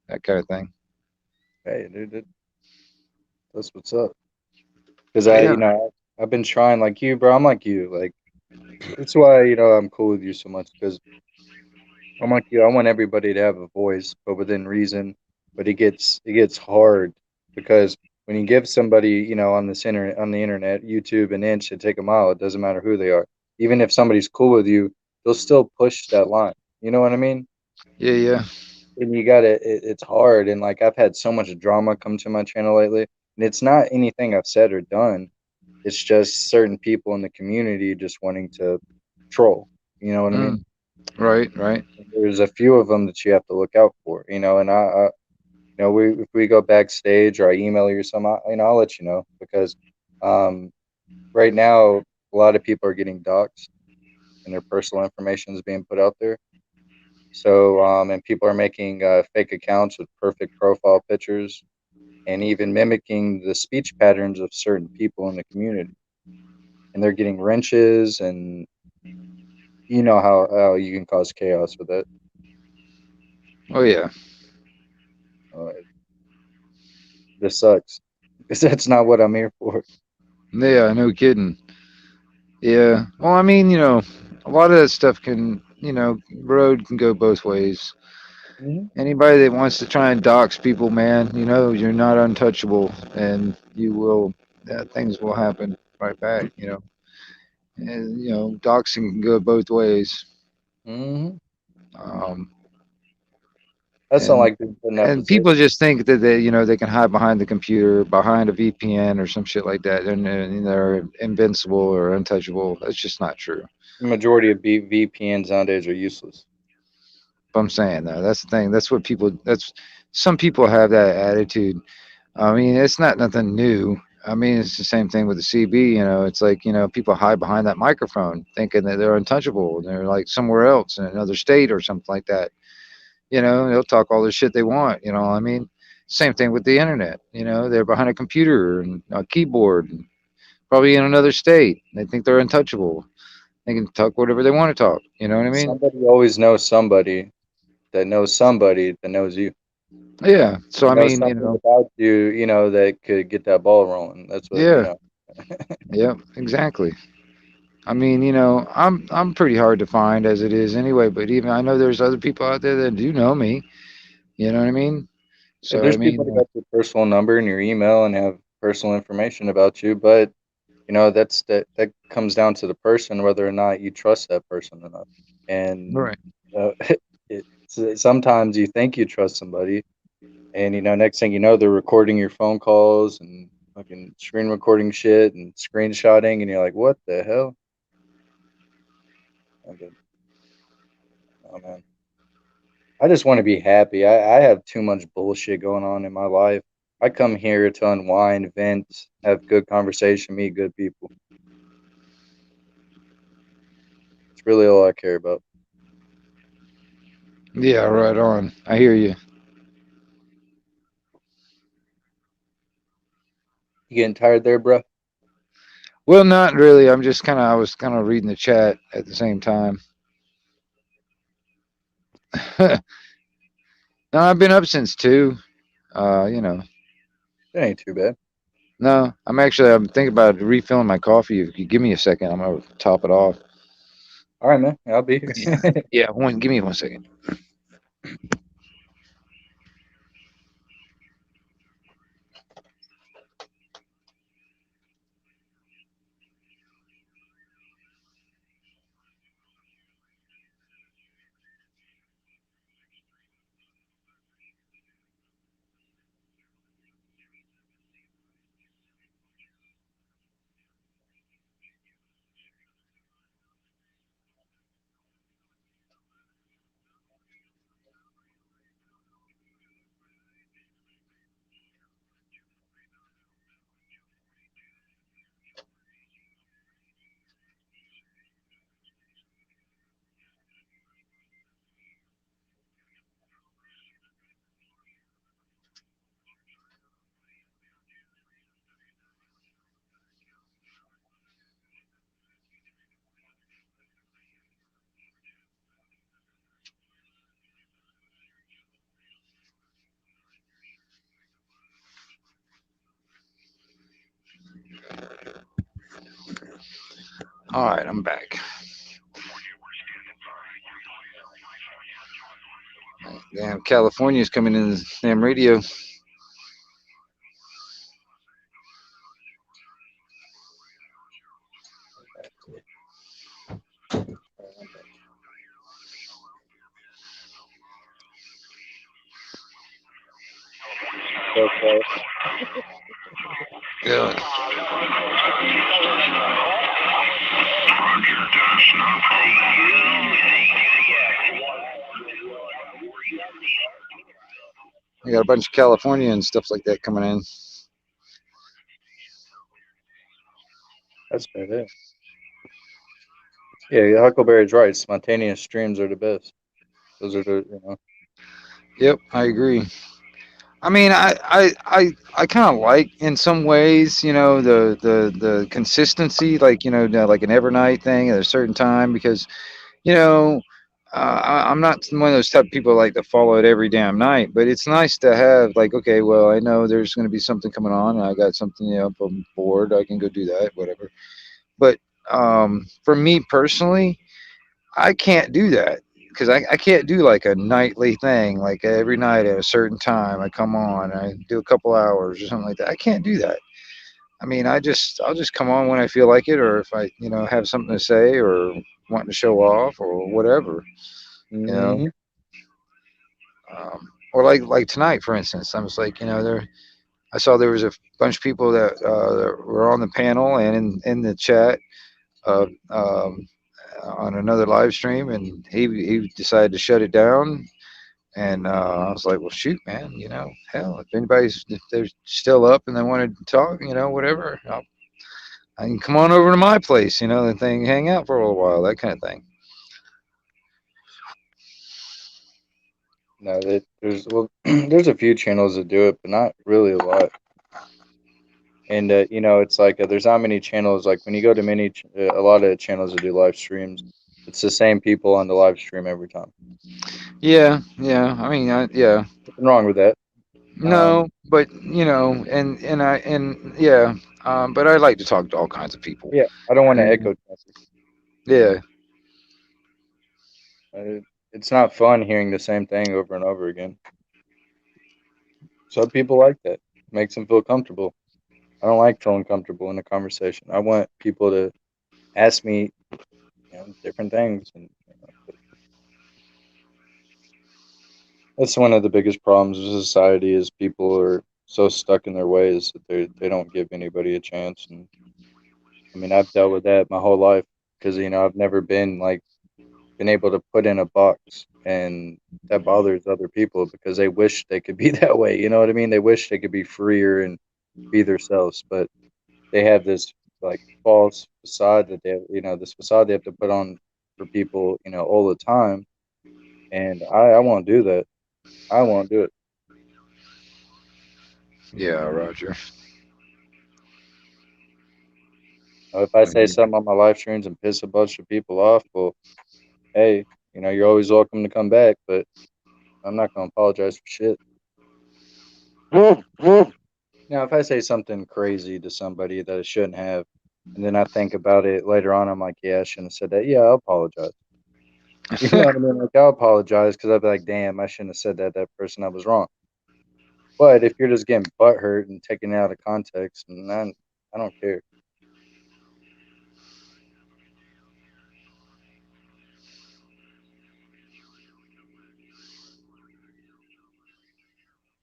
that kind of thing. Hey, dude, that's what's up. Because Yeah. I've been trying like you, bro. I'm like you. Like that's why I'm cool with you so much because I'm like you. I want everybody to have a voice, but within reason. But it gets hard because when you give somebody on the internet, YouTube, an inch to take a mile, it doesn't matter who they are. Even if somebody's cool with you, they'll still push that line. You know what I mean? Yeah, yeah. And you got it's hard. And like I've had so much drama come to my channel lately, and it's not anything I've said or done. It's just certain people in the community just wanting to troll. You know what I mean? Mm, right, right. There's a few of them that you have to look out for. And we if we go backstage or I email you or something, I'll let you know because um, right now a lot of people are getting doxxed and their personal information is being put out there. So and people are making fake accounts with perfect profile pictures and even mimicking the speech patterns of certain people in the community. And they're getting wrenches, and you know how you can cause chaos with it. Oh yeah. Uh, this sucks because that's not what I'm here for. Yeah, no kidding. Yeah. Well, I mean, a lot of that stuff can, road can go both ways. Hmm. Anybody that wants to try and dox people, man, you're not untouchable, and you will, things will happen right back. And, doxing can go both ways. Hmm. Um, That's not and like being put in that and position. people just think that they can hide behind the computer, behind a VPN or some shit like that, and they're invincible or untouchable. That's just not true. The majority of VPNs nowadays are useless. But I'm saying though, that's the thing. That's what people. That's some people have that attitude. I mean, it's not nothing new. I mean, it's the same thing with the CB. It's like people hide behind that microphone, thinking that they're untouchable, and they're like somewhere else in another state or something like that. They'll talk all the shit they want. I mean, same thing with the internet. They're behind a computer and a keyboard, and probably in another state. They think they're untouchable. They can talk whatever they want to talk. You know what I mean? Somebody always knows somebody that knows you. Yeah. So They I know mean, something about you, that could get that ball rolling. That's what yeah, yeah, exactly. I mean, I'm pretty hard to find as it is anyway. But even I know there's other people out there that do know me. You know what I mean? And So I there's people mean, that got your personal number and your email and have personal information about you, but that comes down to the person whether or not you trust that person enough. And right. uh, sometimes you think you trust somebody, and next thing you know, they're recording your phone calls and fucking screen recording shit and screenshotting, and you're like, what the hell? Okay. Oh man, I just want to be happy. I have too much bullshit going on in my life. I come here to unwind, vent, have good conversation, meet good people. It's really all I care about. Yeah, right on. I hear you. You getting tired there, bro? Well, not really. I was kind of reading the chat at the same time. No, I've been up since 2. You know. It ain't too bad. No, I'm thinking about refilling my coffee. If you give me a second, I'm gonna top it off. All right, man. I'll be here. Yeah. Yeah, give me 1 second. All right, I'm back. Damn, California's coming in the damn radio. So quiet. Yeah. We got a bunch of California and stuff like that coming in. That's about it. Yeah, Huckleberry's right. Spontaneous streams are the best. Those are the. Yep, I agree. I mean, I kind of like in some ways, the consistency, like like an evernight thing at a certain time, because you know, I'm not one of those type of people like to follow it every damn night. But it's nice to have like, okay, well, I know there's going to be something coming on, and I got something, if I'm bored, I can go do that, whatever. But for me personally, I can't do that because I can't do like a nightly thing, like every night at a certain time. I come on, I do a couple hours or something like that. I can't do that. I mean, I'll just come on when I feel like it, or if I, have something to say or wanting to show off or whatever, you know. Mm-hmm. Or like tonight, for instance, I was like, I saw there was a bunch of people that were on the panel and in the chat uh, um, on another live stream, and he decided to shut it down. And I was like, well, shoot, man, hell, if they're still up and they want to talk, whatever, I can come on over to my place, the thing, hang out for a little while, that kind of thing. No, there's a few channels that do it, but not really a lot. And it's like there's not many channels. Like when you go to a lot of channels that do live streams, it's the same people on the live stream every time. Yeah. I mean, yeah. Nothing wrong with that. No, but and yeah, but I like to talk to all kinds of people. Yeah, I don't want to And, echo chamber. yeah, It's not fun hearing the same thing over and over again. Some people like that. It makes them feel comfortable. I don't like feeling comfortable in a conversation. I want people to ask me, different things, and that's one of the biggest problems of society is people are so stuck in their ways that they don't give anybody a chance. And I mean, I've dealt with that my whole life because I've never been able to put in a box, and that bothers other people because they wish they could be that way. You know what I mean? They wish they could be freer and be themselves, but they have this false facade that this facade they have to put on for people, all the time. And I won't do that. I won't do it. yeah, Roger. If I say something on my live streams and piss a bunch of people off, well, hey, you're always welcome to come back, but I'm not going to apologize for shit. Now, if I say something crazy to somebody that I shouldn't have, and then I think about it later on, I'm like, yeah, I shouldn't have said that. Yeah, I'll apologize. You know what I mean? Like, I'll apologize because I'll be like, damn, I shouldn't have said that. That person, I was wrong. But if you're just getting butthurt and taking it out of context, and I don't care.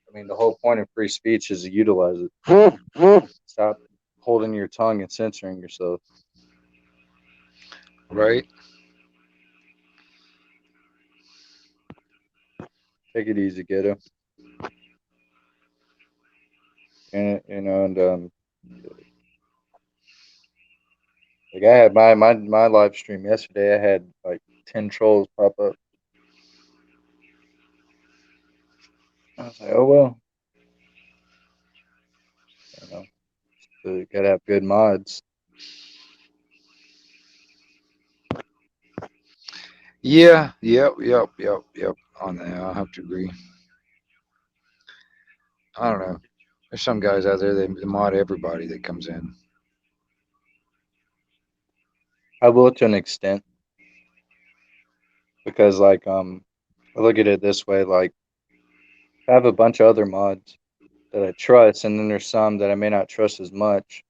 I mean, the whole point of free speech is to utilize it. Stop holding your tongue and censoring yourself. Right. Take it easy, ghetto. And like I had my live stream yesterday. I had like 10 trolls pop up. I was like, oh well, so you gotta have good mods. Yeah. Yep. On that, I'll have to agree. I don't know. There's some guys out there that mod everybody that comes in. I will to an extent because, like, I look at it this way: like, I have a bunch of other mods that I trust, and then there's some that I may not trust as much,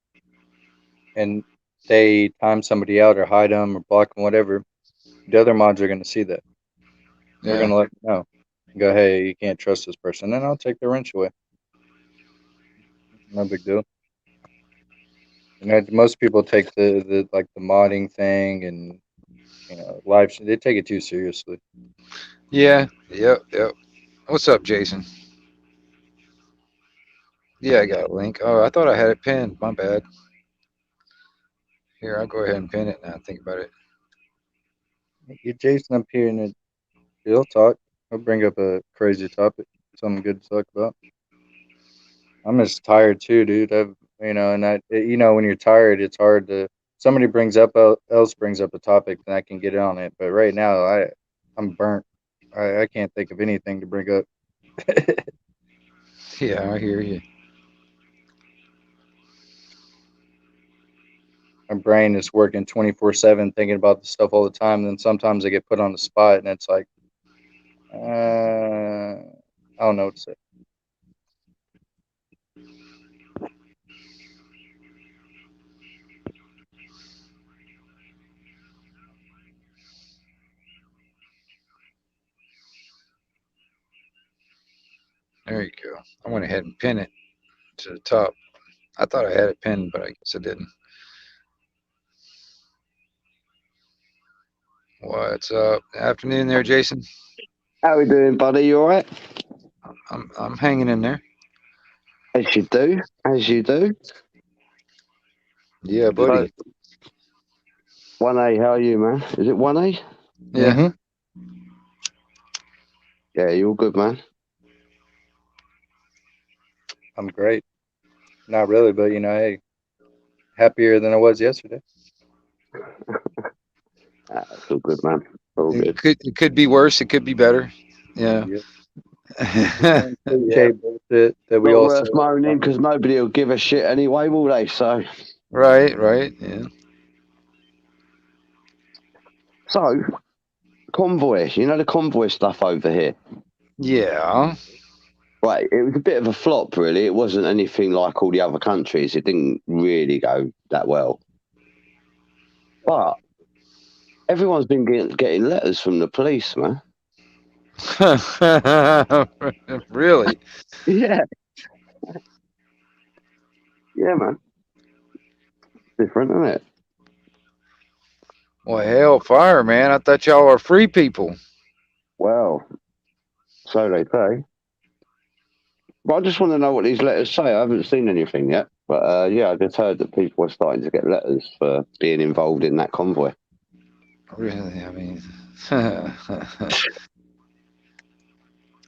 and they time somebody out or hide them or block them, whatever. The other mods are going to see that. They're going Yeah. to let me know. Go, hey, you can't trust this person. Then I'll take their wrench away. No big deal. Most people take the like the modding thing and live. They take it too seriously. Yeah. Yep. Yep. What's up, Jason? Yeah, I got a link. Oh, I thought I had it pinned. My bad. Here, I'll go ahead and pin it now. Think about it. Get Jason up here and he'll talk. He'll bring up a crazy topic, something good to talk about. I'm just tired too, dude. When you're tired, it's hard to. Somebody else brings up a topic, and I can get on it. But right now, I'm burnt. I can't think of anything to bring up. Yeah, I hear you. My brain is working 24/7, thinking about this stuff all the time. And then sometimes I get put on the spot, and it's like, I don't know what to say. There you go. I went ahead and pinned it to the top. I thought I had it pinned, but I guess I didn't. What's up? Afternoon there, Jason. How we doing, buddy? You all right? I'm hanging in there. As you do. As you do. Yeah, buddy. 1A, how are you, man? Is it 1A? Yeah. Mm-hmm. Yeah, you all good, man? I'm great. Not really, but hey, happier than I was yesterday. It's all good, man. All good. It could be worse. It could be better. Yeah. Yep. Yeah. Bullshit that we Not all worth say. moaning because nobody will give a shit anyway, will they? So, Right. Yeah. so convoy. You know the convoy stuff over here. Yeah. Right, it was a bit of a flop, really. It wasn't anything like all the other countries. It didn't really go that well. But everyone's been getting letters from the police, man. Really? Yeah. Yeah, man. Different, isn't it? Well, hellfire, man. I thought y'all were free people. Well, so they say. But I just want to know what these letters say. I haven't seen anything yet. But yeah, I just heard that people are starting to get letters for being involved in that convoy. Really? I mean,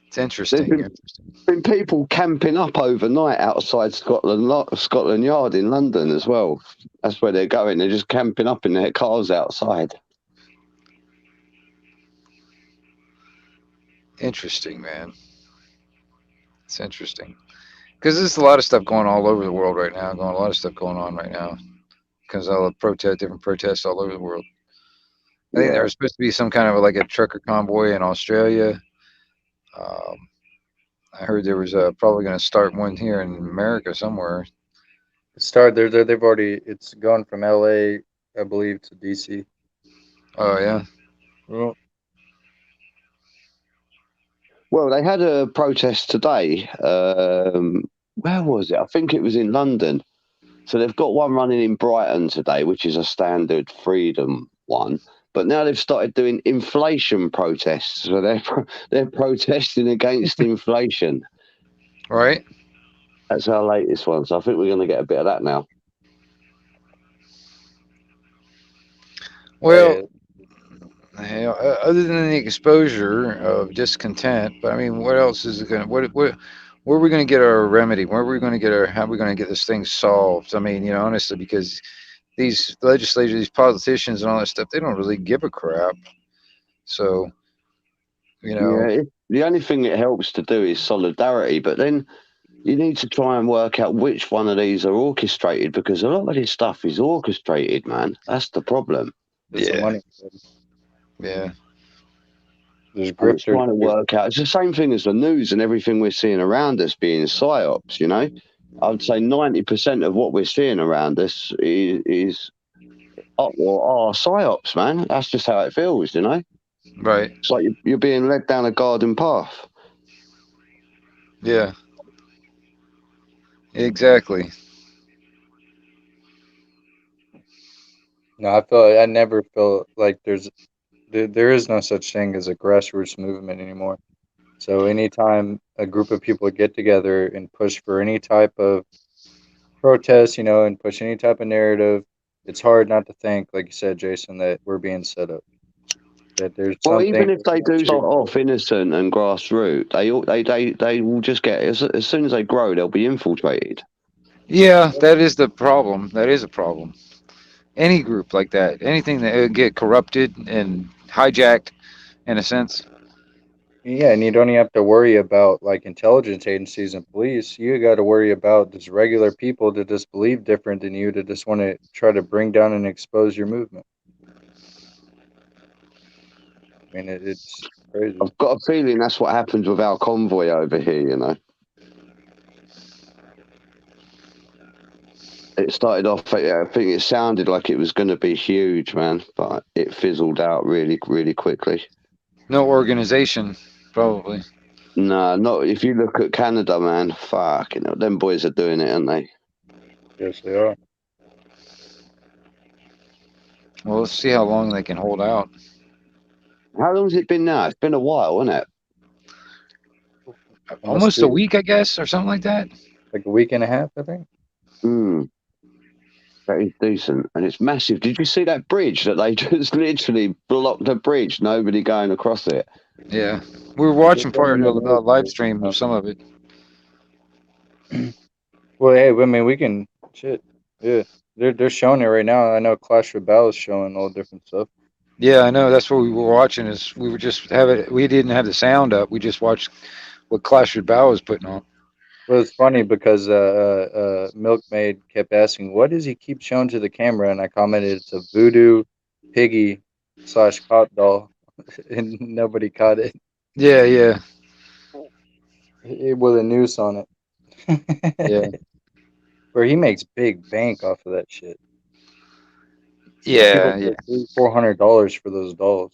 it's interesting. There's been people camping up overnight outside Scotland Yard in London as well. That's where they're going. They're just camping up in their cars outside. Interesting, man. It's interesting because there's a lot of stuff going all over the world right now. A lot of stuff going on right now because all the different protests all over the world. I think there was supposed to be some kind of like a trucker convoy in Australia. I heard there was probably going to start one here in America somewhere. They've already. It's gone from LA, I believe, to DC. Oh yeah. Well, they had a protest today. Where was it? I think it was in London. So they've got one running in Brighton today, which is a standard freedom one. But now they've started doing inflation protests. So they're protesting against inflation. Right. That's our latest one. So I think we're going to get a bit of that now. Well, other than the exposure of discontent, but I mean, what else is it going to? Where are we going to get our remedy? Where are we going to get how are we going to get this thing solved? I mean, honestly, because these legislators, these politicians, and all that stuff, they don't really give a crap. So, Yeah, the only thing it helps to do is solidarity, but then you need to try and work out which one of these are orchestrated because a lot of this stuff is orchestrated, man. That's the problem. It's a Yeah. money. Yeah. There's And it's trying to grifters. work out. It's the same thing as the news and everything we're seeing around us being psyops. You know, I would say 90% of what we're seeing around us is are psyops, man. That's just how it feels. You know, Right. it's like you're being led down a garden path. Yeah. Exactly. No, I never felt like there is no such thing as a grassroots movement anymore. So anytime a group of people get together and push for any type of protest, and push any type of narrative, it's hard not to think, like you said, Jason, that we're being set up. That there's Well, something even if they do start actually. off innocent and grassroots, they will just get as soon as they grow, they'll be infiltrated. Yeah, that is the problem. That is a problem. Any group like that, anything that get corrupted and hijacked, in a sense. Yeah, and you don't even have to worry about like intelligence agencies and police. You got to worry about just regular people that just believe different than you, that just want to try to bring down and expose your movement. I mean, it's crazy. I've got a feeling that's what happens with our convoy over here. You know, it started off. I think it sounded like it was going to be huge, man, but it fizzled out really, really quickly. No organization, probably. No, not if you look at Canada, man. Fuck, them boys are doing it, aren't they? Yes, they are. Well, let's see how long they can hold out. How long has it been now? It's been a while, isn't it? It must Almost be a week, I guess, or something like that. like a week and a half, I think. That is decent, and it's massive. Did you see that bridge that they just literally blocked the bridge? Nobody going across it. Yeah, we were watching part of the live stream of some of it. Well, hey, I mean, we can shit. Yeah, they're showing it right now. I know Clash Royale is showing all different stuff. Yeah, I know. That's what we were watching. Is we were just have it. We didn't have the sound up. We just watched what Clash Royale was putting on. Well, it's funny because Milkmaid kept asking, "What does he keep showing to the camera?" And I commented, "It's a voodoo piggy / cop doll," and nobody caught it. Yeah, yeah, It with a noose on it. yeah, Where he makes big bank off of that shit. People yeah, pay yeah. $400 for those dolls.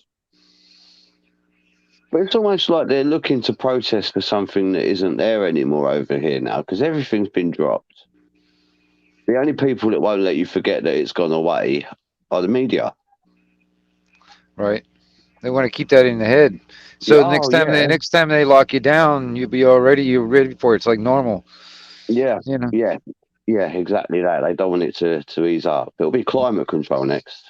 But it's almost like they're looking to protest for something that isn't there anymore over here now, because everything's been dropped. The only people that won't let you forget that it's gone away are the media. Right. They want to keep that in the head. So Yeah, next time they lock you down, you're ready for it. It's like normal. yeah, You know. yeah, exactly that. They don't want it to ease up. It'll be climate control next.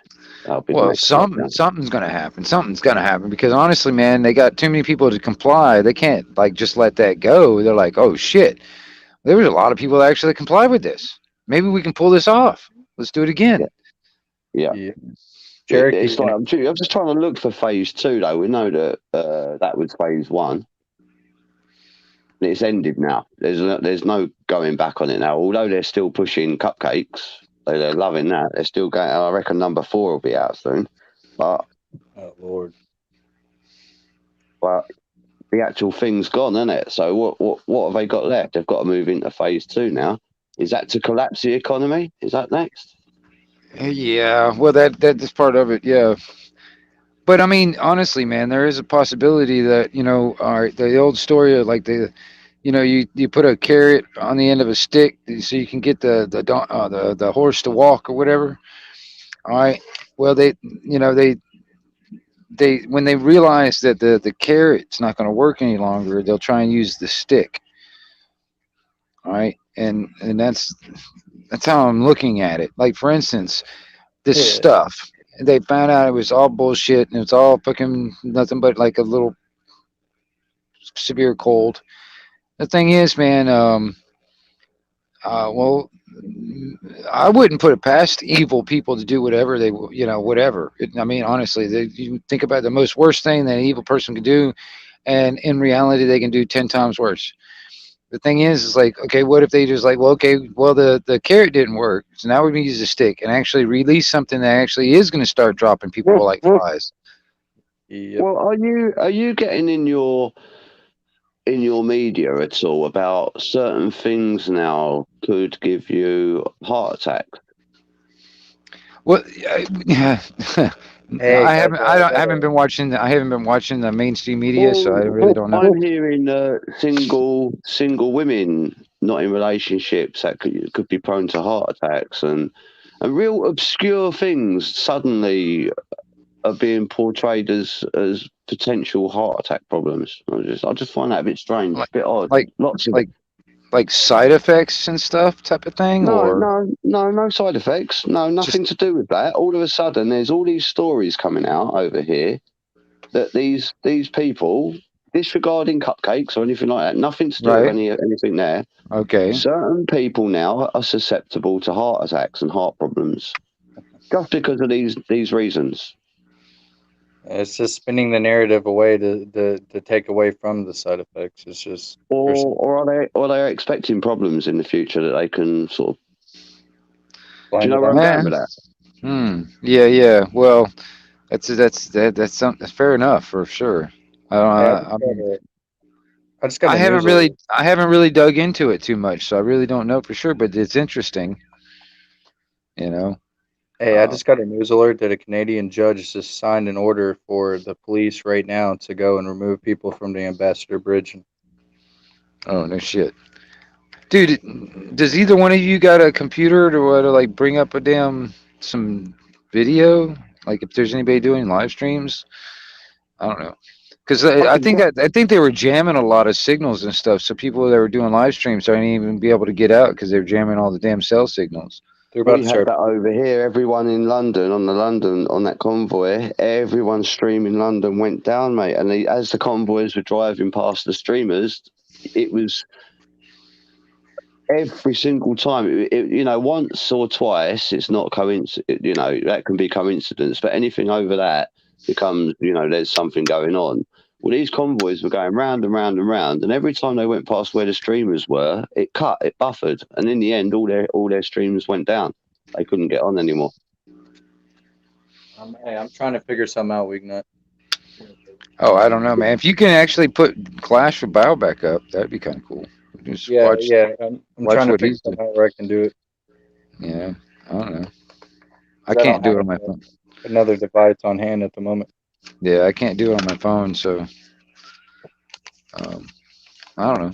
That'll be the Well, next lockdown. something's gonna happen. Something's gonna happen because honestly, man, they got too many people to comply. They can't like just let that go. They're like, oh shit, there was a lot of people that actually complied with this. Maybe we can pull this off. Let's do it again. Yeah. Cherokee. It's like I'm just trying to look for phase 2 though. We know that that was phase 1. And it's ended now. There's no going back on it now. Although they're still pushing cupcakes, they're loving that. They're still going. I reckon number 4 will be out soon. But Oh Lord. But the actual thing's gone, isn't it? So what have they got left? They've got to move into phase 2 now. Is that to collapse the economy? Is that next? Yeah. Well, that's part of it. Yeah. But I mean, honestly, man, there is a possibility that all right, the old story of like you put a carrot on the end of a stick so you can get the horse to walk or whatever. All right. Well, they when they realize that the carrot's not going to work any longer, they'll try and use the stick. All right, and that's how I'm looking at it. Like for instance, this stuff they found out it was all bullshit and it's all fucking nothing but like a little severe cold. The thing is, man, well, I wouldn't put it past evil people to do whatever whatever. I mean, honestly, you think about the most worst thing that an evil person could do, and in reality, they can do 10 times worse. the thing is like, okay, what if they just like, well, okay, well, the carrot didn't work, so now we're gonna use a stick and actually release something that actually is gonna start dropping people like flies. Yep. Well, are you getting in your media at all about certain things now could give you heart attacks? Well, yeah. Hey, I guys, haven't. I haven't been watching. I haven't been watching the mainstream media, so I really don't know. I'm hearing single women not in relationships that could be prone to heart attacks and real obscure things suddenly are being portrayed as potential heart attack problems. I just find that a bit strange, a Like, bit odd. like, Lots of like side effects and stuff type of thing, or no side effects. No, nothing to do with that. All of a sudden, there's all these stories coming out over here that these people, disregarding cupcakes or anything like that, nothing to do with right? anything there. Okay. Certain people now are susceptible to heart attacks and heart problems just because of these reasons. It's just spinning the narrative away to take away from the side effects. It's just Or are they expecting problems in the future that they can sort of? Do you know blinded where out. I'm going with that? Yeah. Yeah. Well, that's fair enough for sure. I Hey, don't. I just got a news alert. I haven't really dug into it too much, so I really don't know for sure. But it's interesting, you know. Hey, I just got a news alert that a Canadian judge just signed an order for the police right now to go and remove people from the Ambassador Bridge. Oh no shit, dude. Does either one of you got a computer to like bring up a damn some video? Like if there's anybody doing live streams, I don't know. Because I think they were jamming a lot of signals and stuff. So people that were doing live streams didn't even be able to get out because they were jamming all the damn cell signals. They're about We to had start. that over here. Everyone in London on that convoy, everyone streaming London went down, mate. And as the convoys were driving past the streamers, it was every single time. Once or twice, it's not coincidence. That can be coincidence, but anything over that becomes, there's something going on. Well, these convoys were going round and round and round, and every time they went past where the streamers were, it buffered, and in the end, all their streamers went down. They couldn't get on anymore. Hey, I'm trying to figure something out, Wignut. Oh, I don't know, man. If you can actually put Clash of Bow back up, that'd be kind of cool. Just Yeah, watch, yeah. I'm watch trying to what figure he's doing. something out where I can do it. Yeah, I don't know. I 'Cause I can't don't do it have on my phone. another device on hand at the moment. Yeah, I can't do it on my phone, so I don't know.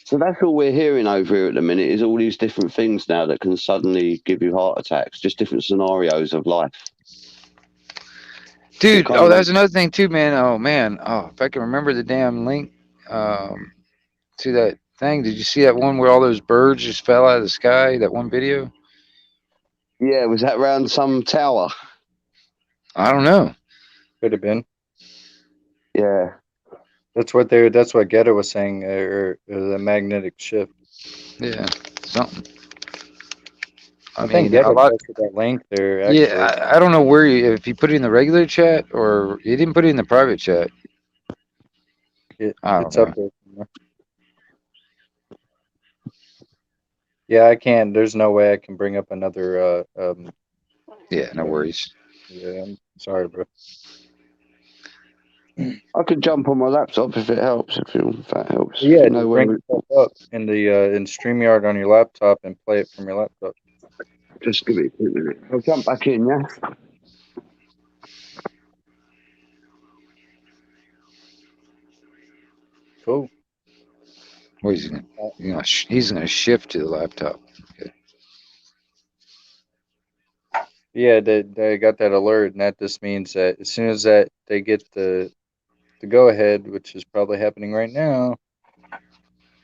So that's all we're hearing over here at the minute is all these different things now that can suddenly give you heart attacks, just different scenarios of life. Dude, oh, that's another thing too, man. Oh man, if I can remember the damn link to that thing. Did you see that one where all those birds just fell out of the sky? That one video? Yeah, was that around some tower? I don't know. Could have been. Yeah. That's what Geta was saying, or the magnetic shift. Yeah, something. I think Geta posted that link there. Actually. Yeah, I don't know if he put it in the regular chat or he didn't put it in the private chat. It's up there somewhere. Yeah, I can't. There's no way I can bring up another. Yeah, no worries. Yeah, I'm sorry, bro. I could jump on my laptop if it helps. If that helps. Yeah, just bring stuff up in the in StreamYard on your laptop and play it from your laptop. Just give me a minute. I'll jump back in, yeah. Cool. Well, he's gonna shift to the laptop. Okay. Yeah, they got that alert, and that just means that as soon as that they get the go ahead, which is probably happening right now,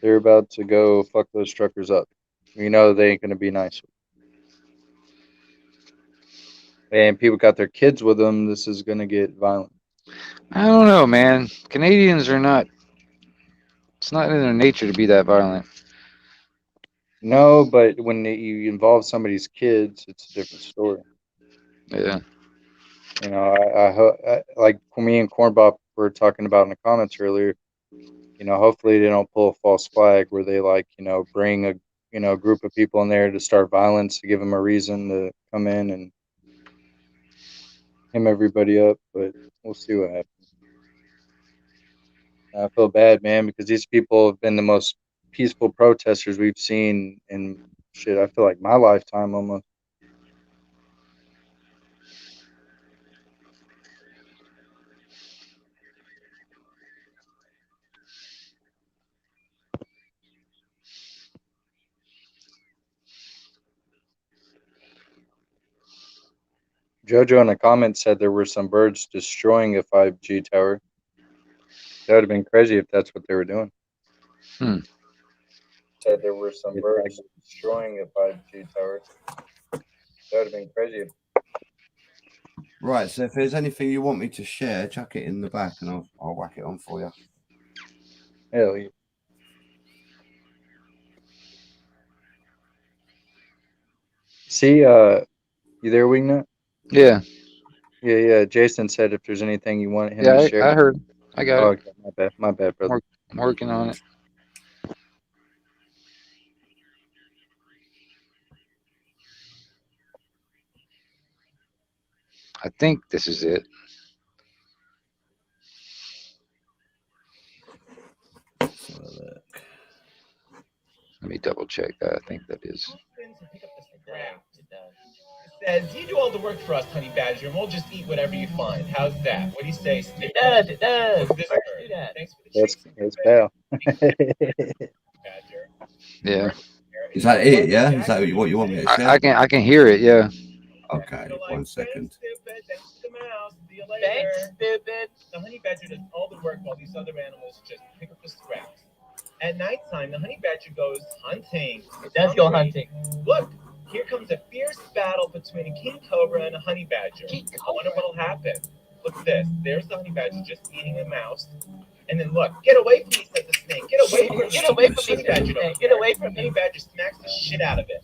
they're about to go fuck those truckers up. You know they ain't gonna be nice. And people got their kids with them. This is gonna get violent. I don't know, man. Canadians are not. It's not in their nature to be that violent. No, but when you involve somebody's kids, it's a different story. Yeah. You know, I like me and Cornbop were talking about in the comments earlier. hopefully they don't pull a false flag where they bring a group of people in there to start violence to give them a reason to come in and hem everybody up. But we'll see what happens. I feel bad, man, because these people have been the most peaceful protesters we've seen in shit. I feel like my lifetime almost. Jojo in the comments said there were some birds destroying a 5G tower. That would have been crazy if that's what they were doing. Said there were some birds destroying a 5G tower. That would have been crazy. Right, so if there's anything you want me to share, chuck it in the back and I'll whack it on for you. Hell yeah. See, you there, Wingnut? Yeah. Yeah. Jason said if there's anything you want him to share. I heard. I got it. Okay, my bad, brother. I'm working on it. I think this is it. Let me double check that. I think that is. It says, you do all the work for us, Honey Badger, and we'll just eat whatever you find. How's that? What do you say, Steve? It does. Do that. Thanks for the treats. It's Bell. Badger. Yeah. Is that it? Yeah. Is that what you want me to share? I can hear it. Yeah. Okay. 1 second. Thanks to the mouse. See you later. Thanks, stupid. The Honey Badger does all the work while these other animals just pick up the scraps. At nighttime, the Honey Badger goes hunting. It does go hunting. Look. Here comes a fierce battle between a king cobra and a honey badger. I wonder what'll happen. Look at this. There's the honey badger just eating a mouse. And then look, get away from me, says the snake. Get away from me. Get away from me, badger. Get away from me. Honey badger smacks the shit out of it.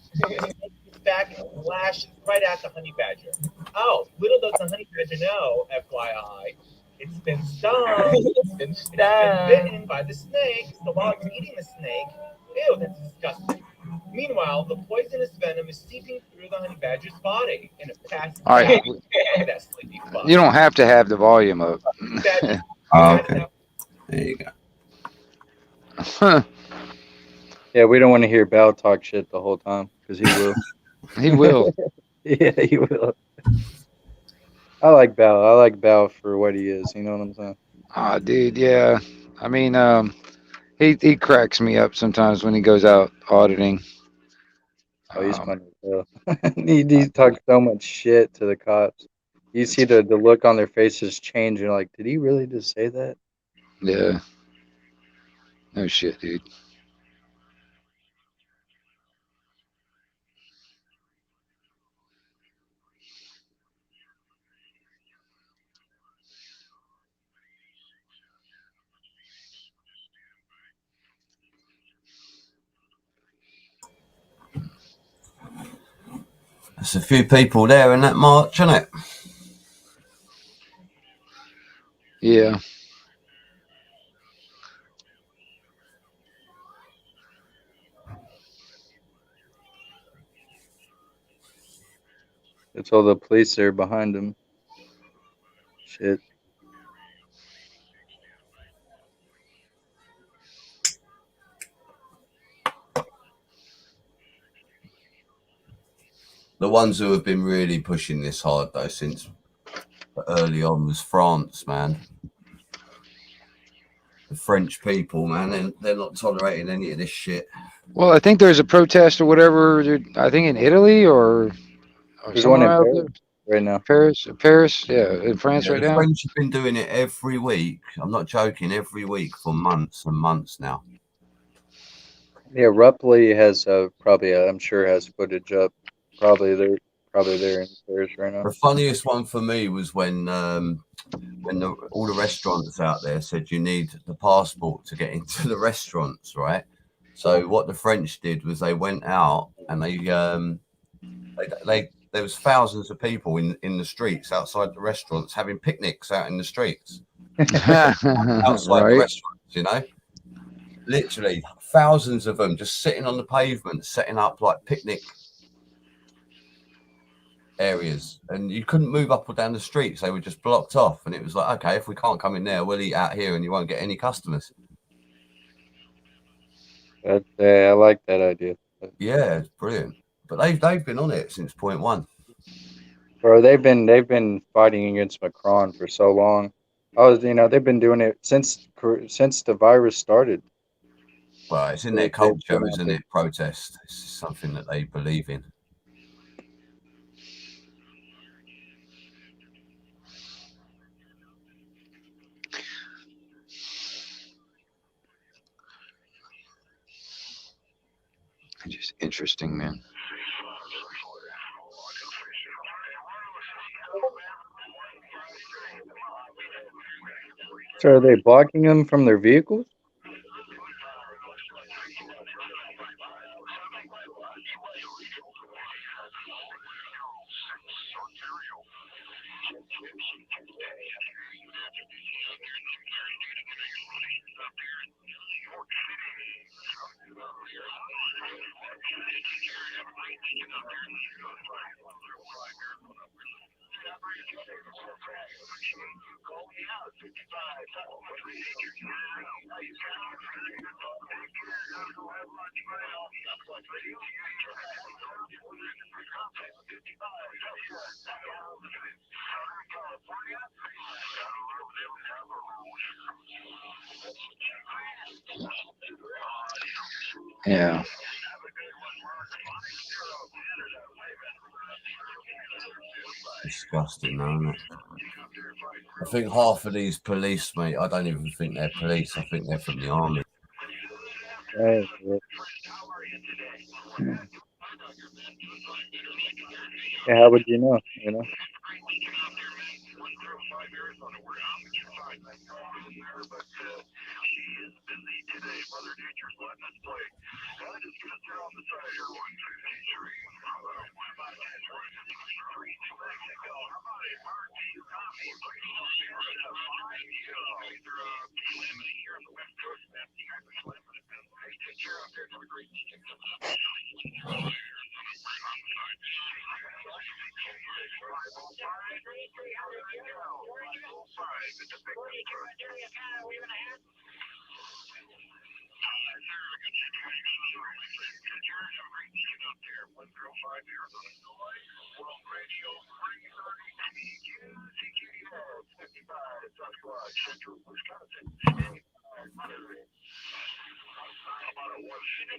He's back and flashes right at the honey badger. Oh, little does the honey badger know, FYI, it's been stung. It's been bitten by the snake. So while it's eating the snake, ew, that's disgusting. Meanwhile, the poisonous venom is seeping through the honey badger's body in a fast. All right. That sleepy fuck. You don't have to have the volume up. Okay. There you go. Yeah, we don't want to hear Bell talk shit the whole time because he will. He will. Yeah, he will. I like Bell. I like Bell for what he is. You know what I'm saying? Oh, dude. Yeah. I mean, he cracks me up sometimes when he goes out auditing. Oh, he's funny as hell. he talks so much shit to the cops. You see the look on their faces change. You're like, did he really just say that? Yeah. No shit, dude. There's a few people there in that march, isn't it? Yeah. It's all the police there behind him. Shit. The ones who have been really pushing this hard, though, since early on was France, man. The French people, man, they're not tolerating any of this shit. Well, I think there's a protest or whatever. I think in Italy or there's one in out Paris there. right now. Paris, yeah, in France right now. The French have been doing it every week. I'm not joking, every week for months and months now. Yeah, Rupley has probably, I'm sure, has footage up. Probably they're in Paris right now. The funniest one for me was when all the restaurants out there said you need the passport to get into the restaurants, right? So what the French did was they went out and they there was thousands of people in the streets outside the restaurants having picnics out in the streets outside the restaurants, you know. Literally thousands of them just sitting on the pavement, setting up like picnic areas, and you couldn't move up or down the streets. They were just blocked off, and it was like, okay, if we can't come in there, we'll eat out here and you won't get any customers. I like that idea. Yeah, it's brilliant. But they've been on it since point one. Bro, they've been fighting against Macron for so long. They've been doing it since the virus started. Well, it's in They- their they've culture, been out isn't there. it? Protest. It's something that they believe in. Just interesting, man. So are they blocking them from their vehicles? Yeah. Disgusting, isn't it? I think half of these police, mate, I don't even think they're police. I think they're from the army. Right. Yeah, how would you know?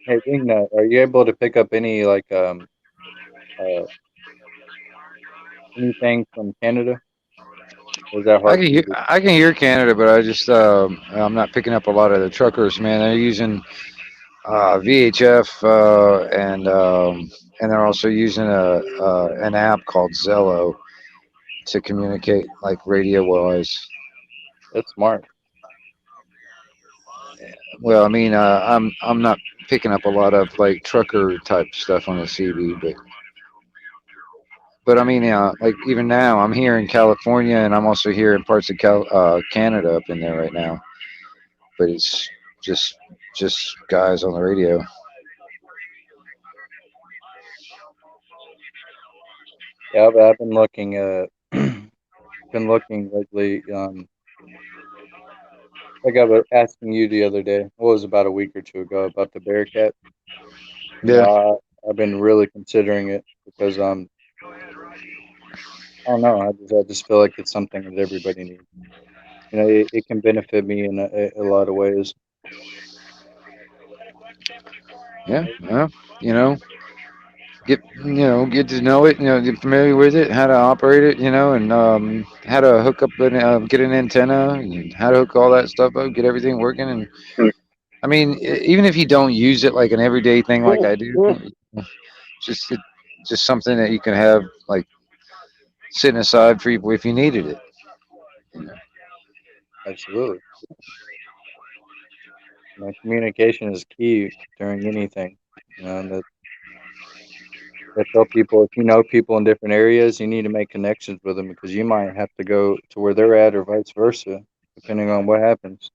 Hey, Wingnut, are you able to pick up any anything from Canada? Or is that hard for you to? I can hear Canada, but I'm not picking up a lot of the truckers, man. They're using VHF and they're also using an app called Zello to communicate like radio wise. That's smart. Well, I mean, I'm not picking up a lot of like trucker type stuff on the CB, but I mean, like even now, I'm here in California, and I'm also here in parts of Canada up in there right now. But it's just guys on the radio. Yeah, I've been looking. Been looking lately. Like I was asking you the other day. What was about a week or two ago about the Bearcat? Yeah. I've been really considering it because I don't know. I just feel like it's something that everybody needs. It can benefit me in a lot of ways. Yeah. Well, get to know it, get familiar with it, how to operate it, and how to hook up and get an antenna, and how to hook all that stuff up, get everything working. And I mean, even if you don't use it like an everyday thing like I do, just just something that you can have like sitting aside for you if you needed it. Absolutely. Communication is key during anything. And I tell people, if you know people in different areas, you need to make connections with them because you might have to go to where they're at or vice versa, depending on what happens.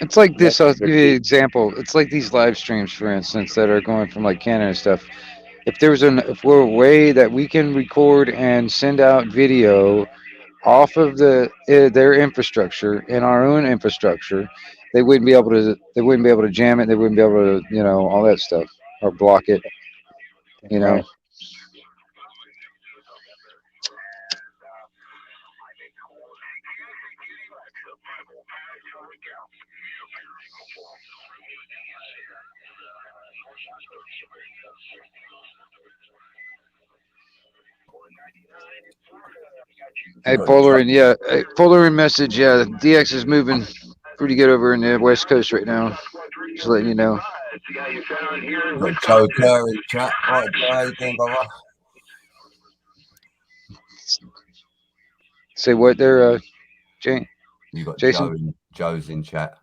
It's like this. I'll give you an Cute. example. It's like these live streams, for instance, that are going from like Canada and stuff. If we're a way that we can record and send out video off of their infrastructure and our own infrastructure, they wouldn't be able to. They wouldn't be able to jam it. They wouldn't be able to, all that stuff or block it. You know. Right. Hey, Polar and Polar and message. Yeah, DX is moving pretty good over in the West Coast right now. Just letting you know. Got Joe Kerr in chat. Right, Joe, how you doing, brother? Say what there, Jane? You got Jason? Joe's in chat.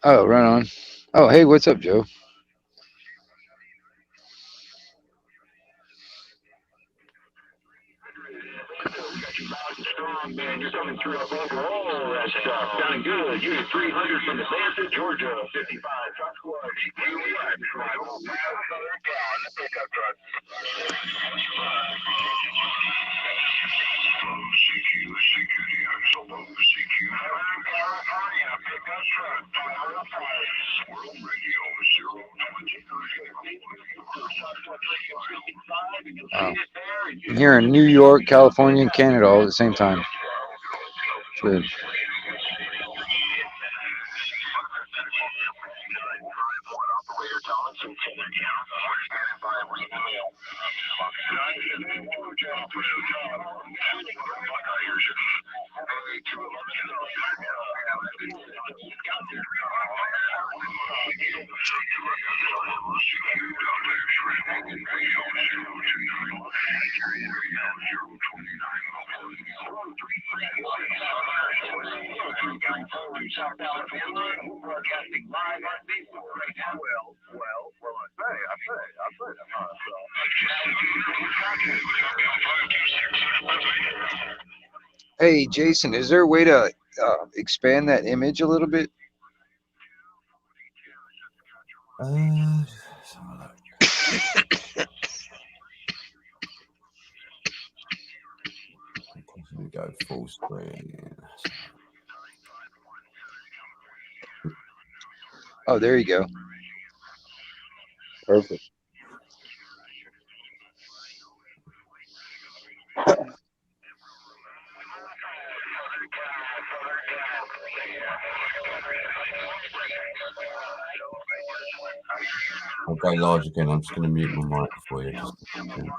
Oh, right on. Oh, hey, what's up, Joe? Man, you're coming through up over all that stuff. Sounding good. Unit 300 from Atlanta, Georgia. 55 truck squad. Pickup truck. Wow. I'm here in New York, California, and Canada all at the same time. It's weird. Hey, Jason, is there a way to expand that image a little bit? We go full screen. Oh, there you go. Perfect. I'll go large again. I'm just going to mute my mic for you. Just a second.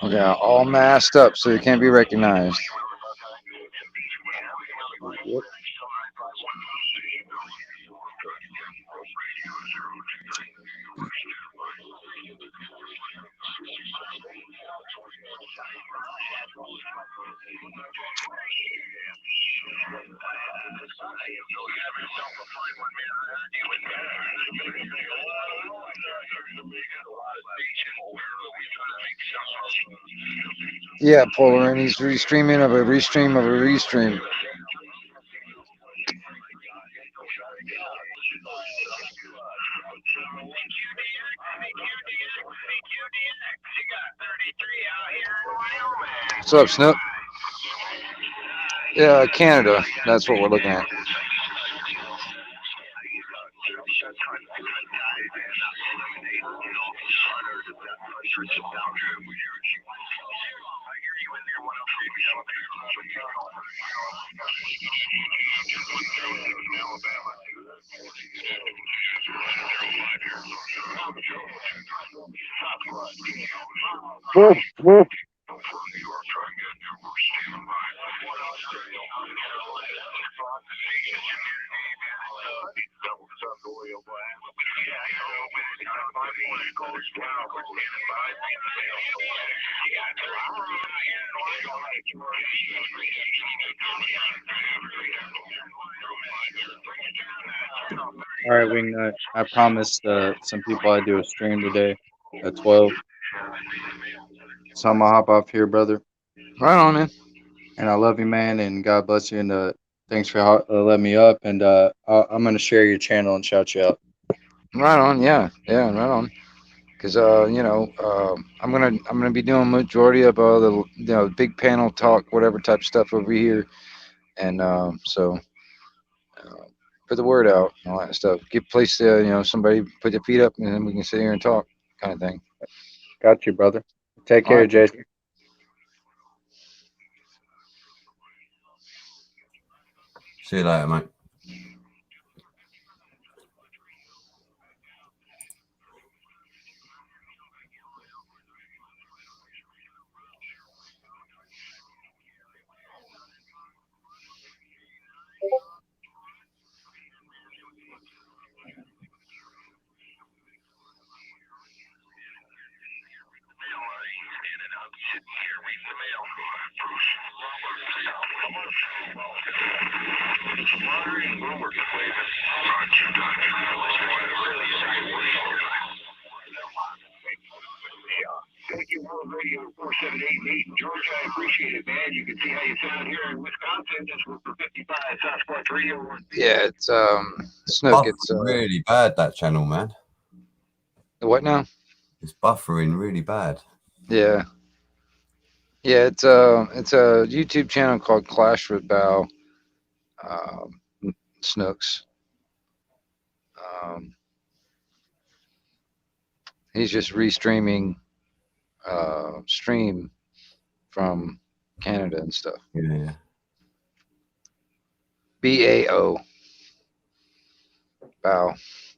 Okay, all masked up so they can't be recognized. Yep. Yeah, Polar, and he's restreaming of a restream of a restream. What's up, Snook? Yeah, Canada. That's what we're looking at. All right, Wingnut. I promised some people I'd do a stream today at 12. So I'm gonna hop off here, brother. Right on, man. And I love you, man. And God bless you. And thanks for letting me up. And I'm gonna share your channel and shout you out. Right on. Yeah. Right on. Because I'm gonna be doing majority of the big panel talk, whatever type stuff over here, and so put the word out, and all that stuff. Give place to somebody put their feet up, and then we can sit here and talk, kind of thing. Got you, brother. Take All care, right. Jason. See you later, mate. Thank you, World Radio 4788 in Georgia. I appreciate it, man. You can see how you sound here in Wisconsin. Just for 55 Sasquatch Radio. Yeah, it's Snook. It's really bad, that channel, man. what now? It's buffering really bad. Yeah. Yeah, it's a YouTube channel called Clash with Bow, Snooks. He's just restreaming stream from Canada and stuff. Yeah. BAO. Bow.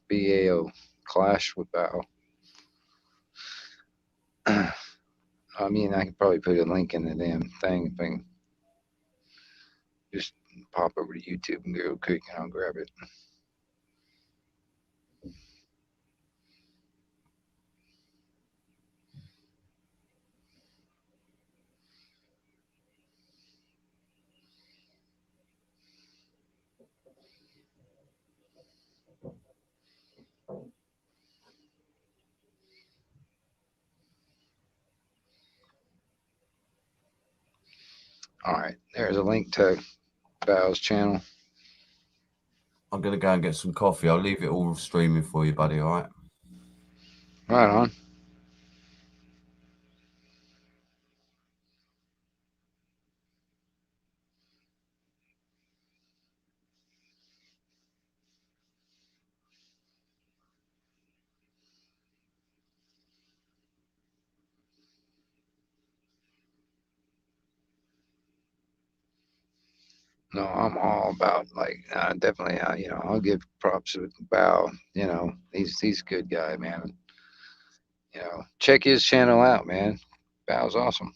BAO. Clash with Bow. I mean, I could probably put a link in the damn thing if I can just pop over to YouTube and go quick and I'll grab it. All right, there's a link to Bow's channel. I'm going to go and get some coffee. I'll leave it all streaming for you, buddy, all right? Right on. No, I'm all about definitely. I'll give props to Bow. He's a good guy, man. Check his channel out, man. Bow's awesome.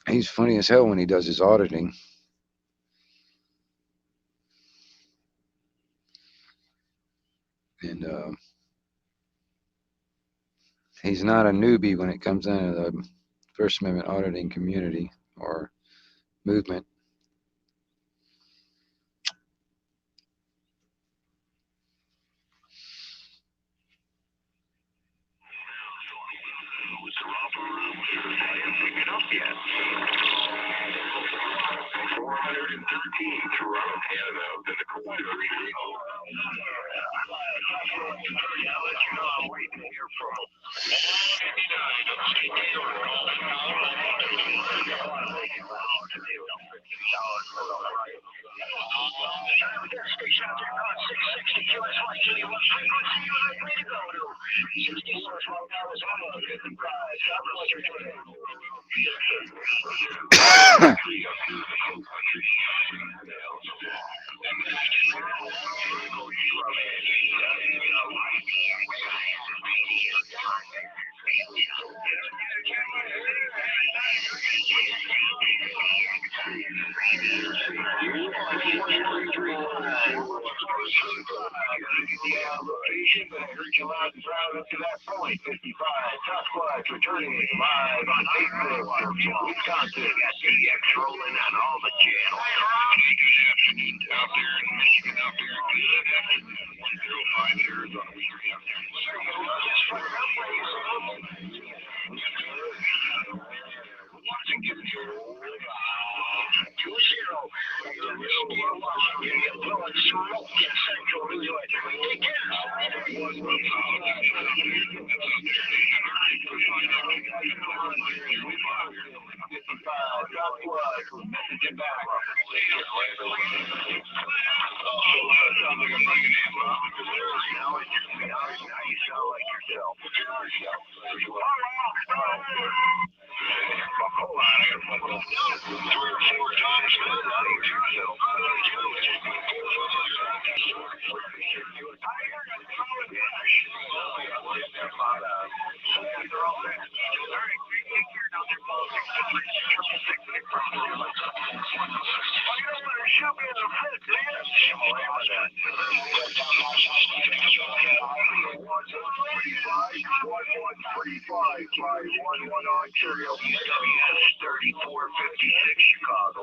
He's funny as hell when he does his auditing. And he's not a newbie when it comes down to the First Amendment auditing community or movement. Toronto, Canada, then the Queen of Radio. I'll let you know I'm waiting to hear from him. Location, but I heard you loud and proud up to that point. 55 Sasquatch returning live on Facebook, Wisconsin. Got DX rolling on all the channels. Good afternoon out there in Michigan, out there. Good afternoon. 105 Arizona. We hear you out there. Watching, giving you 2-0. Blowing smoke in Central New York. Take care. Messaging back. Sounds like I'm bringing in, huh? Now you sound like yourself. Hold on, I gotta fuck up. 3 or 4 times, man. Now you yourself. Ontario, BWS 3456 Chicago.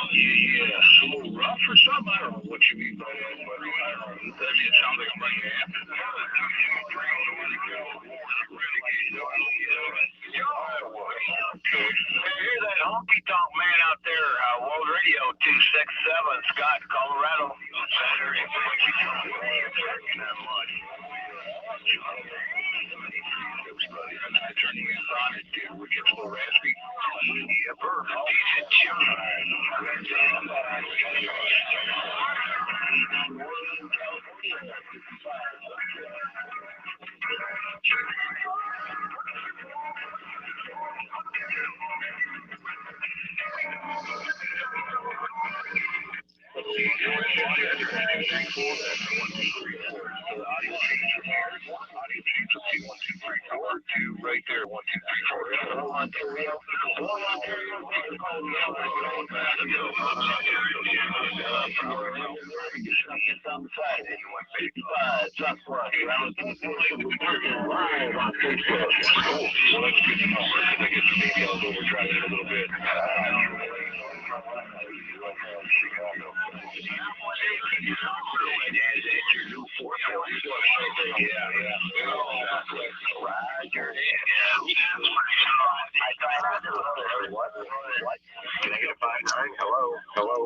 Yeah, a little rough or something. I don't know what you mean by that, but I don't know. I mean, it sounds like I'm bringing it up. Hear that honky tonk man out there, World Radio 267, Scott, Colorado. Saturday. That much. Everybody, and then I turn the gas on it, dude, which gets a little raspy. Yeah, perfect. Decent right there, 1, 2, 3, 4. Ontario. What? Can I get a 5-9? Hello?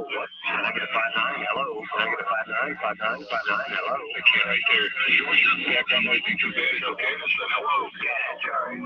What? Can I get a 5-9? Hello? Can I get a 5-9? 5-9? 5-9? Hello? I can't right there. Your background might be too bad. Okay, so hello? Yeah, sorry.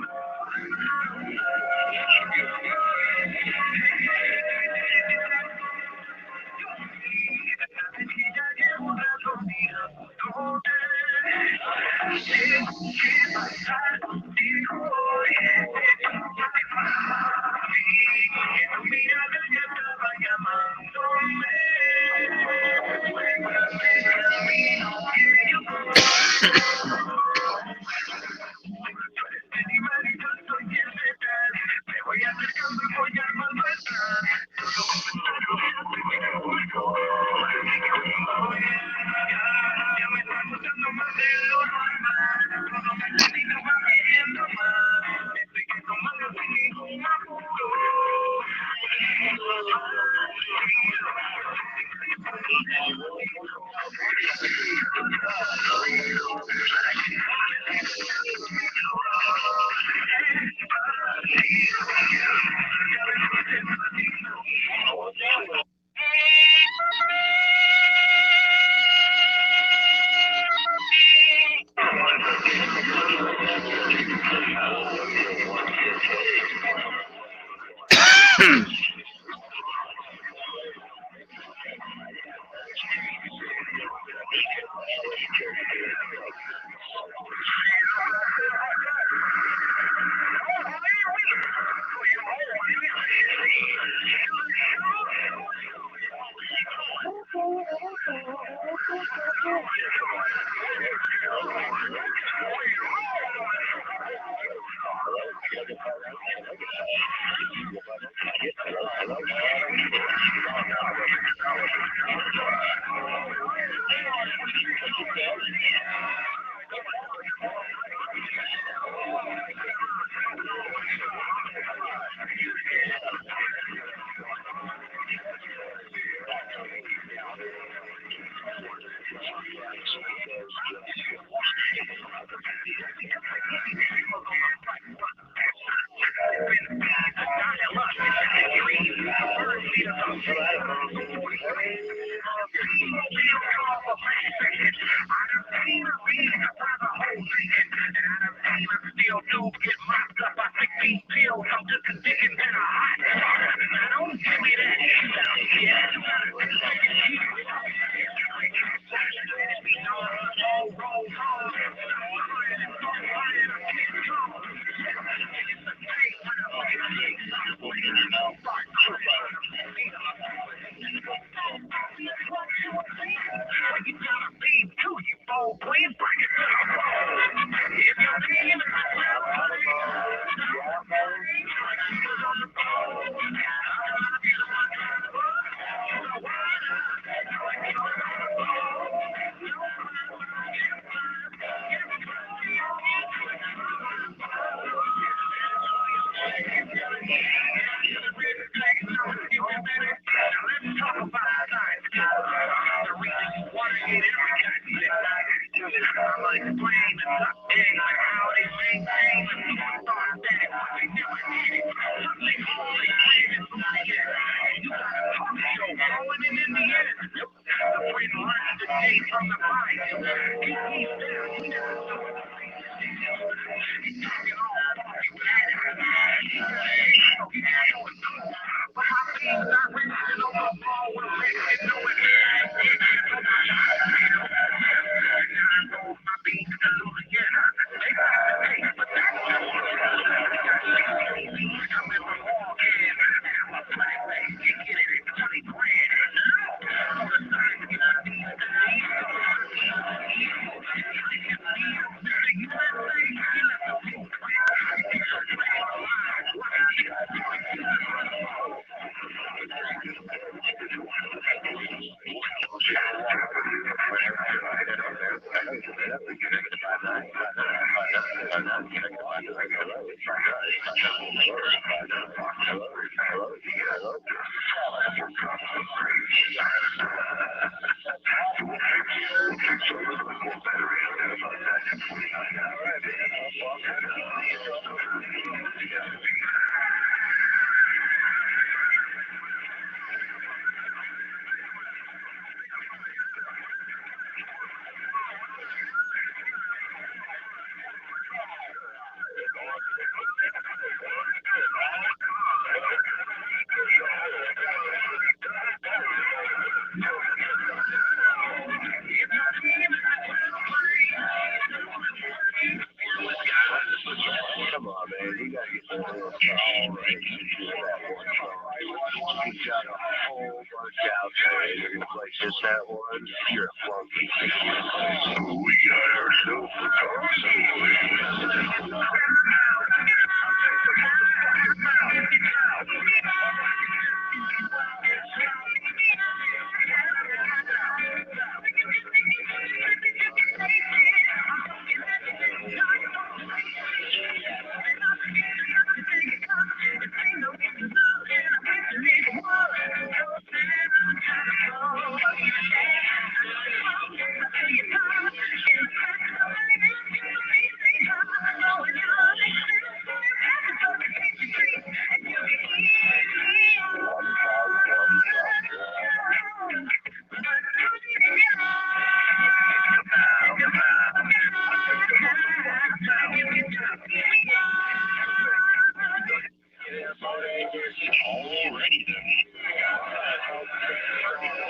Alrighty then.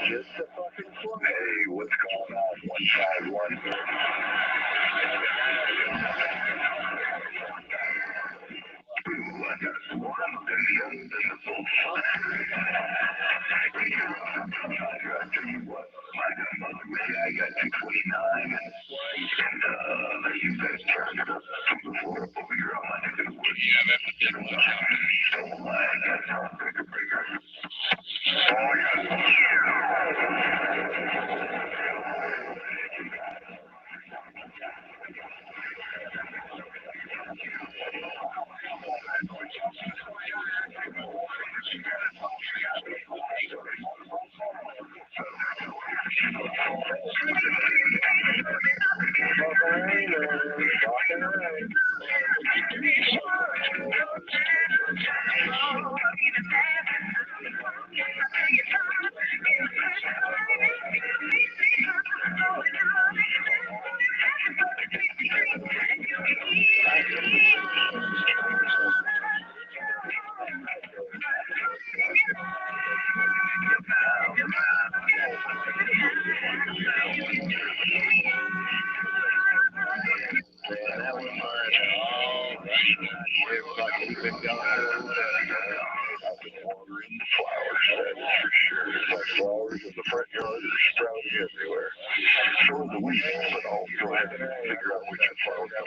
Just a fucking flow. Hey, what's going on? 151. I got 229. And you guys turned it up from the floor up over here on my neck of the woods. Yeah, that's a different one. So I got breaker. Oh, flowers in the front yard are sprouting everywhere. So are the weeds, but I'll go ahead and figure out which flower. That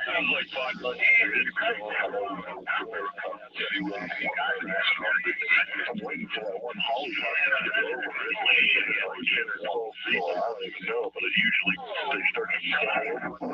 sounds like fun. I'm waiting for that one holly to go over. I don't even know, but it usually they start to fly over.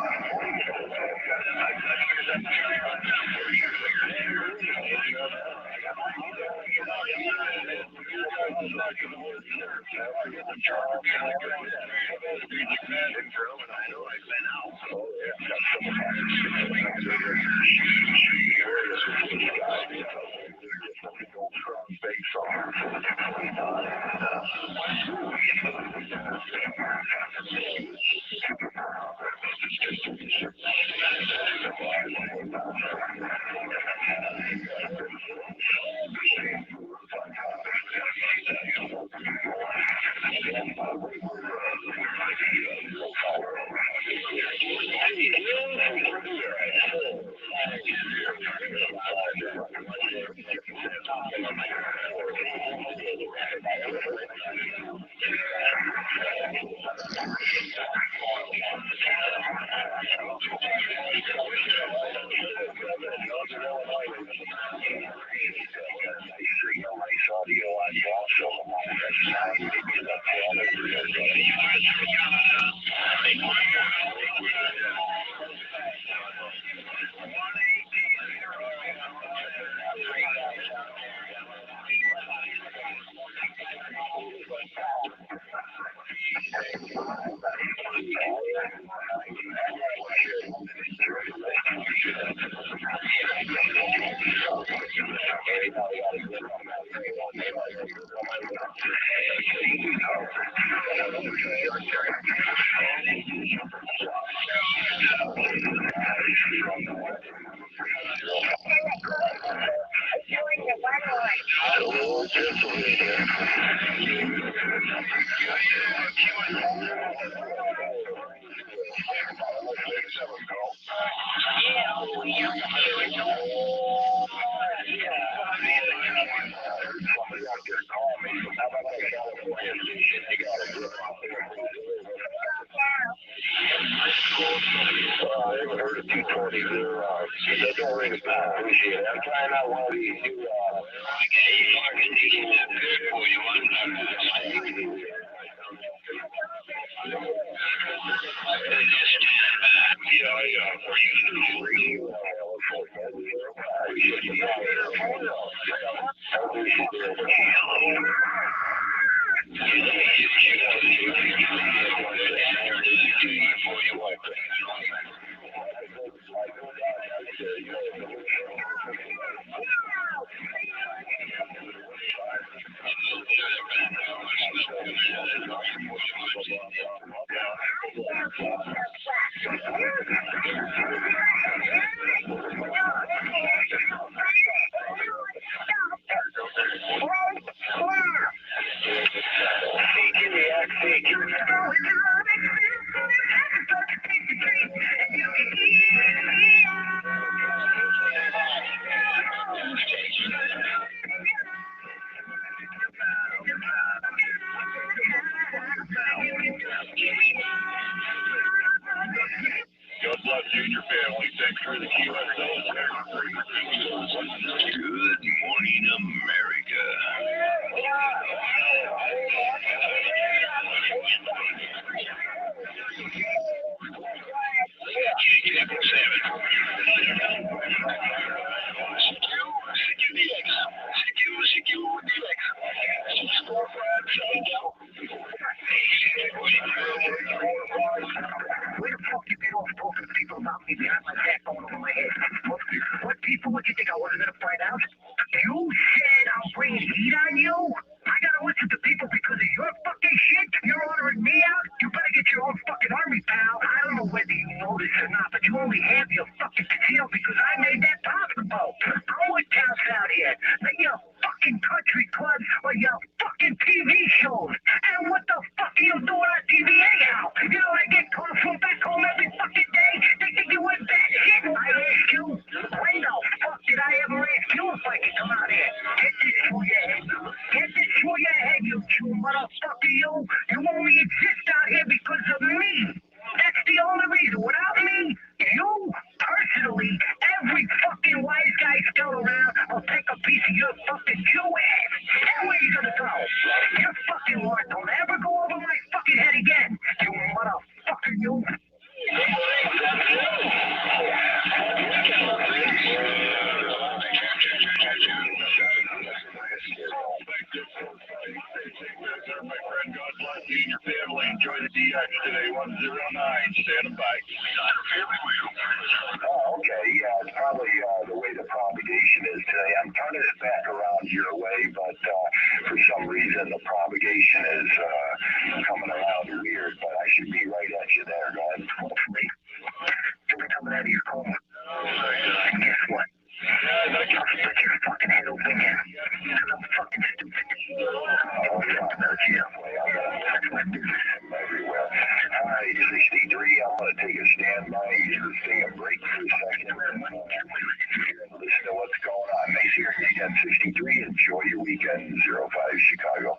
Good morning, America. Where the fuck you get off talking to people about me behind my back going over my head? What people would you think I wasn't gonna find out? You said I'll bring heat on you? I gotta listen to people because of your fucking shit? You're ordering me out? You better get your own fucking army, pal. I don't know whether you know this or not, but you only have your fucking conceal because I made that possible. I'm what counts out here. Not your fucking country clubs or your fucking TV shows. And what the fuck are you doing on TV anyhow? You know I get calls from back home every fucking day. They think you went bad shit. I ask you, when the fuck did I ever ask you if I could come out here? Get this through your head. Get this through your head, you two motherfucker, you. You only exist out here because of me. That's the only reason. Without me, you, personally, every fucking wise guy still around will take a piece of your fucking Jew ass. And where you gonna go? Your fucking word don't ever go over my fucking head again. You motherfucker, you. Enjoy the DX today, 109, standing by. Oh, okay, yeah, it's probably the way the propagation is today. I'm turning it back around your way, but for some reason the propagation is coming around weird, but I should be right at you there. Go ahead. You'll be coming out of your home. And guess what? I'll split your fucking head open here. Because I'm fucking stupid. Oh, yeah, that's you. That's my business everywhere. All right, 63, I'm going to take a standby. You just take a break for a second. Listen to what's going on. Nice hearing you again, 63. Enjoy your weekend, 05 Chicago.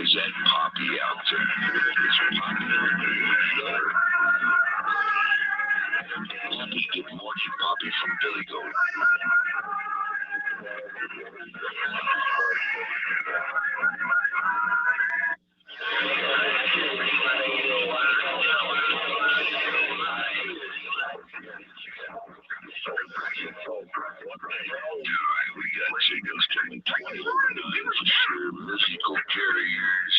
Is that Poppy out there? Good morning, Poppy from Billy Goat. We got signals coming 21 for sure. Mythical carriers.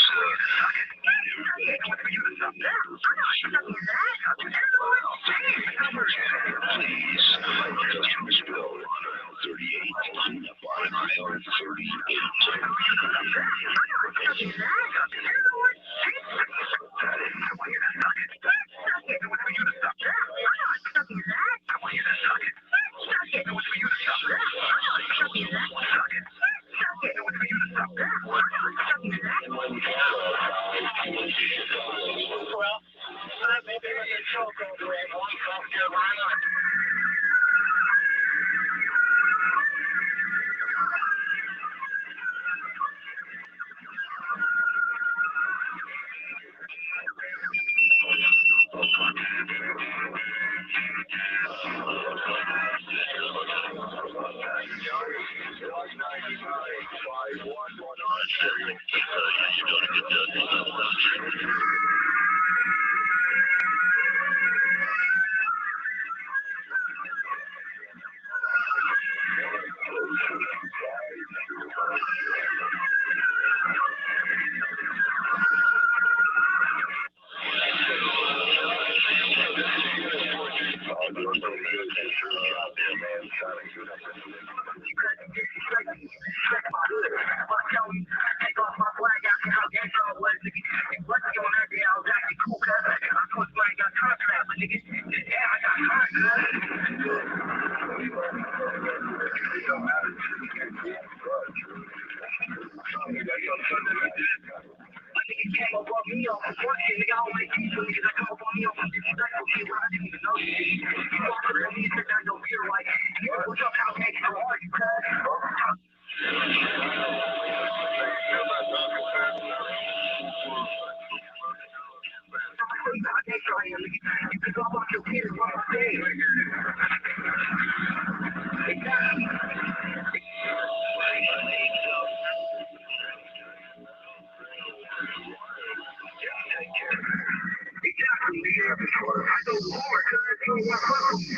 Please, customer spill 38, bottom aisle 38. Take off my flag after how gangsta I was, nigga. Lucky on that day I was actually cool, cuz I know it's like I contract, but nigga, damn, I got hot, came up on me on some work shit, nigga. I don't make these niggas. I come up on me on some disrespectful shit where I didn't even know shit. You walk up on me and sit down your beer like, what's up, how can how are you, cuz? You can go about your kids while I'm saying. Exactly. Exactly, nigga. I go hard, cuz you don't want to fuck with me.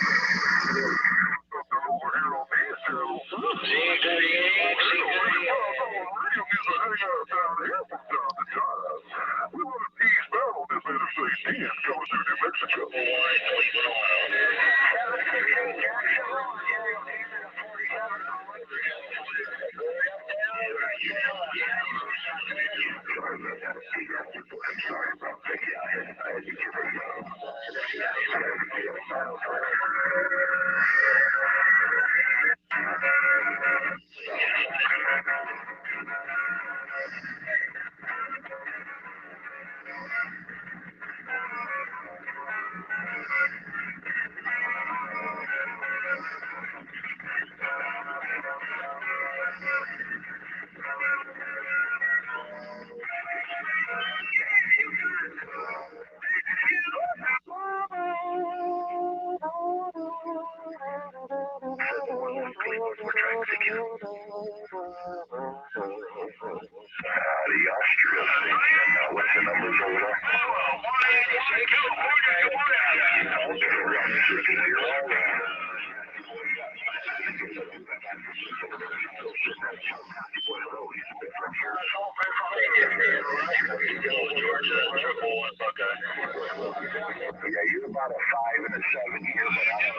Yeah, you're about a 5 and a 7 year, but I don't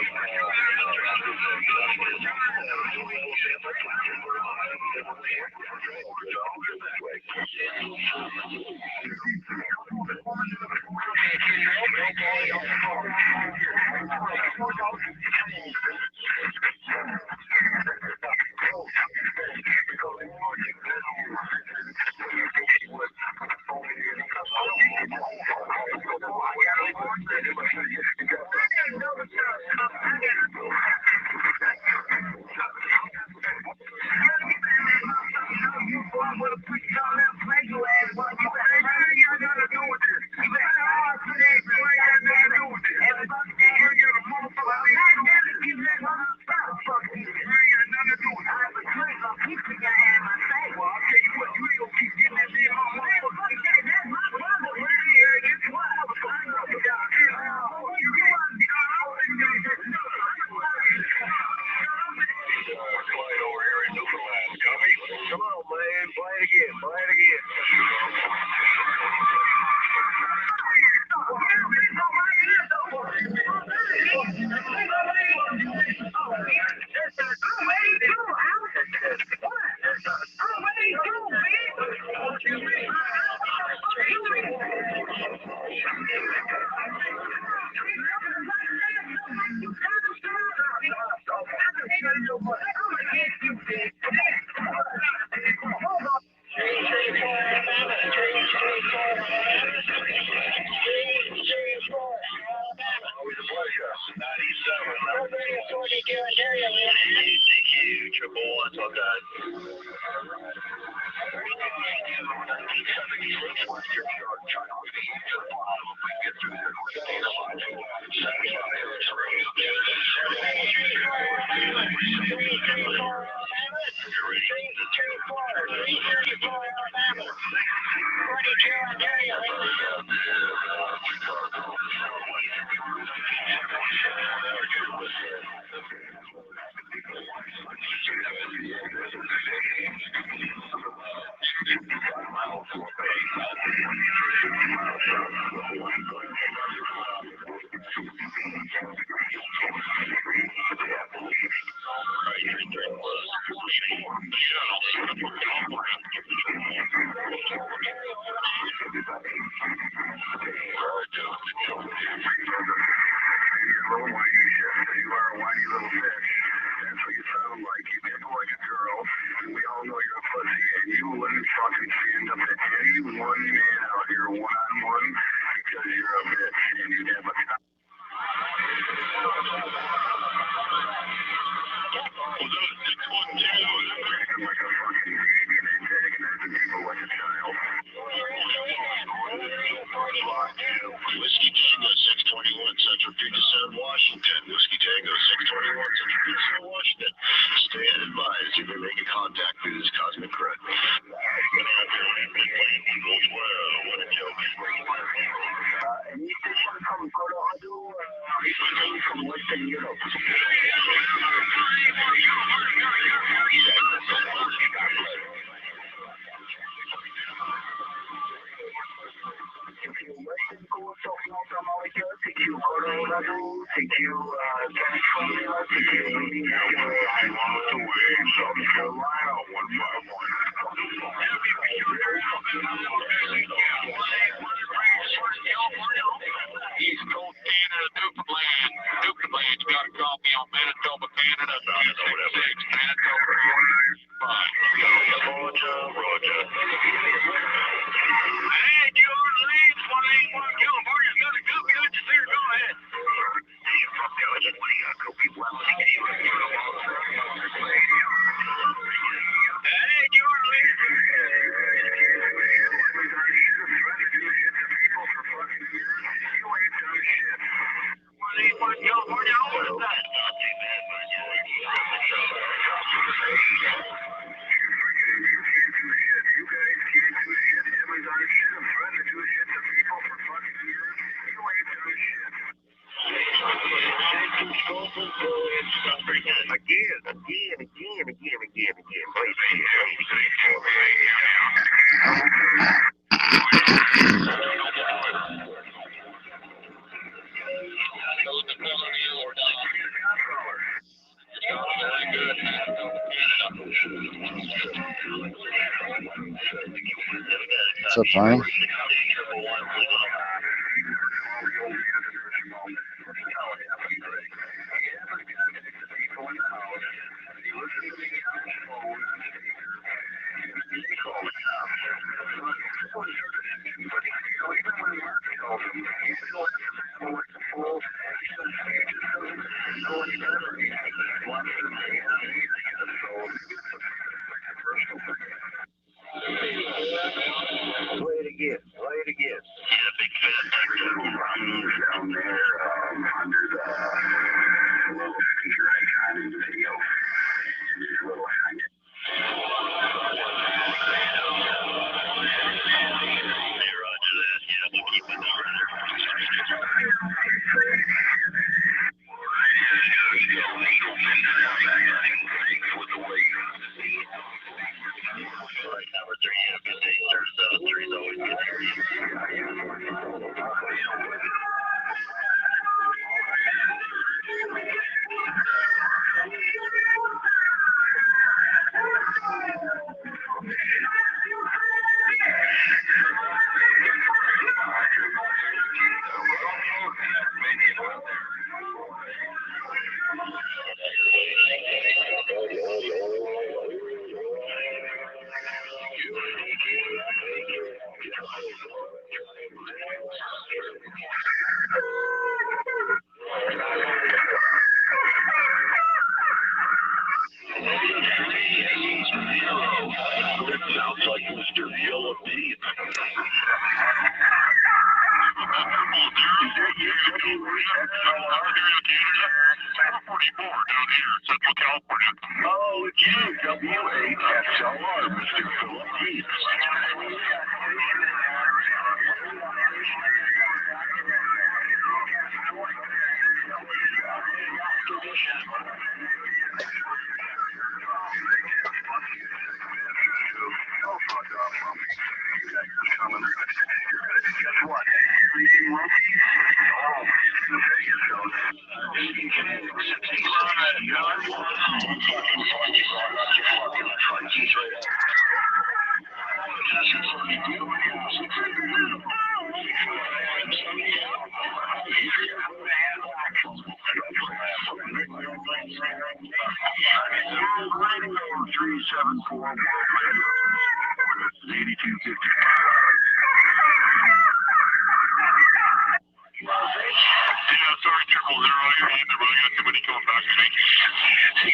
You've been making contact through this cosmic crud. Well, what a joke. You said from Colorado, from Western Europe. Western coast of North America, take you Colorado, take you California, take you South Carolina, 151. East Coast Canada, Newfoundland. Newfoundland, you got a copy on Manitoba, Canada. 266, Manitoba, 5. Roger. Hey, George, leads 181 California's got a copy. I just hear. Go ahead. Hey, from Belgium, what do you got? Copy 168. Hey, George, leads. California, what is that? What's up, Ryan? Play it again. Yeah, big fat down there under the little figure icon in the video. This little hanging. Hey, roger that. Yeah, we'll keep it over there. With the weight. Number 3, yeah, 15, 37, 3 is always good. Sounds like Mr. Yellow Beef. Oh, it's you, WAXLR, Mr. Yellow Beef. Sorry, Triple Zero, you're in there, but I got somebody coming back to me.